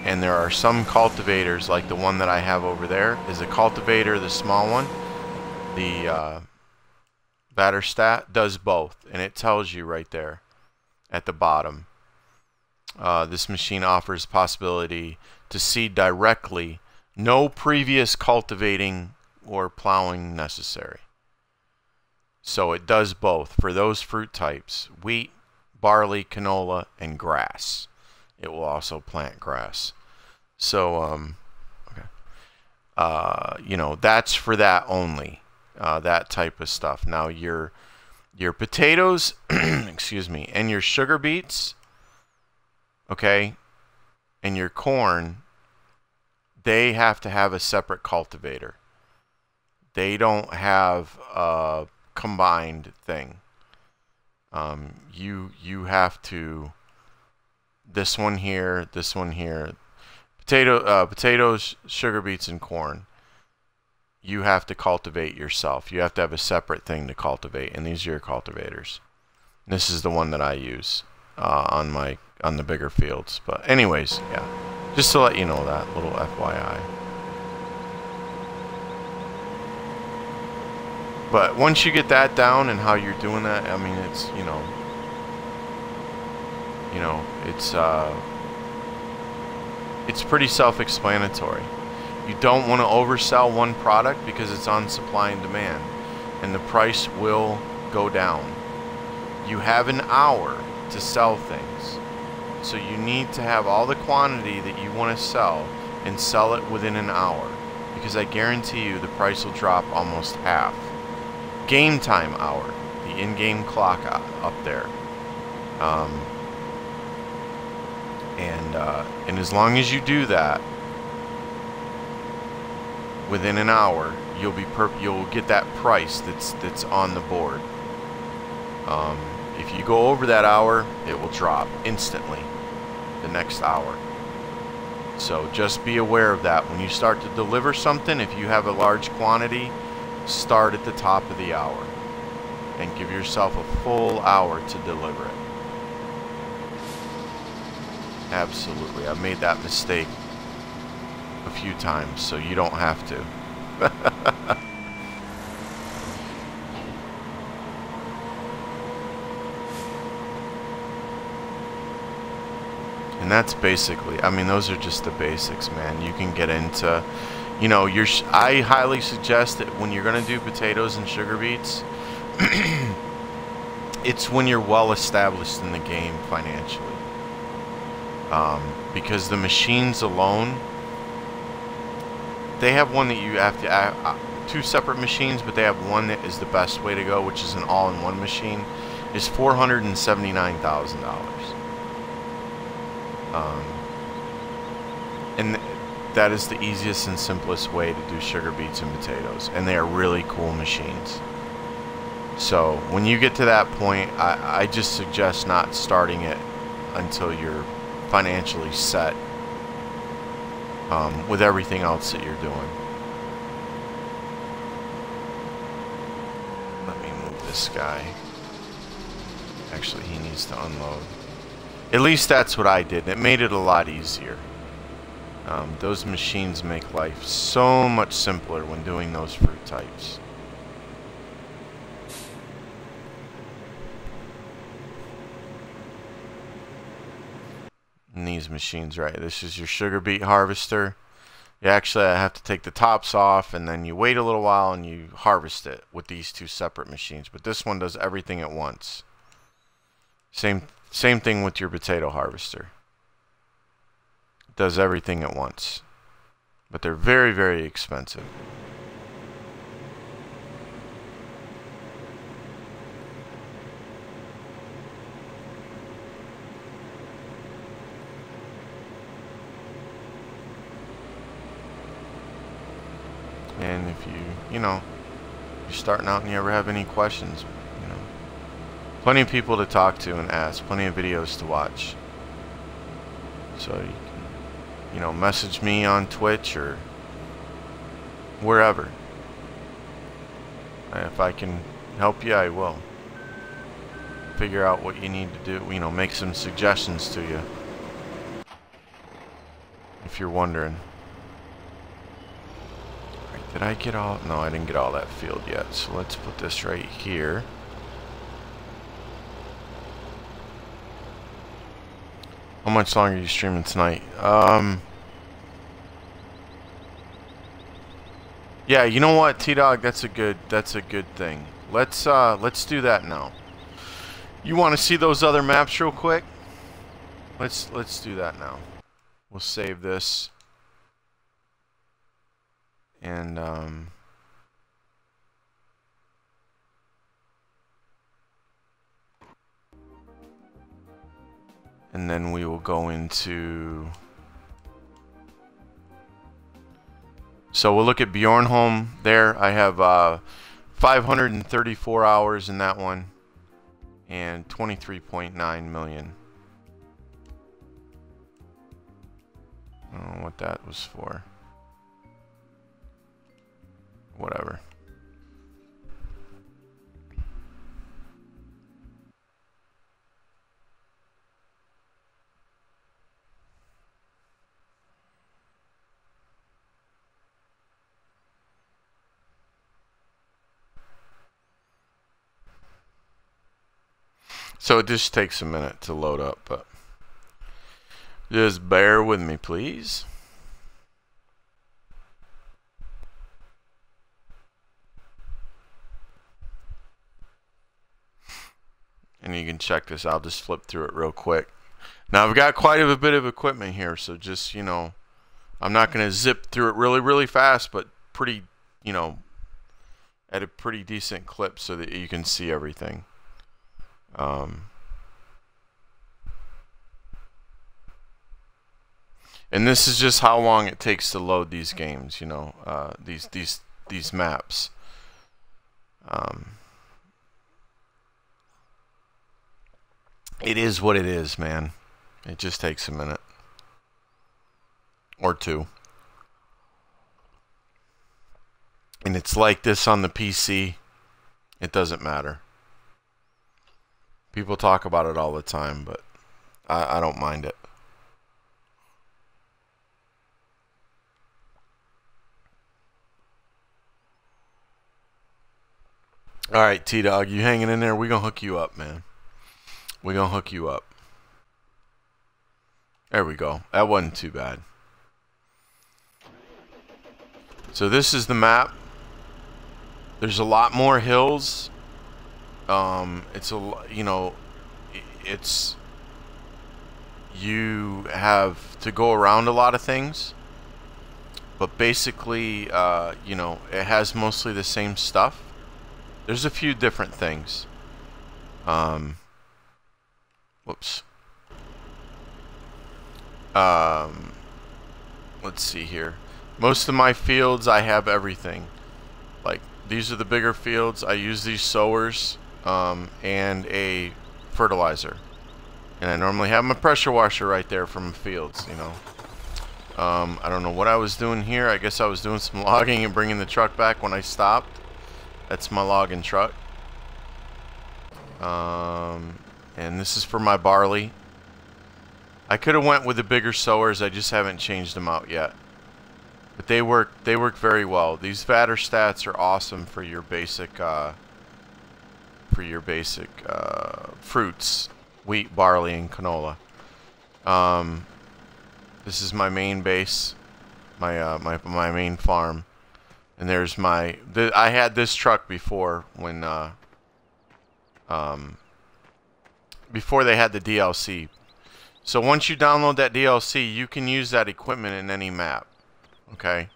and there are some cultivators, like the one that I have over there is a cultivator, the small one. The Batterstat does both, and it tells you right there at the bottom. This machine offers possibility to seed directly, no previous cultivating or plowing necessary. So it does both for those fruit types: wheat, barley, canola, and grass. It will also plant grass. So okay. You know, that's for that only, that type of stuff. Now your potatoes excuse me, and your sugar beets, okay, and your corn, they have to have a separate cultivator. They don't have a combined thing. You have to, this one here, potatoes, sugar beets, and corn, you have to cultivate yourself. You have to have a separate thing to cultivate, and these are your cultivators. This is the one that I use on the bigger fields. But anyways, yeah, just to let you know that little FYI. But once you get that down and how you're doing that, I mean, it's, you know, it's pretty self-explanatory. You don't want to oversell one product because it's on supply and demand, and the price will go down. You have an hour to sell things, so you need to have all the quantity that you want to sell and sell it within an hour, because I guarantee you the price will drop almost half. Game time hour, the in-game clock up there, and as long as you do that within an hour, you'll get that price that's on the board. If you go over that hour, it will drop instantly the next hour. So just be aware of that. When you start to deliver something, if you have a large quantity, start at the top of the hour and give yourself a full hour to deliver it. Absolutely. I've made that mistake a few times, so you don't have to. And that's basically, I mean, those are just the basics, man. You can get into, you know, I highly suggest that when you're going to do potatoes and sugar beets, it's when you're well established in the game financially. Because the machines alone, they have one that you have to, two separate machines, but they have one that is the best way to go, which is an all-in-one machine, is $479,000. And that is the easiest and simplest way to do sugar beets and potatoes, and they are really cool machines. So when you get to that point, I just suggest not starting it until you're financially set with everything else that you're doing. Let me move this guy. Actually, he needs to unload. At least that's what I did. It made it a lot easier. Those machines make life so much simpler when doing those fruit types. in these machines, right? This is your sugar beet harvester. You actually have to take the tops off, and then you wait a little while and you harvest it with these two separate machines. But this one does everything at once. Same thing with your potato harvester. It does everything at once. But they're very, very expensive. And if you're starting out and you ever have any questions, plenty of people to talk to and ask, plenty of videos to watch. So you can, message me on Twitch or wherever. If I can help you, I will. Figure out what you need to do, make some suggestions to you. If you're wondering. Did I get all... No, I didn't get all that field yet. So let's put this right here. How much longer are you streaming tonight? Yeah, you know what, T-Dog? That's a good thing. Let's do that now. You want to see those other maps real quick? Let's do that now. We'll save this. And then we will go into... So we'll look at Bjornholm there. I have 534 hours in that one and 23.9 million. I don't know what that was for. Whatever. So it just takes a minute to load up, but just bear with me, please. And you can check this. I'll just flip through it real quick. Now I've got quite a bit of equipment here, so just, I'm not going to zip through it really, really fast, but pretty, at a pretty decent clip so that you can see everything. And this is just how long it takes to load these games, these maps. It is what it is, man. It just takes a minute. Or two. And it's like this on the PC. It doesn't matter. People talk about it all the time, but I don't mind it. Alright, T-Dog, you hanging in there? We're going to hook you up, man. We're going to hook you up. There we go. That wasn't too bad. So this is the map. There's a lot more hills. It's you have to go around a lot of things. But basically, it has mostly the same stuff. There's a few different things. Whoops. Let's see here. Most of my fields, I have everything. Like, these are the bigger fields. I use these sowers and a fertilizer. And I normally have my pressure washer right there from fields, I don't know what I was doing here. I guess I was doing some logging and bringing the truck back when I stopped. That's my logging truck. And this is for my barley. I could have went with the bigger sowers. I just haven't changed them out yet. But they work very well. These Vatter stats are awesome for your basic fruits, wheat, barley, and canola. This is my main base, my main farm, and there's my. I had this truck before when before they had the DLC. So once you download that DLC, you can use that equipment in any map. Okay,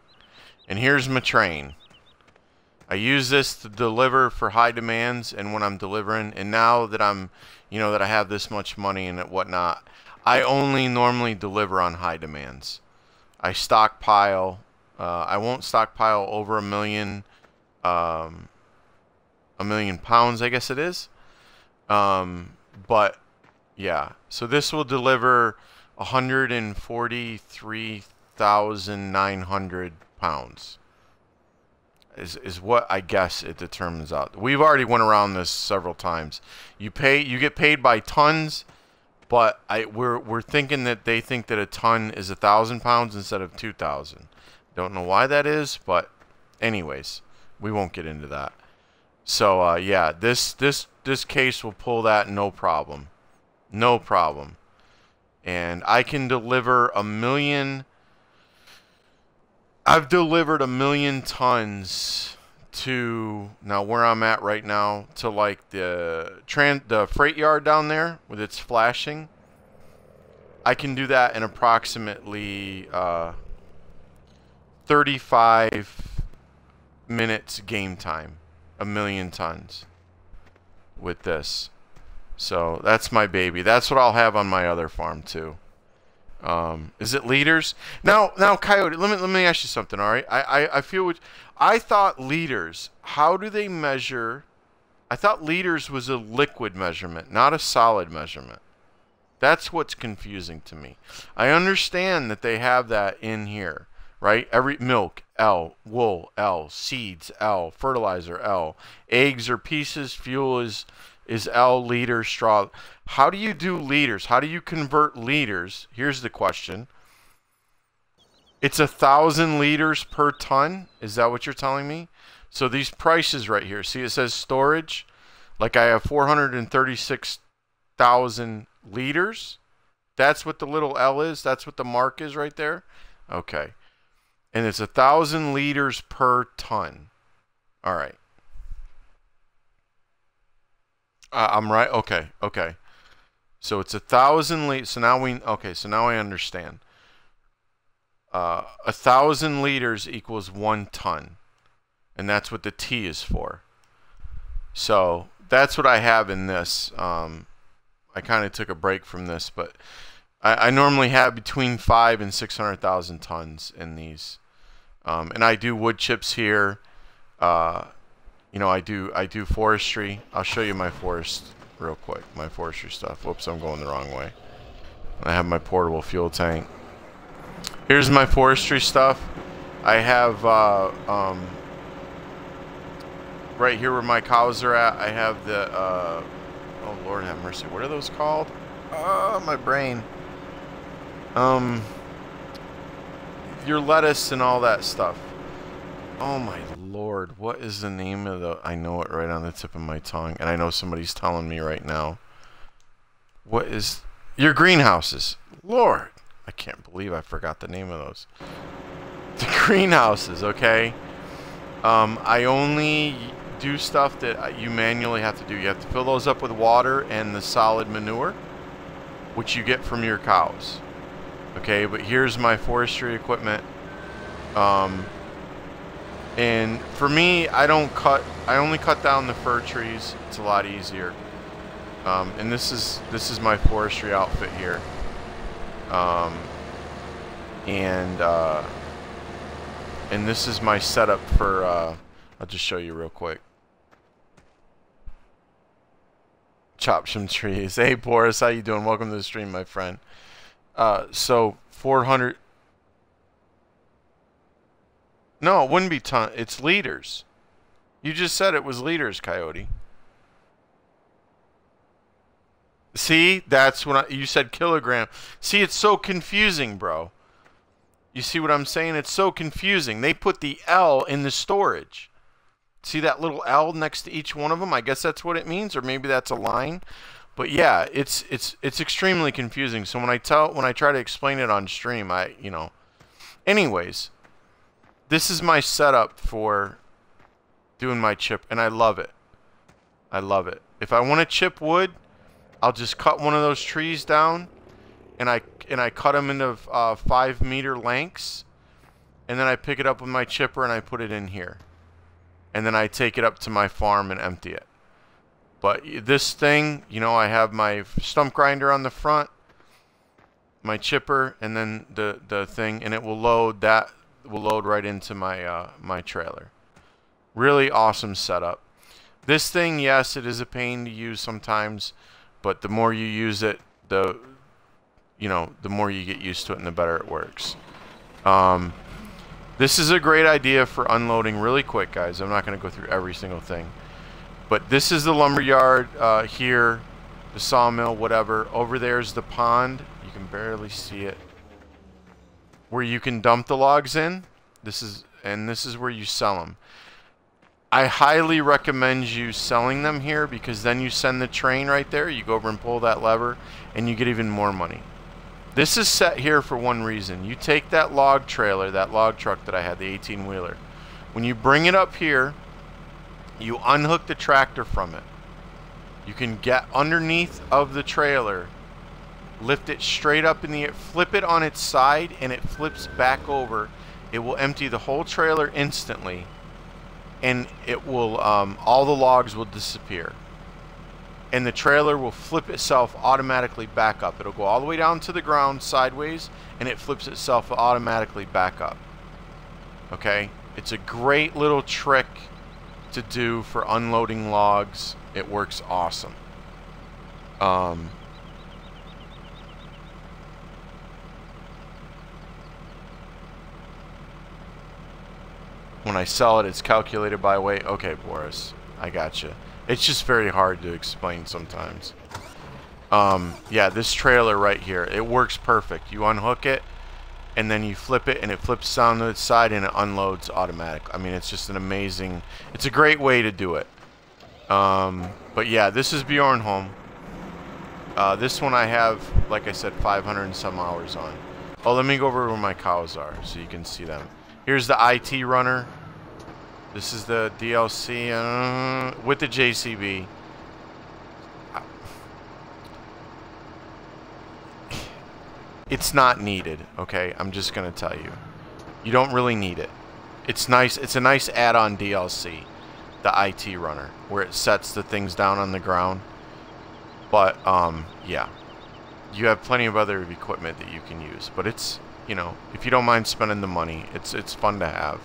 and here's my train. I use this to deliver for high demands, and when I'm delivering, and now that I'm, you know, that I have this much money and whatnot, I only normally deliver on high demands. I stockpile. I won't stockpile over a million pounds, I guess it is. But yeah, so this will deliver 143,900 pounds. Is what I guess it determines out. We've already went around this several times. You get paid by tons, but we're thinking that they think that a ton is 1,000 pounds instead of 2,000. Don't know why that is, but anyways, we won't get into that. So yeah, this case will pull that no problem, no problem, and I can deliver 1 million. I've delivered 1 million tons to, now where I'm at right now, to like the freight yard down there with its flashing. I can do that in approximately 35 minutes game time. 1 million tons with this. So that's my baby. That's what I'll have on my other farm too. Is it liters? Now, Coyote, let me ask you something, all right? I feel I thought liters, how do they measure? I thought liters was a liquid measurement, not a solid measurement. That's what's confusing to me. I understand that they have that in here, right? Every milk, L, wool, L, seeds, L, fertilizer, L, eggs or pieces, fuel is L, liter, straw. How do you do liters? How do you convert liters? Here's the question. It's 1,000 liters per ton? Is that what you're telling me? So these prices right here, see it says storage? Like I have 436,000 liters? That's what the little L is? That's what the mark is right there? Okay. And it's 1,000 liters per ton. All right. I'm right. Okay. Okay. So it's 1,000 liters. So now so now I understand. 1,000 liters equals 1 ton, and that's what the T is for. So that's what I have in this. I kind of took a break from this, but I normally have between 500,000 and 600,000 tons in these. And I do wood chips here. You know, I do forestry. I'll show you my forest real quick. My forestry stuff. Whoops, I'm going the wrong way. I have my portable fuel tank. Here's my forestry stuff. I have right here where my cows are at. I have the oh Lord have mercy. What are those called? Oh, my brain. Your lettuce and all that stuff. Oh my Lord, what is the name of the... I know it right on the tip of my tongue, and I know somebody's telling me right now. What is... Your greenhouses. Lord, I can't believe I forgot the name of those. The greenhouses, okay? I only do stuff that you manually have to do. You have to fill those up with water and the solid manure, which you get from your cows. Okay, but here's my forestry equipment. And for me, I only cut down the fir trees. It's a lot easier. And this is my forestry outfit here. And this is my setup for I'll just show you real quick. Chop some trees. Hey Boris, how you doing? Welcome to the stream, my friend. So 400. No, it wouldn't be ton. It's liters. You just said it was liters, Coyote. See, that's when you said kilogram. See, it's so confusing, bro. You see what I'm saying? It's so confusing. They put the L in the storage. See that little L next to each one of them? I guess that's what it means, or maybe that's a line. But yeah, it's extremely confusing. So when I try to explain it on stream, anyways, this is my setup for doing my chip, and I love it. I love it. If I want to chip wood, I'll just cut one of those trees down, and I cut them into 5-meter lengths, and then I pick it up with my chipper and I put it in here, and then I take it up to my farm and empty it. But this thing, I have my stump grinder on the front, my chipper, and then the thing, and it will load right into my my trailer. Really awesome setup. This thing, yes, it is a pain to use sometimes, but the more you use it, the more you get used to it and the better it works. This is a great idea for unloading really quick, guys. I'm not going to go through every single thing. But this is the lumber yard here, the sawmill, whatever. Over there is the pond. You can barely see it. Where you can dump the logs in. This is where you sell them. I highly recommend you selling them here, because then you send the train right there. You go over and pull that lever, and you get even more money. This is set here for one reason. You take that log trailer, that log truck that I had, the 18-wheeler. When you bring it up here, you unhook the tractor from it. You can get underneath of the trailer, lift it straight up in the air, flip it on its side, and it flips back over. It will empty the whole trailer instantly, and it will all the logs will disappear, and the trailer will flip itself automatically back up. It'll go all the way down to the ground sideways, and it flips itself automatically back up. Okay, it's a great little trick to do for unloading logs. It works awesome. When I sell it, it's calculated by weight. Okay, Boris, I gotcha. It's just very hard to explain sometimes. Yeah, this trailer right here, it works perfect. You unhook it, and then you flip it, and it flips down to its side, and it unloads automatically. I mean, it's just an amazing... It's a great way to do it. But yeah, this is Bjorn Home. This one I have, like I said, 500 and some hours on. Oh, let me go over where my cows are so you can see them. Here's the IT runner. This is the DLC with the JCB. It's not needed, okay? I'm just going to tell you. You don't really need it. It's nice. It's a nice add-on DLC, the IT runner, where it sets the things down on the ground. But, yeah. You have plenty of other equipment that you can use. But it's, if you don't mind spending the money, it's fun to have.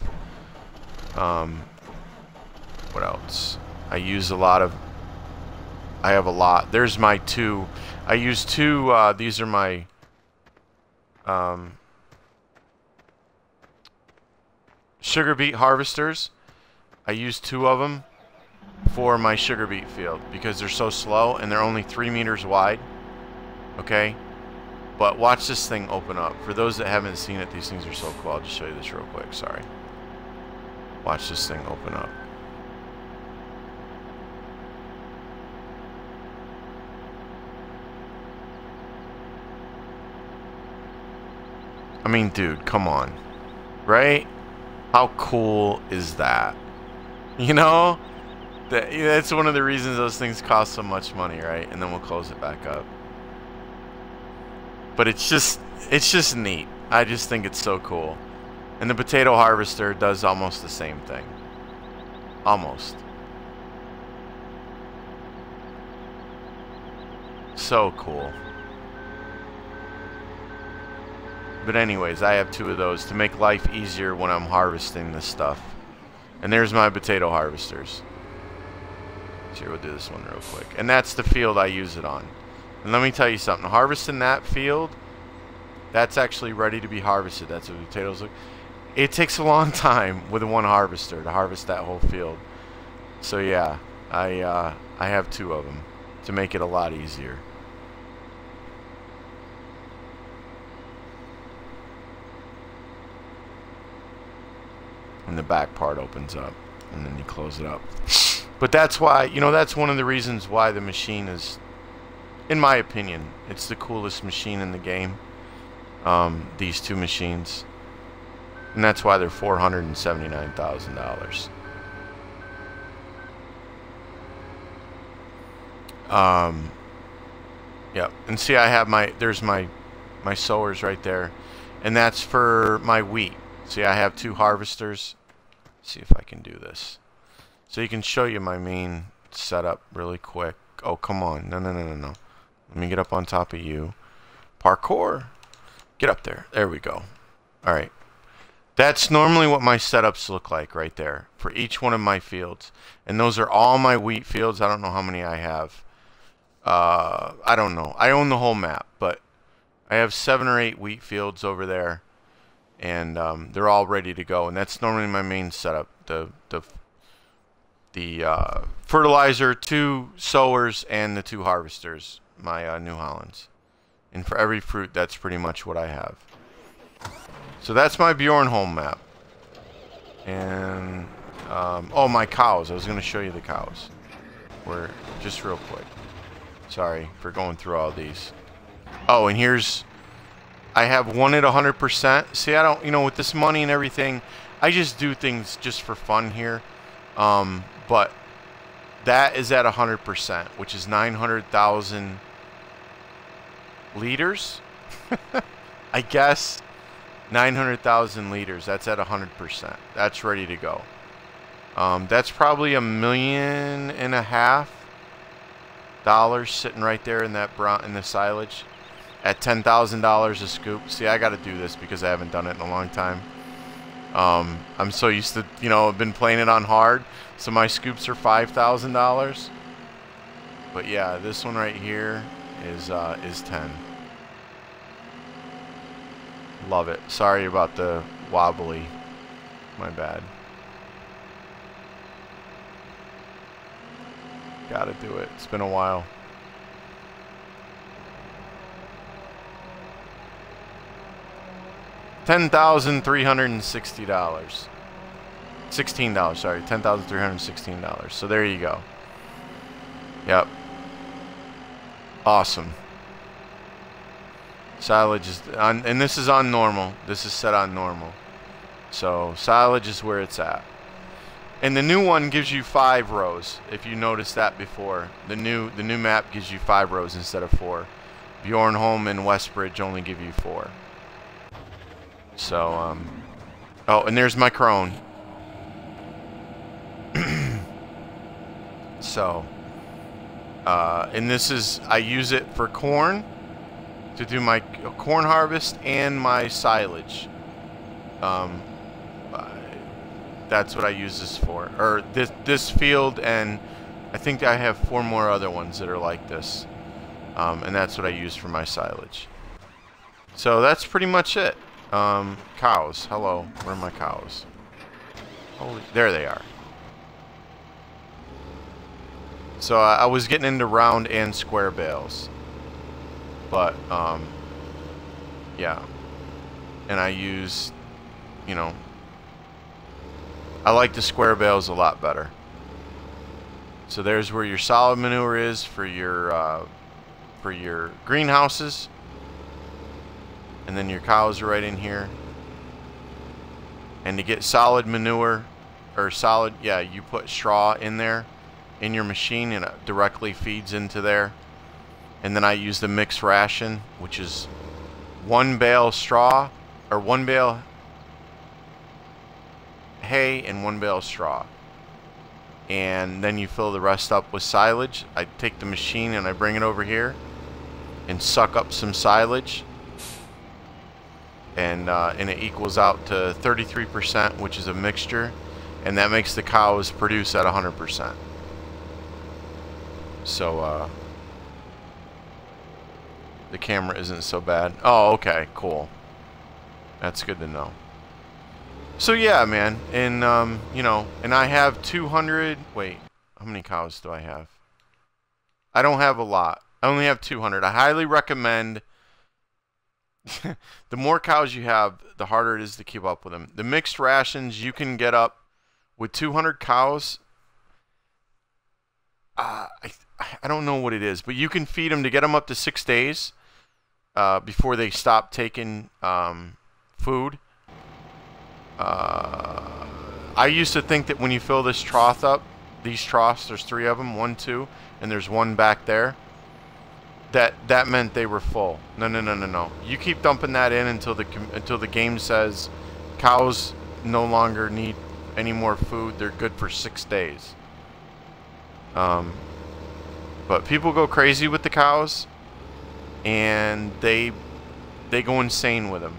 What else? I use a lot of... I have a lot. There's my two. I use two, these are my... sugar beet harvesters. I use 2 of them for my sugar beet field because they're so slow and they're only 3 meters wide. Okay, but watch this thing open up. For those that haven't seen it, these things are so cool. I'll just show you this real quick. Sorry. Watch this thing open up. I mean, dude, come on. Right? How cool is that? That's one of the reasons those things cost so much money, right? And then we'll close it back up. But it's just neat. I just think it's so cool. And the potato harvester does almost the same thing. Almost. So cool. But anyways, I have 2 of those to make life easier when I'm harvesting this stuff. And there's my potato harvesters. So we'll do this one real quick. And that's the field I use it on. And let me tell you something. Harvesting that field, that's actually ready to be harvested. That's what potatoes look. It takes a long time with one harvester to harvest that whole field. So yeah, I have 2 of them to make it a lot easier. And the back part opens up, and then you close it up. But that's why, that's one of the reasons why the machine is in my opinion, it's the coolest machine in the game. These two machines. And that's why they're $479,000. Yep. And see, I have there's my sowers right there. And that's for my wheat. See, I have two harvesters. Let's see if I can do this. So you can show you my main setup really quick. Oh, come on. No. Let me get up on top of you. Parkour. Get up there. There we go. All right. That's normally what my setups look like right there for each one of my fields. And those are all my wheat fields. I don't know how many I have. I don't know. I own the whole map, but I have 7 or 8 wheat fields over there. And they're all ready to go. And that's normally my main setup. The fertilizer, 2 sowers, and the 2 harvesters. My New Hollands. And for every fruit, that's pretty much what I have. So that's my Bjornholm map. And, oh, my cows. I was going to show you the cows. Just real quick. Sorry for going through all these. Oh, and here's, I have one at 100%. See, I don't, with this money and everything, I just do things just for fun here. But that is at 100%, which is 900,000 liters. I guess 900,000 liters. That's at 100%. That's ready to go. That's probably $1.5 million sitting right there in that in the silage at $10,000 a scoop. See, I got to do this because I haven't done it in a long time. I'm so used to, I've been playing it on hard, so my scoops are $5,000. But yeah, this one right here is 10. Love it. Sorry about the wobbly. My bad. Gotta do it. It's been a while. $10,360. $16, sorry. $10,316. So there you go. Yep. Awesome. Silage is on, and this is on normal. This is set on normal. So silage is where it's at. And the new one gives you 5 rows. If you noticed that before, the new map gives you 5 rows instead of 4. Bjornholm and Westbridge only give you 4. So oh, and there's my crone. So and this is, I use it for corn, to do my corn harvest and my silage. That's what I use this for. Or this field, and I think I have 4 more other ones that are like this. And that's what I use for my silage. So that's pretty much it. Cows. Hello. Where are my cows? Holy, there they are. So I was getting into round and square bales. But, yeah. And I use, I like the square bales a lot better. So there's where your solid manure is for your greenhouses. And then your cows are right in here. And to get solid manure, or solid, yeah, you put straw in there in your machine, and it directly feeds into there. And then I use the mixed ration, which is 1 bale straw, or 1 bale hay and 1 bale straw. And then you fill the rest up with silage. I take the machine and I bring it over here and suck up some silage. And it equals out to 33%, which is a mixture. And that makes the cows produce at 100%. So, the camera isn't so bad. Oh, okay, cool. That's good to know. So yeah, man, and and I have 200. Wait, how many cows do I have? I don't have a lot. I only have 200. I highly recommend. The more cows you have, the harder it is to keep up with them. The mixed rations, you can get up with 200 cows. I don't know what it is, but you can feed them to get them up to 6 days before they stop taking food. I used to think that when you fill this trough up, these troughs, there's 3 of them, 1, 2, and there's one back there, that meant they were full. No. You keep dumping that in until the game says cows no longer need any more food. They're good for 6 days. But people go crazy with the cows, and they go insane with them.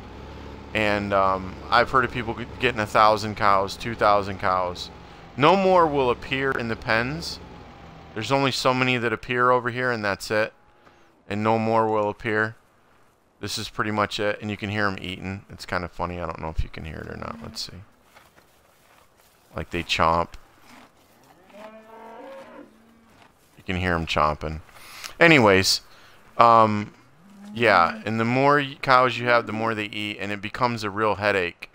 And I've heard of people getting 1,000 cows, 2,000 cows. No more will appear in the pens. There's only so many that appear over here, and that's it. And no more will appear. This is pretty much it. And you can hear them eating. It's kind of funny. I don't know if you can hear it or not. Let's see. Like they chomp. You can hear them chomping. Anyways, yeah, and the more cows you have, the more they eat, and it becomes a real headache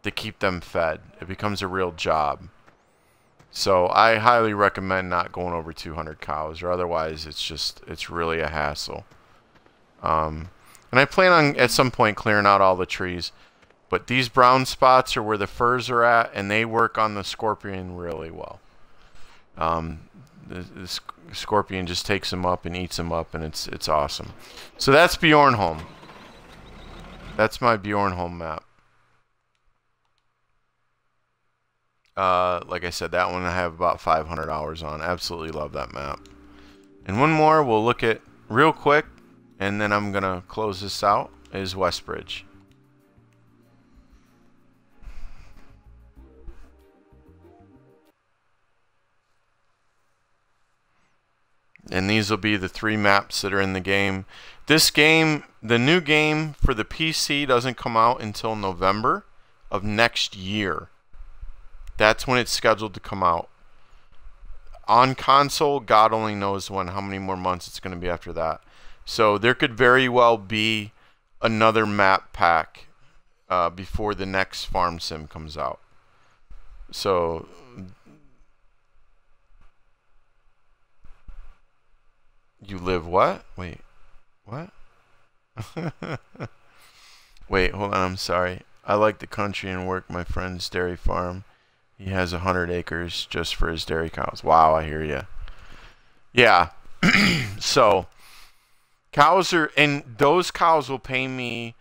to keep them fed. It becomes a real job. So I highly recommend not going over 200 cows, or otherwise it's really a hassle. And I plan on at some point clearing out all the trees, but these brown spots are where the furs are at, and they work on the scorpion really well. The scorpion just takes them up and eats them up, and it's awesome. So that's Bjornholm. That's my Bjornholm map. Like I said, that one I have about 500 hours on. Absolutely love that map. And one more we'll look at real quick, and then I'm gonna close this out, is Westbridge. And these will be the 3 maps that are in the game. This game, the new game for the PC, doesn't come out until November of next year. That's when it's scheduled to come out. On console, God only knows when, how many more months it's going to be after that. So there could very well be another map pack before the next Farm Sim comes out. So you live what? Wait, what? Wait, hold on, I'm sorry. I like the country and work my friend's dairy farm. He has 100 acres just for his dairy cows. Wow, I hear you. Yeah. So, cows are, and those cows will pay me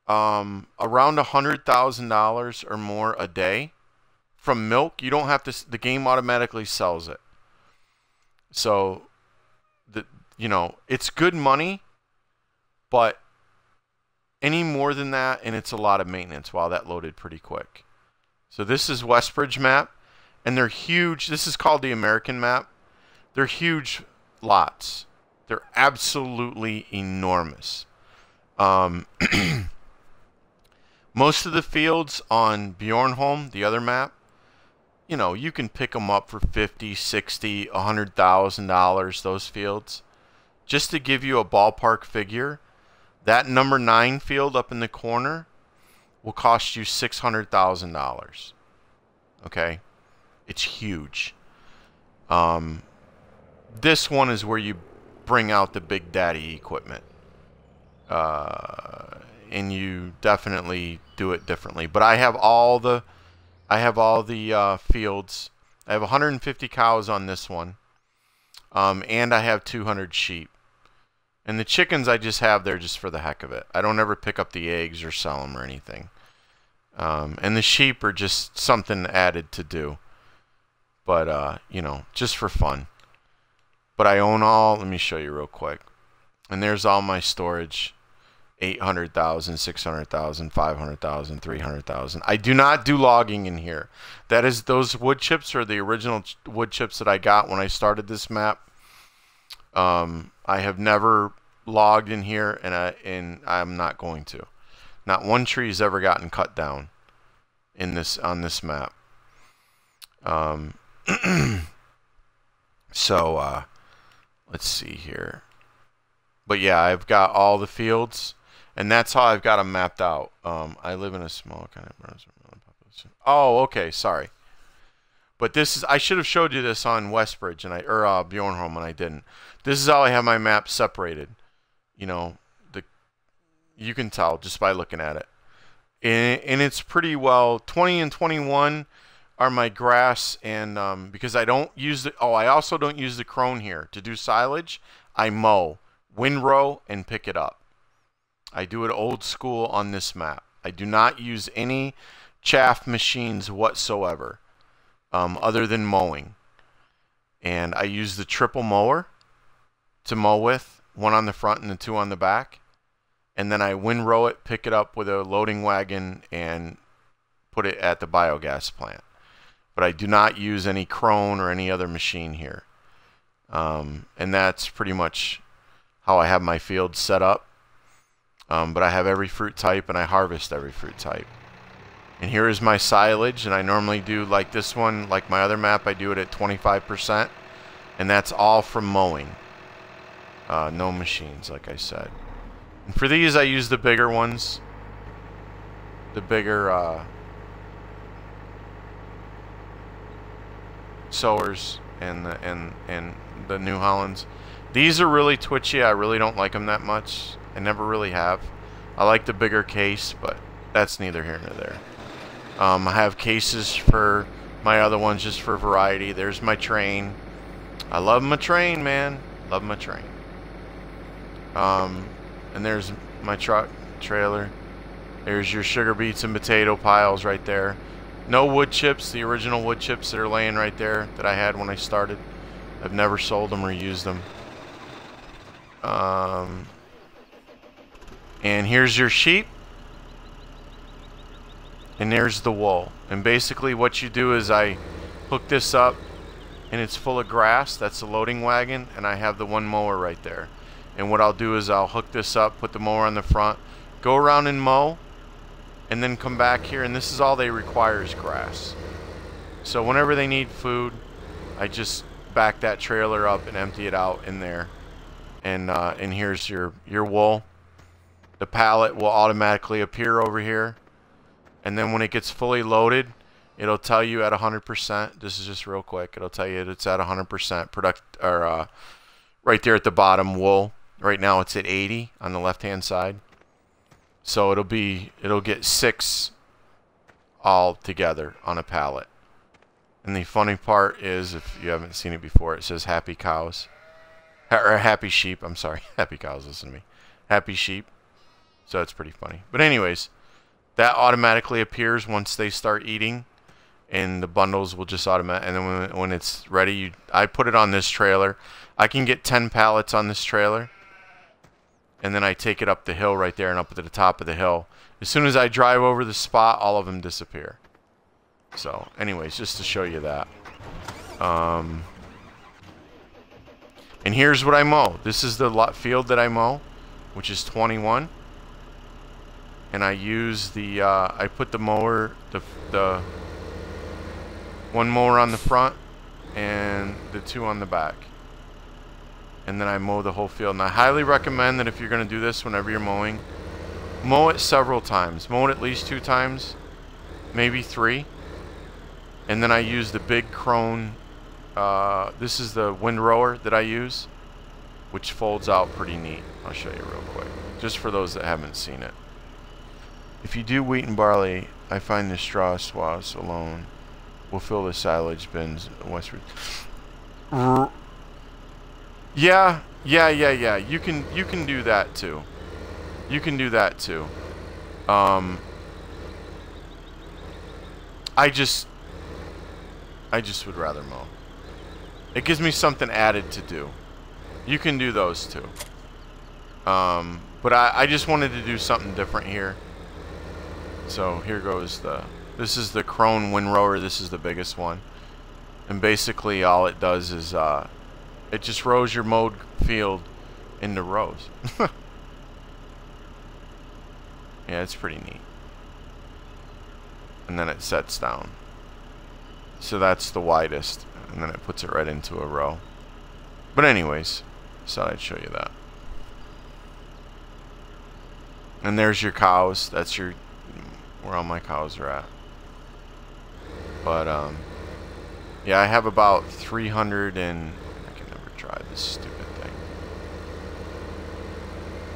around $100,000 or more a day from milk. You don't have to, the game automatically sells it. So, it's good money, but any more than that, and it's a lot of maintenance. Wow, that loaded pretty quick. So this is Westbridge map, and they're huge. This is called the American map. They're huge lots. They're absolutely enormous. Most of the fields on Bjornholm, the other map, you can pick them up for $50, $60, $100,000, those fields. Just to give you a ballpark figure, that number 9 field up in the corner will cost you $600,000. Okay? It's huge. This one is where you bring out the Big Daddy equipment. And you definitely do it differently. But I have all the fields. I have 150 cows on this one. And I have 200 sheep. And the chickens I just have there just for the heck of it. I don't ever pick up the eggs or sell them or anything. And the sheep are just something added to do. But, just for fun. But I own all, let me show you real quick. And there's all my storage. 800,000, 600,000, 500,000, 300,000. I do not do logging in here. That is, those wood chips are the original wood chips that I got when I started this map. I have never logged in here, and I'm not going to. Not one tree has ever gotten cut down on this map. So let's see here. But yeah, I've got all the fields, and that's how I've got them mapped out. I live in a small kind of population. Oh, okay, sorry. But this is, I should have showed you this on Westbridge and or Bjornholm, and I didn't. This is how I have my map separated. You know, you can tell just by looking at it. And it's pretty well, 20 and 21 are my grass, and because I don't use the, I also don't use the crone here. To do silage, I mow, windrow, and pick it up. I do it old school on this map. I do not use any chaff machines whatsoever, other than mowing. And I use the triple mower to mow with, one on the front and the two on the back. And then I windrow it, pick it up with a loading wagon, and put it at the biogas plant. But I do not use any crone or any other machine here. And that's pretty much how I have my field set up. But I have every fruit type, and I harvest every fruit type. And here is my silage, and I normally do like this one, like my other map, I do it at 25%. And that's all from mowing. No machines, like I said. And for these, I use the bigger ones. The bigger sowers and the New Hollands. These are really twitchy. I really don't like them that much. I never really have. I like the bigger case, but that's neither here nor there. I have cases for my other ones just for variety. There's my train. I love my train, man. Love my train. And there's my truck trailer. There's your sugar beets and potato piles right there. No wood chips, the original wood chips that are laying right there that I had when I started. I've never sold them or used them. And here's your sheep. And there's the wool. And basically what you do is I hook this up and it's full of grass. That's the loading wagon, and I have the one mower right there. And what I'll do is I'll hook this up, put the mower on the front, go around and mow, and then come back here, and this is all they require is grass. So whenever they need food, I just back that trailer up and empty it out in there. And here's your wool. The pallet will automatically appear over here. And then when it gets fully loaded, it'll tell you at 100%. This is just real quick. It'll tell you it's at 100% product, or right there at the bottom, wool. Right now it's at 80 on the left-hand side. So it'll get 6 all together on a pallet. And the funny part is, if you haven't seen it before, it says happy cows. Or happy sheep, I'm sorry. Happy cows, listen to me. Happy sheep. So it's pretty funny. But anyways, that automatically appears once they start eating. And the bundles will just automatically, and then when it's ready, I put it on this trailer. I can get 10 pallets on this trailer. And then I take it up the hill right there and up to the top of the hill. As soon as I drive over the spot, all of them disappear. So, anyways, just to show you that. And here's what I mow. This is the field that I mow, which is 21. And I use the, I put the mower, the one mower on the front and the 2 on the back. And then I mow the whole field. And I highly recommend that if you're going to do this whenever you're mowing, mow it several times. Mow it at least 2 times, maybe 3. And then I use the big crone. This is the windrower that I use, which folds out pretty neat. I'll show you real quick, just for those that haven't seen it. If you do wheat and barley, I find the straw swaths alone will fill the silage bins westward. Yeah. You can do that too. You can do that too. I just would rather mow. It gives me something added to do. You can do those too. But I just wanted to do something different here. So here goes this is the crone windrower. This is the biggest one. And basically all it does is it just rows your mowed field into rows. Yeah, it's pretty neat. And then it sets down. So that's the widest. And then it puts it right into a row. But anyways, so I'd show you that. And there's your cows. That's where all my cows are at. But Yeah, I have about 300 and... I can never drive this stupid thing.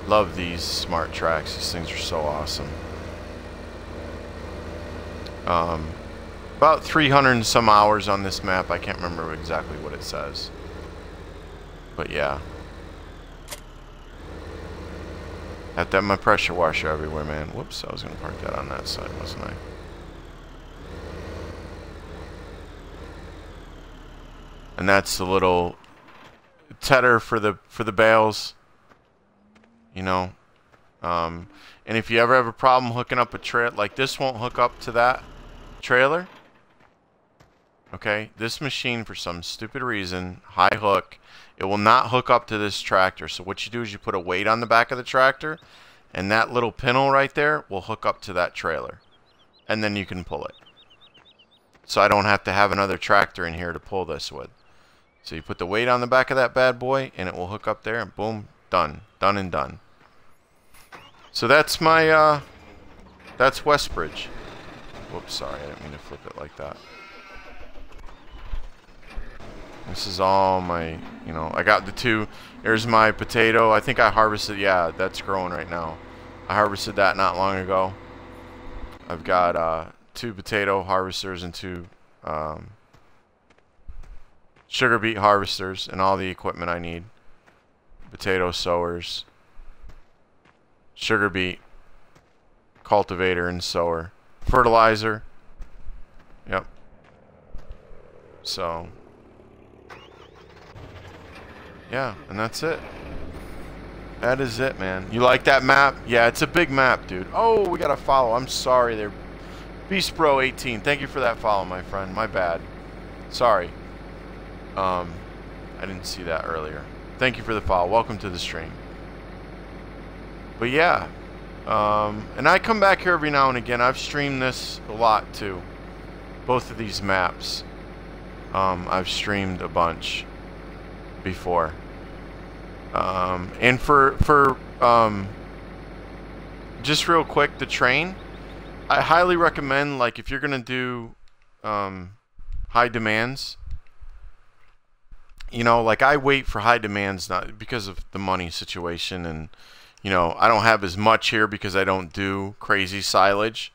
Love these smart tracks. These things are so awesome. About 300 and some hours on this map. I can't remember exactly what it says. But yeah. Have to have my pressure washer everywhere, man. Whoops, I was going to park that on that side, wasn't I? And that's the little tether for the bales. You know. And if you ever have a problem hooking up a trailer, like this won't hook up to that trailer. Okay, this machine, for some stupid reason, high hook, it will not hook up to this tractor. So what you do is you put a weight on the back of the tractor, and that little pintle right there will hook up to that trailer. And then you can pull it. So I don't have to have another tractor in here to pull this with. So you put the weight on the back of that bad boy, and it will hook up there, and boom, done. Done and done. So that's my, that's Westbridge. Whoops, sorry, I didn't mean to flip it like that. This is all my, you know, I got the two. There's my potato. I think I harvested, yeah, that's growing right now. I harvested that not long ago. I've got 2 potato harvesters and 2 sugar beet harvesters and all the equipment I need. Potato sowers, sugar beet, cultivator and sower, fertilizer. Yep. So... yeah, and that's it. That is it, man. You like that map? Yeah, it's a big map, dude. Oh, we got a follow. I'm sorry there. Beast Bro 18. Thank you for that follow, my friend. My bad. Sorry. I didn't see that earlier. Thank you for the follow. Welcome to the stream. But yeah. And I come back here every now and again. I've streamed this a lot, too. Both of these maps. I've streamed a bunch before. And for just real quick, the train, I highly recommend, like, if you're gonna do high demands, you know, like, I wait for high demands not because of the money situation, and you know, I don't have as much here because I don't do crazy silage,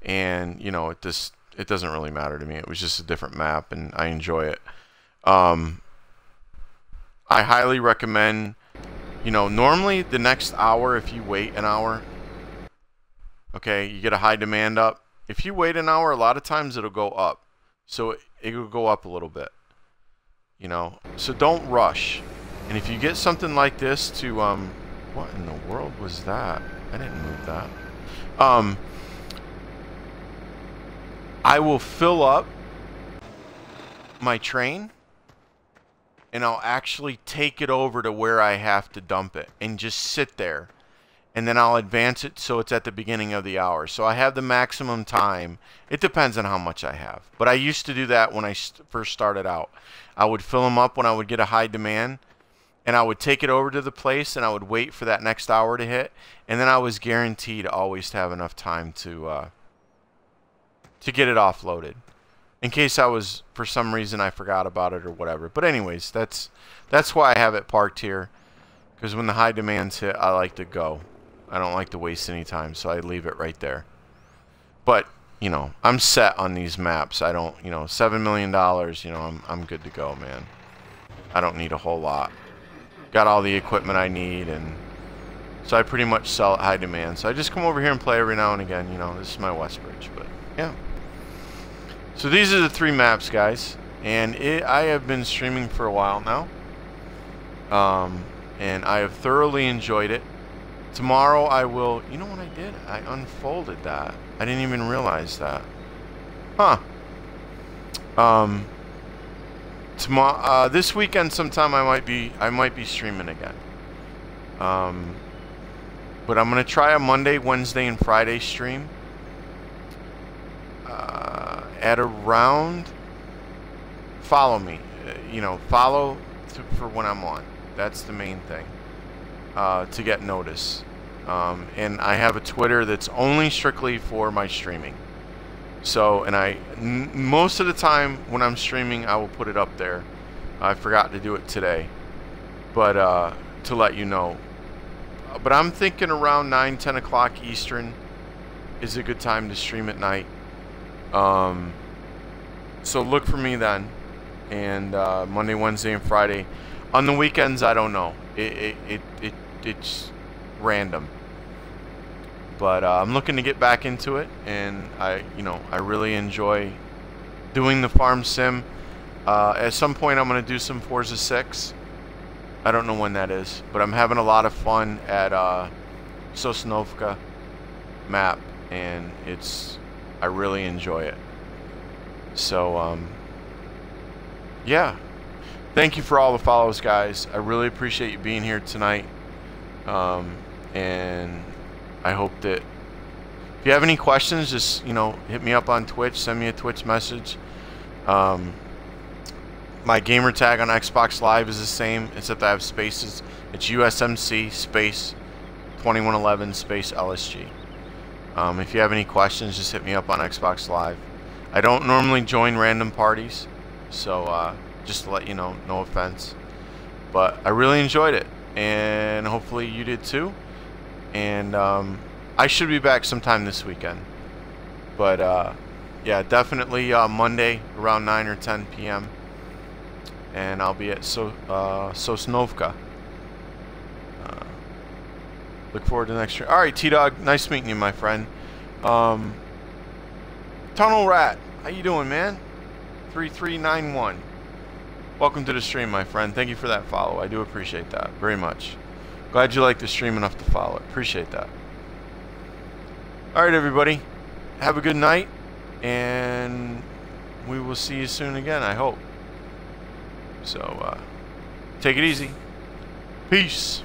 and you know, it doesn't really matter to me. It was just a different map and I enjoy it. I highly recommend, you know, normally the next hour, if you wait an hour, okay, you get a high demand up. If you wait an hour, a lot of times it'll go up. So it'll go up a little bit, you know. So don't rush. And if you get something like this to, what in the world was that? I didn't move that. I will fill up my train, and I'll actually take it over to where I have to dump it and just sit there, and then I'll advance it so it's at the beginning of the hour. So I have the maximum time. It depends on how much I have, but I used to do that when I first started out. I would fill them up when I would get a high demand, and I would take it over to the place, and I would wait for that next hour to hit, and then I was guaranteed always to have enough time to get it offloaded. In case I was, for some reason, I forgot about it or whatever. But anyways, that's why I have it parked here. Because when the high demands hit, I like to go. I don't like to waste any time, so I leave it right there. But, you know, I'm set on these maps. I don't, you know, $7 million, you know, I'm good to go, man. I don't need a whole lot. Got all the equipment I need, and so I pretty much sell at high demand. So I just come over here and play every now and again, you know. This is my Westbridge, but, yeah. So these are the 3 maps, guys, and I have been streaming for a while now, and I have thoroughly enjoyed it. Tomorrow I will, you know what I did? I unfolded that. I didn't even realize that. Huh. Tomorrow, this weekend sometime I might be streaming again. But I'm gonna try a Monday, Wednesday, and Friday stream. At around, follow me, you know, follow for when I'm on. That's the main thing, to get notice. And I have a Twitter that's only strictly for my streaming. So, and most of the time when I'm streaming, I will put it up there. I forgot to do it today, but to let you know. But I'm thinking around 9, 10 o'clock Eastern is a good time to stream at night. So look for me then, and Monday, Wednesday, and Friday. On the weekends, I don't know. It's random. But I'm looking to get back into it, and I really enjoy doing the farm sim. At some point, I'm going to do some Forza 6. I don't know when that is, but I'm having a lot of fun at Sosnovka map, and I really enjoy it. So yeah, thank you for all the follows, guys. I really appreciate you being here tonight, and I hope that if you have any questions, just hit me up on Twitch, send me a Twitch message. My gamer tag on Xbox Live is the same, except I have spaces. It's USMC space 2111 space LSG. If you have any questions, just hit me up on Xbox Live. I don't normally join random parties, so just to let you know, no offense. But I really enjoyed it, and hopefully you did too. And I should be back sometime this weekend. But yeah, definitely Monday around 9 or 10 p.m. And I'll be at Sosnovka. Look forward to the next stream. Alright, T-Dog, nice meeting you, my friend. Tunnel Rat, how you doing, man? 3391. Welcome to the stream, my friend. Thank you for that follow. I do appreciate that very much. Glad you like the stream enough to follow it. Appreciate that. Alright, everybody. Have a good night. And we will see you soon again, I hope. So, take it easy. Peace.